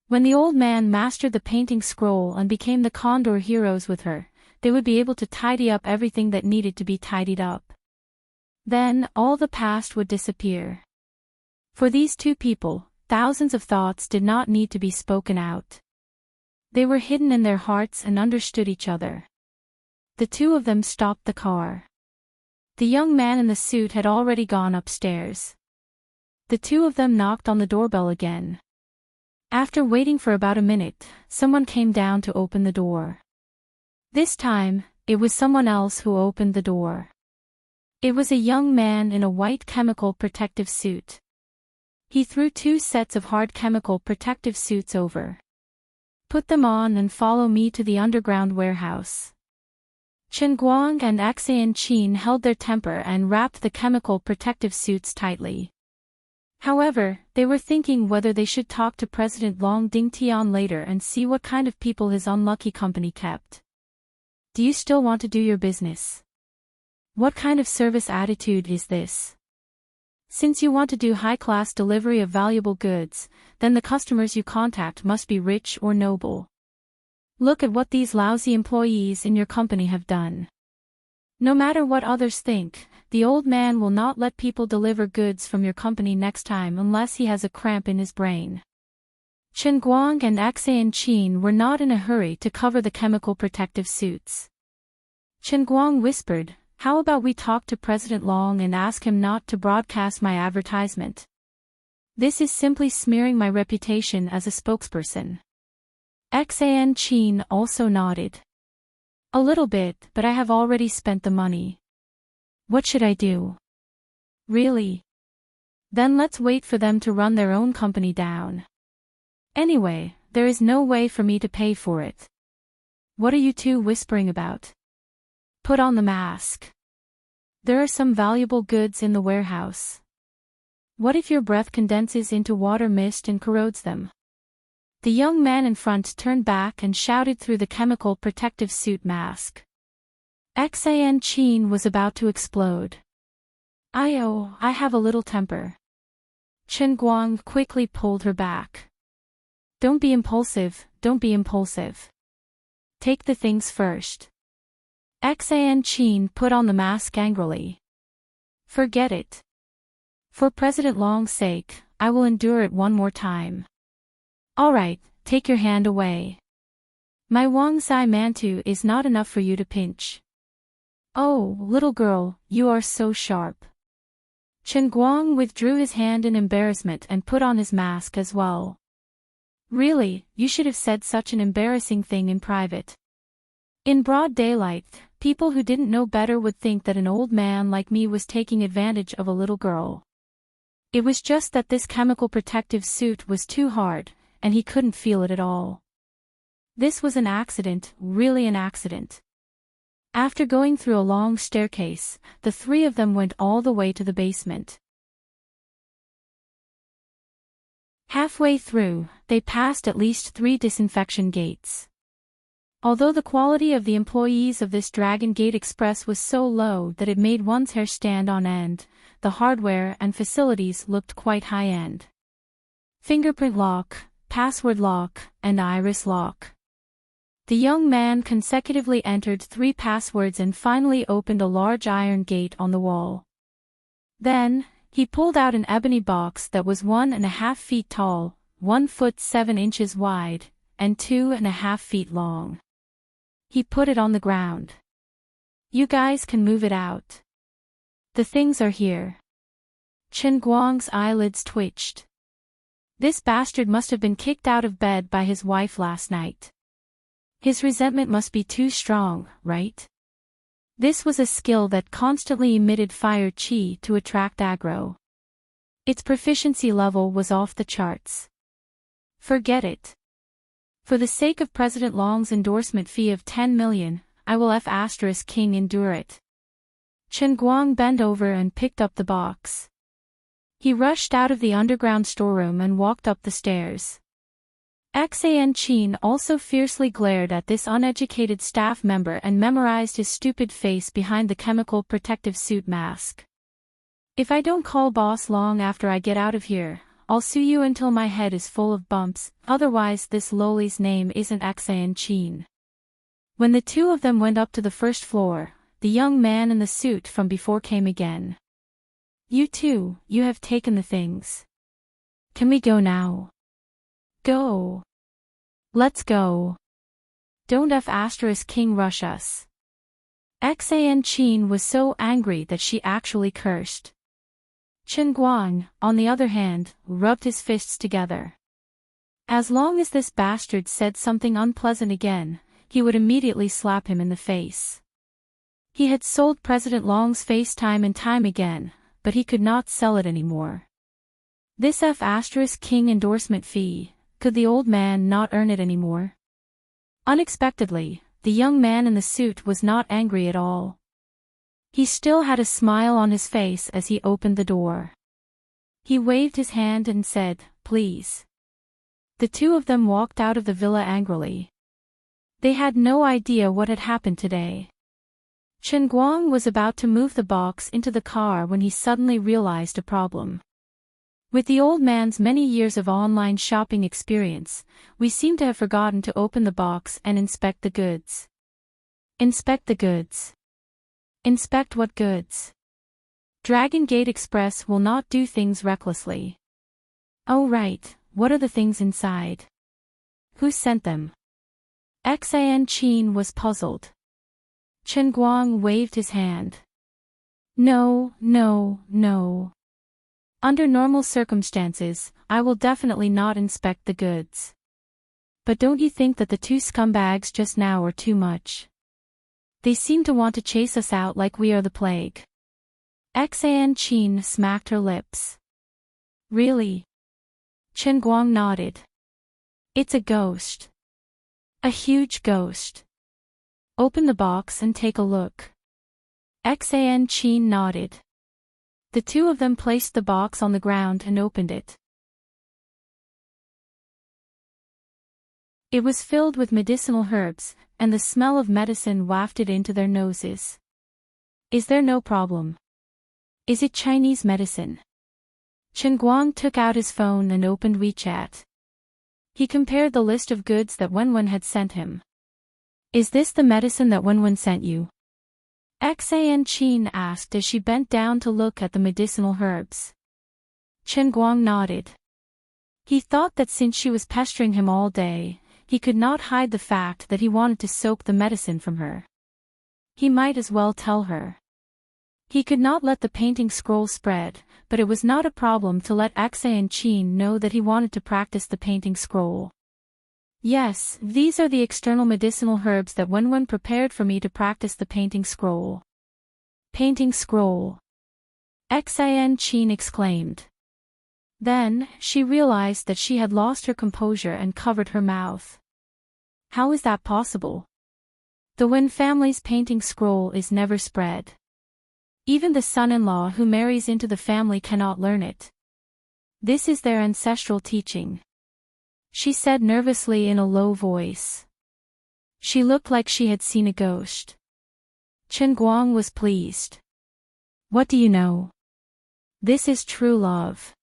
When the old man mastered the painting scroll and became the Condor heroes with her, they would be able to tidy up everything that needed to be tidied up. Then, all the past would disappear. For these 2 people, thousands of thoughts did not need to be spoken out. They were hidden in their hearts and understood each other. The 2 of them stopped the car. The young man in the suit had already gone upstairs. The 2 of them knocked on the doorbell again. After waiting for about a minute, someone came down to open the door. This time, it was someone else who opened the door. It was a young man in a white chemical protective suit. He threw 2 sets of hard chemical protective suits over. Put them on and follow me to the underground warehouse. Chen Guang and Enchanting held their temper and wrapped the chemical protective suits tightly. However, they were thinking whether they should talk to President Long Dingtian later and see what kind of people his unlucky company kept. Do you still want to do your business? What kind of service attitude is this? Since you want to do high-class delivery of valuable goods, then the customers you contact must be rich or noble. Look at what these lousy employees in your company have done. No matter what others think, the old man will not let people deliver goods from your company next time unless he has a cramp in his brain. Chen Guang and Enchanting were not in a hurry to cover the chemical protective suits. Chen Guang whispered, How about we talk to President Long and ask him not to broadcast my advertisement? This is simply smearing my reputation as a spokesperson. Enchanting also nodded. A little bit, but I have already spent the money. What should I do? Really? Then let's wait for them to run their own company down. Anyway, there is no way for me to pay for it. What are you 2 whispering about? Put on the mask. There are some valuable goods in the warehouse. What if your breath condenses into water mist and corrodes them? The young man in front turned back and shouted through the chemical protective suit mask. Enchanting was about to explode. I have a little temper. Chen Guang quickly pulled her back. Don't be impulsive. Take the things first. Enchanting put on the mask angrily. Forget it. For President Long's sake, I will endure it one more time. All right, take your hand away. My Wangzai mantu is not enough for you to pinch. Oh, little girl, you are so sharp. Chen Guang withdrew his hand in embarrassment and put on his mask as well. Really, you should have said such an embarrassing thing in private. In broad daylight, people who didn't know better would think that an old man like me was taking advantage of a little girl. It was just that this chemical protective suit was too hard, and he couldn't feel it at all. This was an accident, really an accident. After going through a long staircase, the 3 of them went all the way to the basement. Halfway through, they passed at least 3 disinfection gates. Although the quality of the employees of this Dragon Gate Express was so low that it made one's hair stand on end, the hardware and facilities looked quite high-end. Fingerprint lock, password lock, and iris lock. The young man consecutively entered 3 passwords and finally opened a large iron gate on the wall. Then, he pulled out an ebony box that was 1.5 feet tall, 1 foot 7 inches wide, and 2.5 feet long. He put it on the ground. You guys can move it out. The things are here. Chen Guang's eyelids twitched. This bastard must have been kicked out of bed by his wife last night. His resentment must be too strong, right? This was a skill that constantly emitted fire chi to attract aggro. Its proficiency level was off the charts. Forget it. For the sake of President Long's endorsement fee of 10 million, I will King endure it. Chen Guang bent over and picked up the box. He rushed out of the underground storeroom and walked up the stairs. Enchanting also fiercely glared at this uneducated staff member and memorized his stupid face behind the chemical protective suit mask. If I don't call Boss Long after I get out of here, I'll sue you until my head is full of bumps, otherwise this lowly's name isn't Enchanting. When the two of them went up to the first floor, the young man in the suit from before came again. You two, you have taken the things. Can we go now? Go. Let's go. Don't King rush us. Enchanting was so angry that she actually cursed. Chen Guang, on the other hand, rubbed his fists together. As long as this bastard said something unpleasant again, he would immediately slap him in the face. He had sold President Long's face time and time again, but he could not sell it anymore. This King endorsement fee, could the old man not earn it anymore? Unexpectedly, the young man in the suit was not angry at all. He still had a smile on his face as he opened the door. He waved his hand and said, "Please." The two of them walked out of the villa angrily. They had no idea what had happened today. Chen Guang was about to move the box into the car when he suddenly realized a problem. With the old man's many years of online shopping experience, we seem to have forgotten to open the box and inspect the goods. Inspect the goods. Inspect what goods? Dragon Gate Express will not do things recklessly. Oh right, what are the things inside? Who sent them? Enchanting was puzzled. Chen Guang waved his hand. No. Under normal circumstances, I will definitely not inspect the goods. But don't you think that the two scumbags just now are too much? They seem to want to chase us out like we are the plague. Enchanting smacked her lips. Really? Chen Guang nodded. It's a ghost. A huge ghost. Open the box and take a look. Enchanting nodded. The two of them placed the box on the ground and opened it. It was filled with medicinal herbs, and the smell of medicine wafted into their noses. Is there no problem? Is it Chinese medicine? Chen Guang took out his phone and opened WeChat. He compared the list of goods that Wenwen had sent him. Is this the medicine that Wenwen sent you? Enchanting asked as she bent down to look at the medicinal herbs. Chen Guang nodded. He thought that since she was pestering him all day, he could not hide the fact that he wanted to soak the medicine from her. He might as well tell her. He could not let the painting scroll spread, but it was not a problem to let Enchanting know that he wanted to practice the painting scroll. Yes, these are the external medicinal herbs that Wenwen prepared for me to practice the painting scroll. Painting scroll. Enchanting exclaimed. Then, she realized that she had lost her composure and covered her mouth. How is that possible? The Wen family's painting scroll is never spread. Even the son-in-law who marries into the family cannot learn it. This is their ancestral teaching. She said nervously in a low voice. She looked like she had seen a ghost. Chen Guang was pleased. What do you know? This is true love.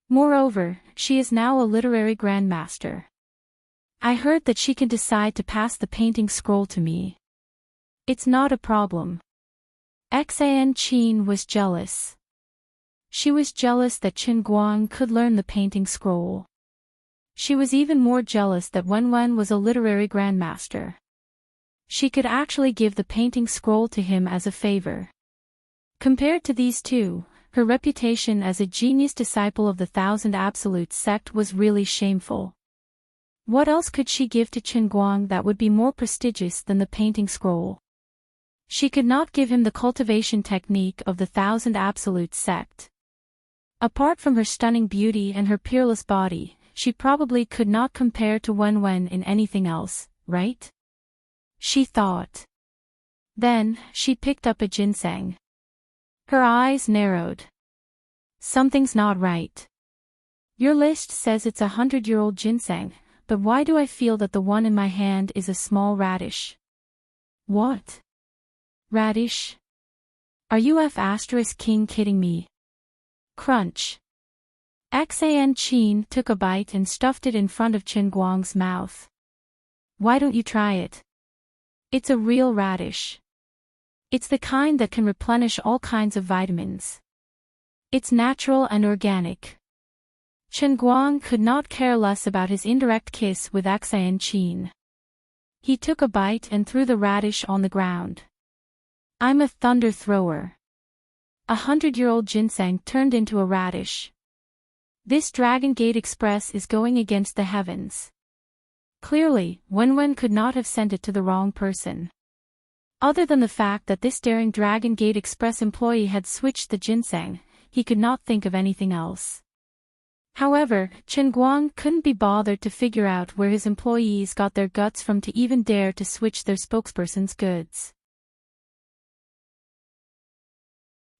Moreover, she is now a literary grandmaster. I heard that she can decide to pass the painting scroll to me. It's not a problem. Enchanting was jealous. She was jealous that Chen Guang could learn the painting scroll. She was even more jealous that Wen was a literary grandmaster. She could actually give the painting scroll to him as a favor. Compared to these two, her reputation as a genius disciple of the Thousand Absolutes sect was really shameful. What else could she give to Chen Guang that would be more prestigious than the painting scroll? She could not give him the cultivation technique of the Thousand Absolutes sect. Apart from her stunning beauty and her peerless body, she probably could not compare to Wen in anything else, right? She thought. Then, she picked up a ginseng. Her eyes narrowed. Something's not right. Your list says it's 100-year-old ginseng, but why do I feel that the one in my hand is a small radish? What? Radish? Are you F*** kidding me? Crunch. Enchanting took a bite and stuffed it in front of Chen Guang's mouth. Why don't you try it? It's a real radish. It's the kind that can replenish all kinds of vitamins. It's natural and organic. Chen Guang could not care less about his indirect kiss with Enchanting. He took a bite and threw the radish on the ground. I'm a thunder thrower. 100-year-old ginseng turned into a radish. This Dragon Gate Express is going against the heavens. Clearly, Wen could not have sent it to the wrong person. Other than the fact that this daring Dragon Gate Express employee had switched the ginseng, he could not think of anything else. However, Chen Guang couldn't be bothered to figure out where his employees got their guts from to even dare to switch their spokesperson's goods.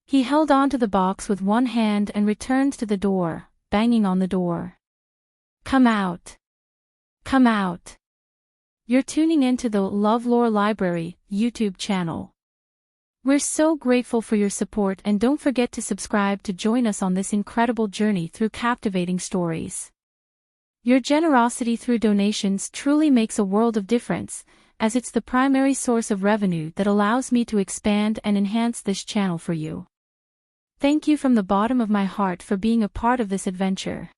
He held onto the box with one hand and returned to the door, banging on the door. Come out. Come out. You're tuning into the LoveLore Library YouTube channel. We're so grateful for your support, and don't forget to subscribe to join us on this incredible journey through captivating stories. Your generosity through donations truly makes a world of difference, as it's the primary source of revenue that allows me to expand and enhance this channel for you. Thank you from the bottom of my heart for being a part of this adventure.